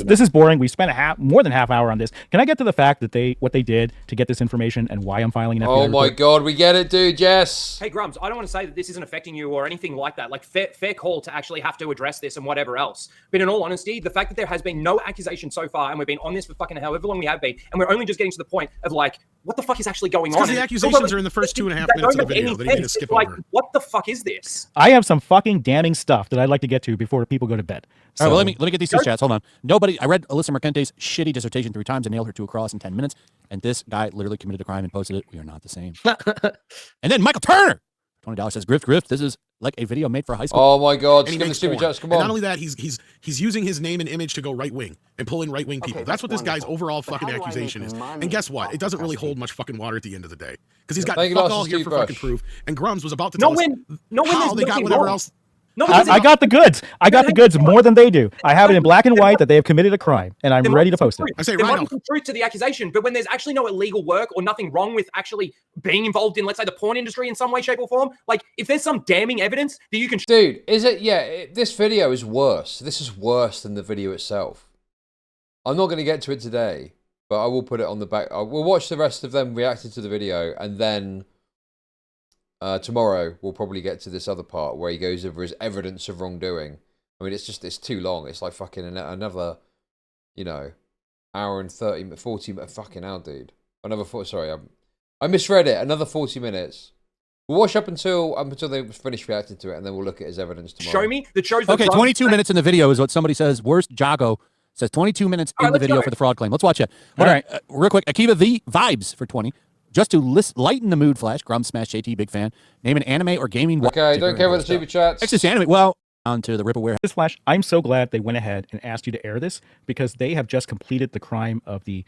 This is boring. We spent more than half hour on this. Can I get to the fact that what they did to get this information and why I'm filing an FBI report? Oh my God, we get it, dude. Yes. Hey, Grummz, I don't want to say that this isn't affecting you or anything like that. Like, fair call to actually have to address this and whatever else. But in all honesty, the fact that there has been no accusation so far, and we've been on this for fucking however long we have been, and we're only just getting to the point of like, what the fuck is actually going on? Because the accusations are in the first 2.5 minutes of the video that you need to skip over. What the fuck is this? I have some fucking damning stuff that I'd like to get to before people go to bed. All right, well, let me get these 2 chats. Hold on. I read Alyssa Mercante's shitty dissertation 3 times and nailed her to a cross in 10 minutes. And this guy literally committed a crime and posted it. We are not the same. And then Michael Turner, $20 says, Grift, this is like a video made for a high school. Oh my God! And Just he give the makes super porn. chats. Come And on. not only that, he's using his name and image to go right wing and pulling right wing people. That's what this guy's overall fucking accusation is. And guess what? It doesn't really hold much fucking water at the end of the day because he's got fuck all here for fucking proof. And Grummz was about to tell us how they got whatever else. No, I got the goods. I got the goods more than they do. I have it in black and white that they have committed a crime, and I'm ready to post it. I say there right might be some truth to the accusation, but when there's actually no illegal work or nothing wrong with actually being involved in, let's say, the porn industry in some way, shape, or form, like if there's some damning evidence that you can, dude, is it? Yeah, this video is worse. This is worse than the video itself. I'm not going to get to it today, but I will put it on the back. We'll watch the rest of them reacting to the video, and then. Tomorrow we'll probably get to this other part where he goes over his evidence of wrongdoing. I mean, it's too long. It's like fucking another, you know, hour and 40 fucking hour, dude. Another 40. Sorry, I misread it. Another 40 minutes. We'll watch up until they finish reacting to it, and then we'll look at his evidence tomorrow. Show me that shows. Okay, 22 minutes in the video is what somebody says. Worst Jago says 22 minutes in the video for the fraud claim. Let's watch it. All right, real quick. Akiva the vibes for 20. Just to lighten the mood, Flash, Grummz, Smashjt, big fan. Name an anime or gaming. Okay, don't care about the super chats. Exodus anime. Well, on to the Ripple Warehouse. This Flash, I'm so glad they went ahead and asked you to air this because they have just completed the crime of the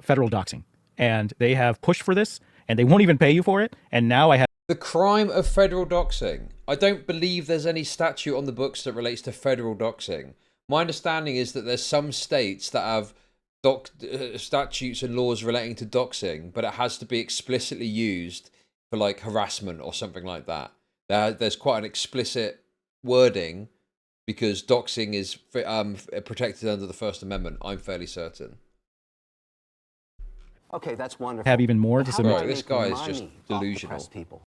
federal doxing. And they have pushed for this, and they won't even pay you for it. And now I have... The crime of federal doxing. I don't believe there's any statute on the books that relates to federal doxing. My understanding is that there's some states that have statutes and laws relating to doxing, but it has to be explicitly used for like harassment or something like that. There's quite an explicit wording because doxing is protected under the First Amendment. I'm fairly certain. Okay, that's wonderful. Have even more to submit. Right, this guy is just delusional.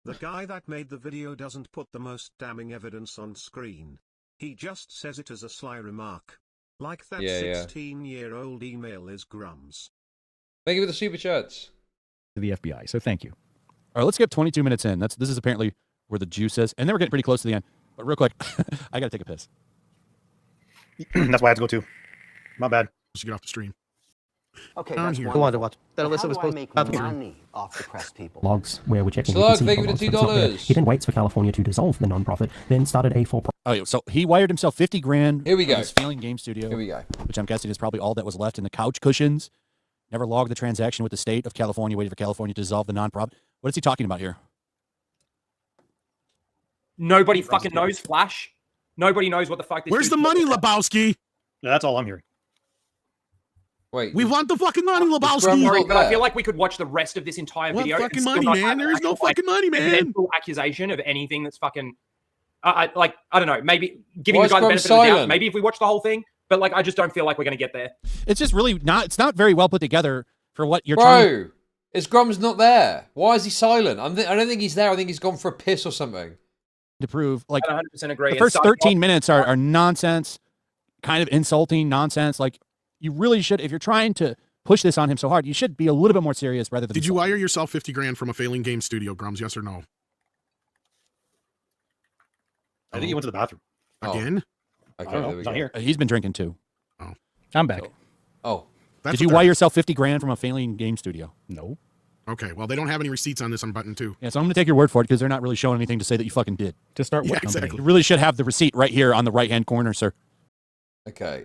The guy that made the video doesn't put the most damning evidence on screen. He just says it as a sly remark. Like that 16-year-old email is Grummz. Thank you for the super chats. To the FBI, so thank you. All right, let's get 22 minutes in. This is apparently where the juice is. And then we're getting pretty close to the end. But real quick, I got to take a piss. That's why I had to go too. My bad. Let's get off the stream. Okay, that's wonderful. Go on to watch. That Alyssa was supposed to make money off the press people. Logs where we're checking. Slug, thank you for the $2. He then waits for California to dissolve the nonprofit, then started a for. Oh, so he wired himself 50 grand. Here we go. His failing game studio. Here we go. Which I'm guessing is probably all that was left in the couch cushions. Never logged the transaction with the state of California, waiting for California to dissolve the nonprofit. What is he talking about here? Nobody fucking knows, Flash. Nobody knows what the fuck this Where's the money, Lebowski? Yeah, that's all I'm hearing. Wait. We want the fucking money, Lebowski. Sorry, but I feel like we could watch the rest of this entire What video. fucking money, man? There is no fucking money, man. Full accusation of anything that's fucking... I don't know, maybe giving Why the guy the is benefit Grummz of the doubt. silent? Maybe if we watch the whole thing, but like I just don't feel like we're going to get there. It's just really not, it's not very well put together for what you're trying. Bro, is Grummz not there? Why is he silent? I don't think he's there. I think he's gone for a piss or something. To prove, like, I 100% agree. the first 13 minutes are nonsense, kind of insulting nonsense. Like, you really should, if you're trying to push this on him so hard, you should be a little bit more serious rather than... Did you wire yourself 50 grand from a failing game studio, Grummz? Yes or no? I think he went to the bathroom. Again? Okay, I don't know. there we He's not go. here. He's been drinking too. Oh. I'm back. Oh. Did you wire yourself 50 grand from a failing game studio? No. Okay, well, they don't have any receipts on this on button 2. Yeah, so I'm going to take your word for it because they're not really showing anything to say that you fucking did. To start Yeah, what company? exactly. You really should have the receipt right here on the right-hand corner, sir. Okay.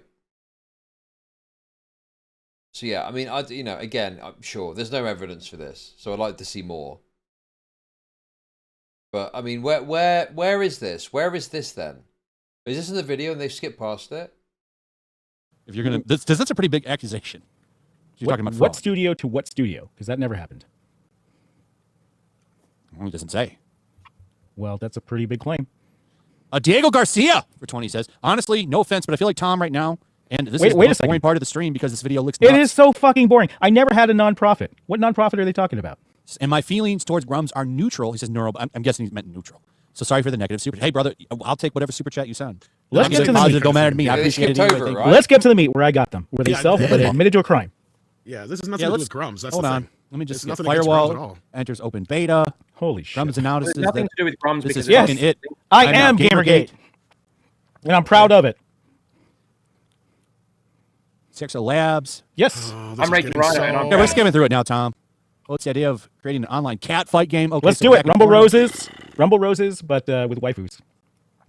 So yeah, I mean, again, I'm sure there's no evidence for this, so I'd like to see more. But I mean, where is this? Where is this then? Is this in the video and they've skipped past it? If you're going to, that's a pretty big accusation. You're talking about what fraud. studio to what studio? Because that never happened. Well, it doesn't say. Well, that's a pretty big claim. Diego Garcia for 20 says, honestly, no offense, but I feel like Tom right now, and this is Wait the a most second. boring part of the stream because this video looks nuts. It is so fucking boring. I never had a nonprofit. What nonprofit are they talking about? And my feelings towards Grummz are neutral. He says neural. I'm guessing he meant neutral. So sorry for the negative super. Hey, brother, I'll take whatever super chat you send. Let's get to the positive. meat. Don't matter to me. I Yeah, they appreciate it. skipped Anyway. over, Thank right? Let's get to the meat where I got them. Where they Yeah, they admitted to a crime. Yeah, this has nothing to do with Grummz. That's Hold the on. thing. Let me just It's get nothing against Grummz at firewall all. enters open beta. Holy shit. Grummz announces There's nothing that to do with Grummz this because is Yes. fucking it. I I'm am not Gamergate. And I'm proud of it. Sexo Labs. Yes. Oh, this I'm is rating getting Rhino so and I'm Yeah, we're skimming through it now, Tom. What's the idea of creating an online cat fight game? Okay, Let's so do it. back and Rumble forth. Roses. Rumble Roses, but with waifus.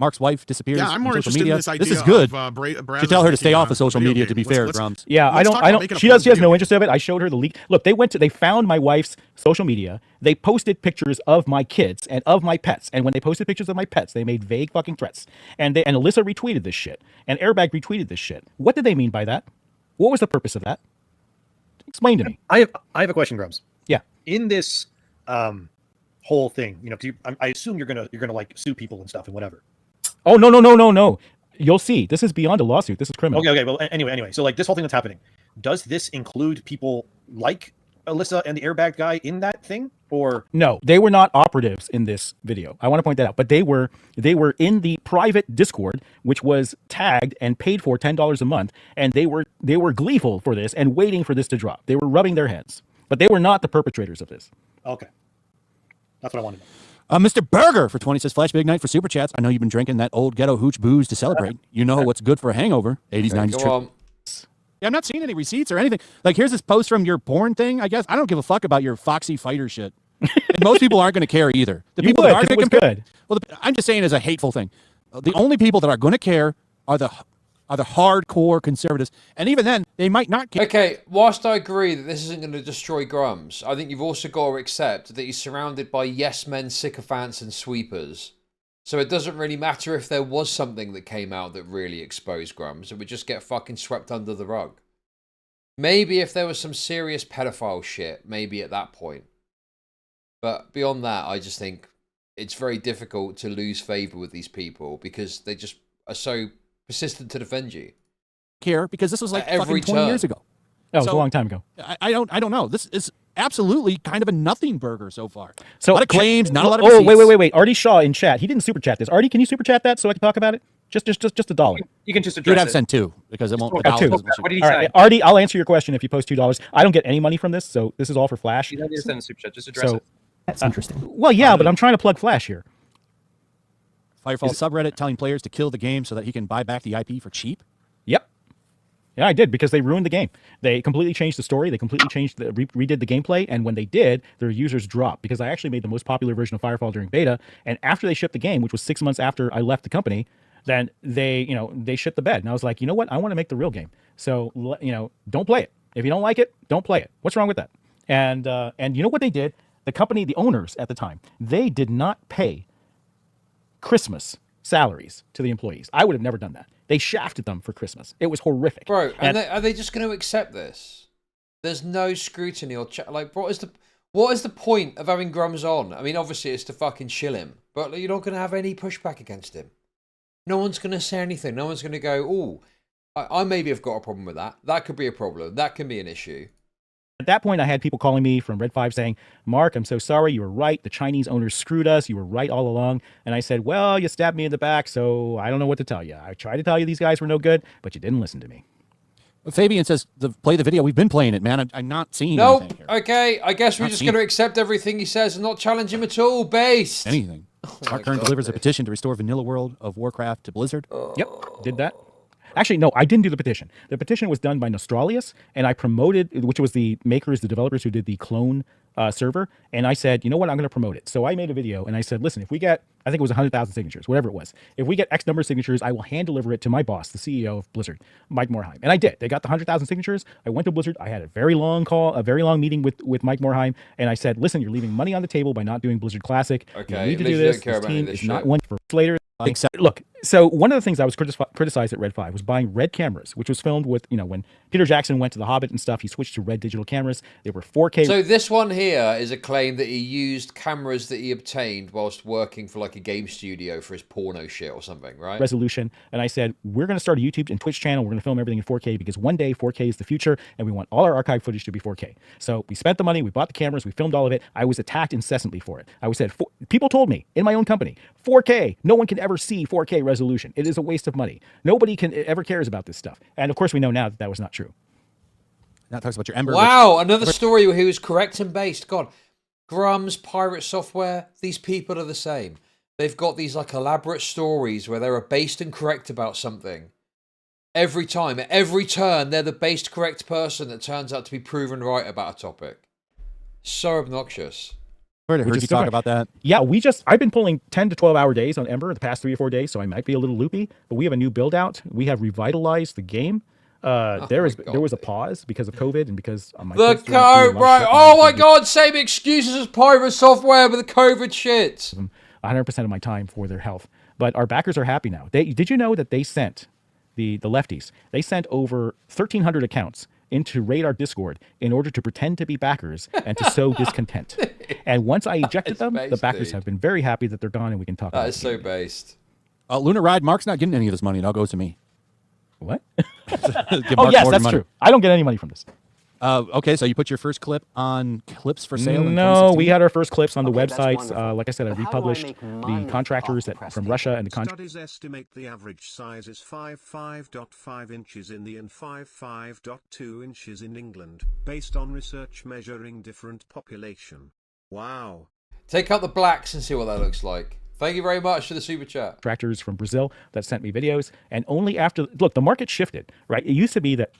Mark's wife disappears. Yeah, I'm more on social interested media. in this idea. This is good. Of, Brad should tell her to stay making off of social video media. game. To be fair, Grummz. Yeah, I talk about don't. making a She fun has no video interest of it. I showed her the leak. Look, they found my wife's social media. They posted pictures of my kids and of my pets. And when they posted pictures of my pets, they made vague fucking threats. And Alyssa retweeted this shit. And Airbag retweeted this shit. What did they mean by that? What was the purpose of that? Explain to me. I have a question, Grummz. Yeah. In this whole thing, you know, I assume you're gonna like sue people and stuff and whatever. Oh no. You'll see. This is beyond a lawsuit. This is criminal. Okay. Well, anyway. So like this whole thing that's happening, does this include people like Alyssa and the Airbag guy in that thing, or no? They were not operatives in this video. I want to point that out. But they were in the private Discord, which was tagged and paid for $10 a month, and they were gleeful for this and waiting for this to drop. They were rubbing their heads, but they were not the perpetrators of this. Okay, that's what I wanted to know. Mr. Burger for 20 says, Flash Big Night for Super Chats. I know you've been drinking that old ghetto hooch booze to celebrate. You know what's good for a hangover. 80s, 90s trip. Yeah, I'm not seeing any receipts or anything. Like, here's this post from your porn thing, I guess. I don't give a fuck about your Foxy Fighter shit. And most people aren't going to care either. The people that are going to compare. Well, I'm just saying as a hateful thing. The only people that are going to care are the hardcore conservatives, and even then, they might not care. Okay, whilst I agree that this isn't going to destroy Grummz, I think you've also got to accept that he's surrounded by yes men, sycophants, and sweepers. So it doesn't really matter if there was something that came out that really exposed Grummz. It would just get fucking swept under the rug. Maybe if there was some serious pedophile shit, maybe at that point. But beyond that, I just think it's very difficult to lose favor with these people because they just are so persistent to defend you. Care because this was like every fucking 20 years ago. Oh, it was a long time ago. I don't know. This is absolutely kind of a nothing burger so far. So a lot of claims, not a lot of receipts. Wait. Artie Shaw in chat. He didn't super chat this. Artie, can you super chat that so I can talk about it? Just $1. You can just You'd address have it. sent $2 because it won't. What did he say? Right, Artie, I'll answer your question if you post $2. I don't get any money from this, so this is all for Flash. You don't need to send a super chat. Just address it. That's interesting. Well, yeah, but I'm trying to plug Flash here. Firefall subreddit telling players to kill the game so that he can buy back the IP for cheap. Yep. Yeah, I did because they ruined the game. They completely changed the story. They completely changed redid the gameplay. And when they did, their users dropped because I actually made the most popular version of Firefall during beta. And after they shipped the game, which was 6 months after I left the company, then they shit the bed. And I was like, you know what? I want to make the real game. So, don't play it. If you don't like it, don't play it. What's wrong with that? And you know what they did? The company, the owners at the time, they did not pay Christmas salaries to the employees. I would have never done that. They shafted them for Christmas. It was horrific. Bro, and are they just going to accept this? There's no scrutiny or like, what is the point of having Grummz on? I mean, obviously it's to fucking chill him, but you're not going to have any pushback against him. No one's going to say anything. No one's going to go, oh, I maybe have got a problem with that. That could be a problem. That can be an issue. At that point, I had people calling me from Red 5 saying, Mark, I'm so sorry. You were right. The Chinese owners screwed us. You were right all along. And I said, well, you stabbed me in the back, so I don't know what to tell you. I tried to tell you these guys were no good, but you didn't listen to me. Fabian says, play the video. We've been playing it, man. I'm not seeing nope. anything here. Okay, I guess we're just going to accept everything he says and not challenge him at all, based. Anything. Mark Kern delivers a petition to restore Vanilla World of Warcraft to Blizzard. Yep, did that. Actually, no, I didn't do the petition. The petition was done by Nostralius, and I promoted, which was the developers who did the clone server, and I said, you know what, I'm going to promote it. So I made a video, and I said, listen, if we get, I think it was 100,000 signatures, whatever it was. If we get X number of signatures, I will hand deliver it to my boss, the CEO of Blizzard, Mike Morhaime. And I did. They got the 100,000 signatures. I went to Blizzard. I had a very long meeting with Mike Morhaime, and I said, listen, you're leaving money on the table by not doing Blizzard Classic. Okay, you need to do this. This team is not one for later. Look, so one of the things I was criticized at Red 5 was buying red cameras, which was filmed with, when Peter Jackson went to The Hobbit and stuff, he switched to red digital cameras. They were 4K. So this one here is a claim that he used cameras that he obtained whilst working for like a game studio for his porno shit or something, right? Resolution. And I said, we're going to start a YouTube and Twitch channel. We're going to film everything in 4K because one day 4K is the future and we want all our archive footage to be 4K. So we spent the money, we bought the cameras, we filmed all of it. I was attacked incessantly for it. I was said, people told me in my own company, 4K, no one can ever see 4K resolution. It is a waste of money. Nobody ever cares about this stuff. And of course we know now that was not true. That talks about your Ember. Wow, another story where he was correct and based. God, Grummz, Pirate Software, these people are the same. They've got these like elaborate stories where they're based and correct about something. Every time, at every turn, they're the based correct person that turns out to be proven right about a topic. So obnoxious. I heard you talk about that. Yeah, I've been pulling 10 to 12 hour days on Ember the past 3 or 4 days, so I might be a little loopy, but we have a new build out. We have revitalized the game. There was a pause because of COVID and because my the code, right? Oh my God, same excuses as Pyro Software with the COVID shit. 100% of my time for their health. But our backers are happy now. Did you know that they sent the lefties? They sent over 1,300 accounts into Radar Discord in order to pretend to be backers and to sow discontent. And once I ejected them, the backers have been very happy that they're gone and we can talk about it. That is so based. Lunar Ride, Mark's not getting any of this money. It all goes to me. What? Oh, yes, that's true. I don't get any money from this. Okay, so you put your first clip on Clips for Sale? No, we had our first clips on the websites. Like I said, I republished the contractors from Russia and the Studies estimate the average size is 5.5 inches in the and 5.2 inches in England, based on research measuring different population. Wow. Take out the blacks and see what that looks like. Thank you very much for the super chat. Contractors from Brazil that sent me videos, and only after the market shifted, right? It used to be that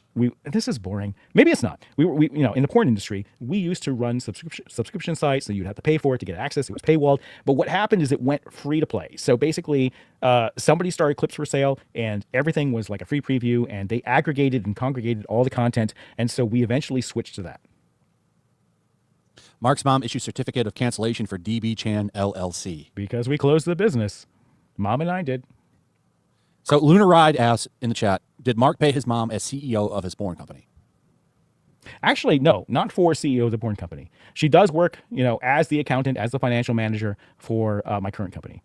this is boring. Maybe it's not. We in the porn industry, we used to run subscription sites, so you'd have to pay for it to get access. It was paywalled. But what happened is it went free to play. So basically, somebody started Clips for Sale, and everything was like a free preview, and they aggregated and congregated all the content, and so we eventually switched to that. Mark's mom issued certificate of cancellation for DB Chan LLC. Because we closed the business. Mom and I did. So Lunar Ride asks in the chat, did Mark pay his mom as CEO of his porn company? Actually, no, not for CEO of the porn company. She does work, as the accountant, as the financial manager for my current company.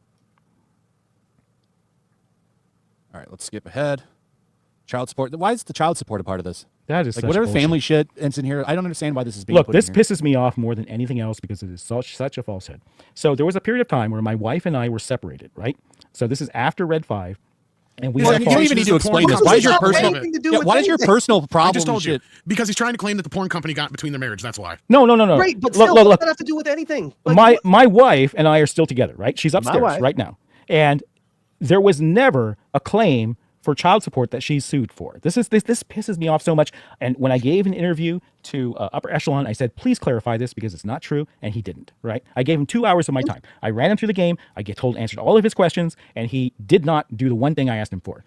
All right, let's skip ahead. Child support. Why is the child support a part of this? That is like whatever bullshit. Family shit ends in here. I don't understand why this is being Look, put this in here. pisses me off more than anything else because it is such a falsehood. So there was a period of time where my wife and I were separated, right? So this is after Red 5. And we you don't even need to explain this. Why is your personal? Why is your personal problem? I just told you because he's trying to claim that the porn company got between their marriage. That's why. No. Right, but still, what does that have to do with anything? Like, my wife and I are still together, right? She's upstairs right now, and there was never a claim for child support that she's sued for. This pisses me off so much. And when I gave an interview to Upper Echelon, I said, please clarify this because it's not true. And he didn't, right? I gave him 2 hours of my time. I ran him through the game. I answered all of his questions, and he did not do the one thing I asked him for.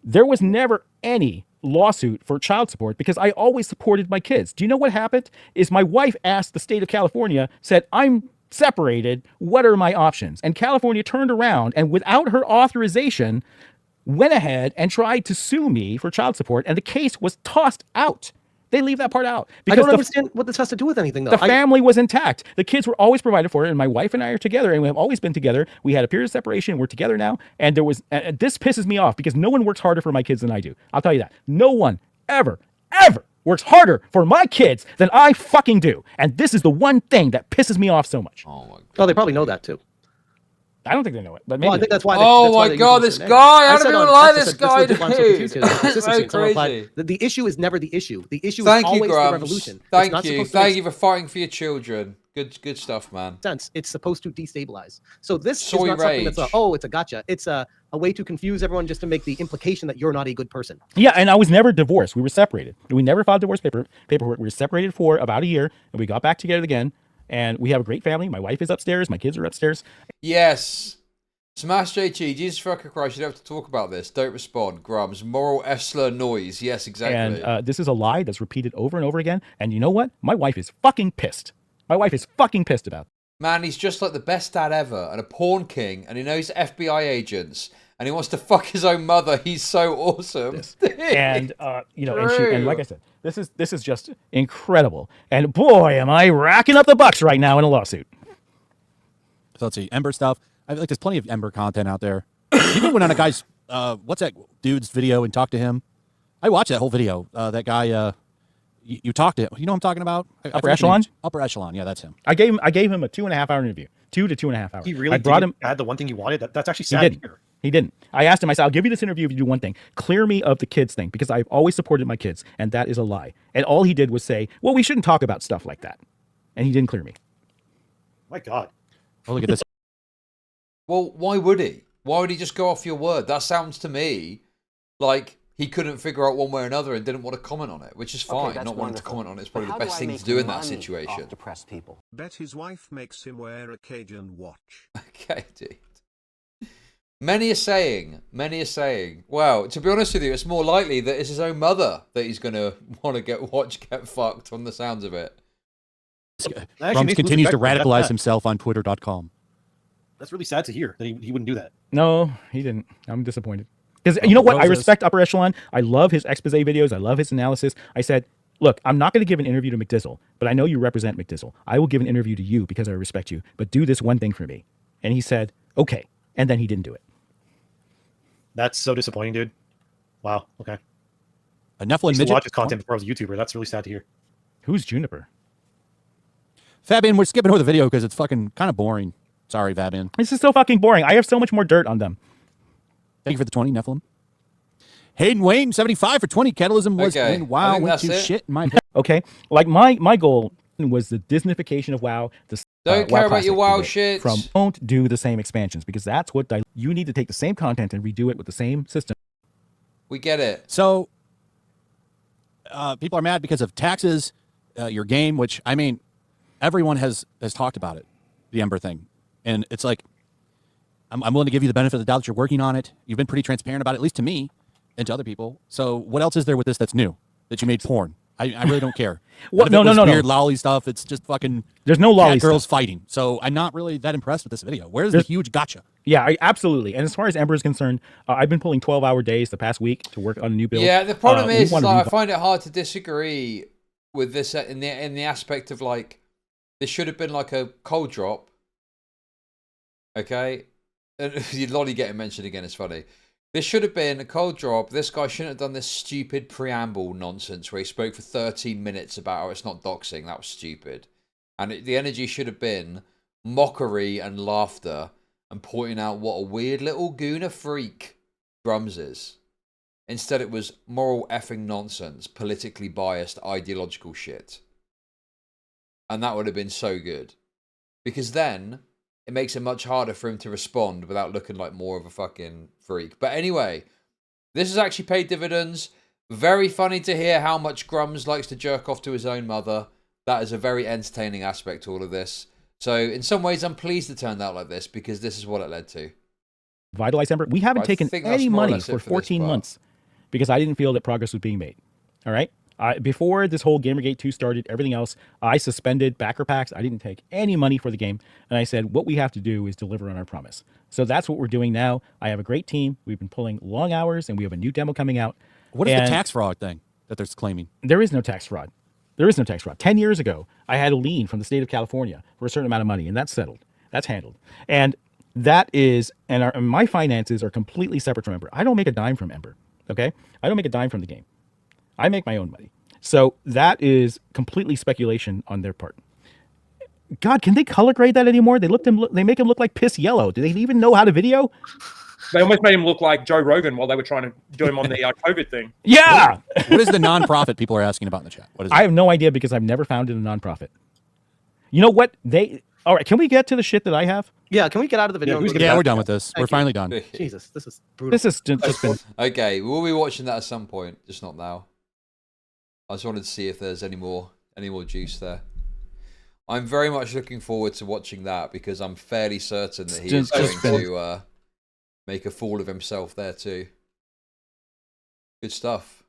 There was never any lawsuit for child support because I always supported my kids. Do you know what happened? Is my wife asked the state of California, said, I'm separated. What are my options? And California turned around and without her authorization, went ahead and tried to sue me for child support, and the case was tossed out. They leave that part out. I don't understand what this has to do with anything, though. The family was intact. The kids were always provided for, and my wife and I are together, and we have always been together. We had a period of separation. We're together now, and this pisses me off because no one works harder for my kids than I do. I'll tell you that. No one ever works harder for my kids than I fucking do, and this is the one thing that pisses me off so much. Oh, my God. Oh, they probably know that, too. I don't think they know it, but maybe. Well, I think that's why. Oh my God, this guy! How do people like this guy? That's crazy. The issue is never the issue. The issue is always the revolution. Thank you for fighting for your children. Good stuff, man. It's supposed to destabilize. So this is not something that's it's a gotcha. It's a way to confuse everyone just to make the implication that you're not a good person. Yeah, and I was never divorced. We were separated. We never filed divorce paperwork. We were separated for about a year, and we got back together again. And we have a great family. My wife is upstairs. My kids are upstairs. Yes. smashjt, Jesus fucking Christ, you don't have to talk about this. Don't respond. Grummz, moral Esler noise. Yes, exactly. And this is a lie that's repeated over and over again. And you know what? My wife is fucking pissed. My wife is fucking pissed about it. Man, he's just like the best dad ever and a porn king. And he knows FBI agents. And he wants to fuck his own mother. He's so awesome. And and like I said, this is just incredible. And boy, am I racking up the bucks right now in a lawsuit. So let's see, Ember stuff. I feel like there's plenty of Ember content out there. Even went on a guy's what's that dude's video and talked to him. I watched that whole video. That guy, you talked to him. You know what I'm talking about? Upper Echelon. Upper Echelon. Yeah, that's him. I gave him a 2.5 hour interview. 2 to 2.5 hours. He really had the one thing you wanted. That's actually sad. He didn't. I asked him, I said, I'll give you this interview if you do one thing. Clear me of the kids thing, because I've always supported my kids, and that is a lie. And all he did was say, well, we shouldn't talk about stuff like that. And he didn't clear me. My God. Oh, look at this. Well, why would he? Why would he just go off your word? That sounds to me like he couldn't figure out one way or another and didn't want to comment on it, which is fine. that's Not wanting to wonderful. comment on it is But probably the how do best I thing to make do in that money situation. off depressed people? Bet his wife makes him wear a Cajun watch. Okay, dude. Many are saying, well, to be honest with you, it's more likely that it's his own mother that he's going to want to get fucked from the sounds of it. Grummz continues to radicalize himself on Twitter.com. That's really sad to hear that he wouldn't do that. No, he didn't. I'm disappointed. Because you know what? I respect Upper Echelon. I love his expose videos. I love his analysis. I said, look, I'm not going to give an interview to McDizzle, but I know you represent McDizzle. I will give an interview to you because I respect you, but do this one thing for me. And he said, okay. And then he didn't do it. That's so disappointing, dude. Wow. Okay. A Nephilim midget midget. watch his content before I was a YouTuber. That's really sad to hear. Who's Juniper? Fabian, we're skipping over the video because it's fucking kind of boring. Sorry, Fabian. This is so fucking boring. I have so much more dirt on them. Thank you for the 20, Nephilim. Hayden Wayne, 75 for 20. Kettleism was when WoW went to shit in my Okay. Like my goal was the Disneyfication of WoW. Don't care about your WoW shit. Don't do the same expansions because that's what you need to take the same content and redo it with the same system. We get it. So people are mad because of taxes, your game, which I mean, everyone has talked about it, the Ember thing, and it's like I'm willing to give you the benefit of the doubt that you're working on it. You've been pretty transparent about it, at least to me and to other people. So what else is there with this that's new? That you made porn? I really don't care. What? No. Weird lolly stuff. It's just fucking. There's no lolly girls stuff. fighting. So I'm not really that impressed with this video. Where's the huge gotcha? Yeah, absolutely. And as far as Ember is concerned, I've been pulling 12-hour days the past week to work on a new build. Yeah, the problem is like, I find it hard to disagree with this in the aspect of like this should have been like a cold drop. Okay, your lolly getting mentioned again is funny. This should have been a cold drop. This guy shouldn't have done this stupid preamble nonsense where he spoke for 13 minutes about how it's not doxing. That was stupid. And the energy should have been mockery and laughter and pointing out what a weird little gooner freak Grummz is. Instead, it was moral effing nonsense, politically biased, ideological shit. And that would have been so good. Because then it makes it much harder for him to respond without looking like more of a fucking freak. But anyway, this has actually paid dividends. Very funny to hear how much Grummz likes to jerk off to his own mother. That is a very entertaining aspect to all of this. So in some ways, I'm pleased it turned out like this because this is what it led to. Vitalize Ember. We haven't taken any money for 14 months because I didn't feel that progress was being made. All right? Before this whole Gamergate 2 started, everything else, I suspended backer packs. I didn't take any money for the game. And I said, what we have to do is deliver on our promise. So that's what we're doing now. I have a great team. We've been pulling long hours, and we have a new demo coming out. What is the tax fraud thing that they're claiming? There is no tax fraud. There is no tax fraud. 10 years ago, I had a lien from the state of California for a certain amount of money, and that's settled. That's handled. And that is, and my finances are completely separate from Ember. I don't make a dime from Ember, okay? I don't make a dime from the game. I make my own money. So that is completely speculation on their part. God, can they color grade that anymore? They make him look like piss yellow. Do they even know how to video? They almost made him look like Joe Rogan while they were trying to do him on the COVID thing. Yeah. What is the nonprofit people are asking about in the chat? What is I have no idea because I've never founded a nonprofit. You know what? All right, can we get to the shit that I have? Yeah, can we get out of the video? Yeah, we're done with this. We're finally done. Jesus, this is brutal. This is just been... Okay, we'll be watching that at some point, just not now. I just wanted to see if there's any more juice there. I'm very much looking forward to watching that because I'm fairly certain that he is going to make a fool of himself there too. Good stuff.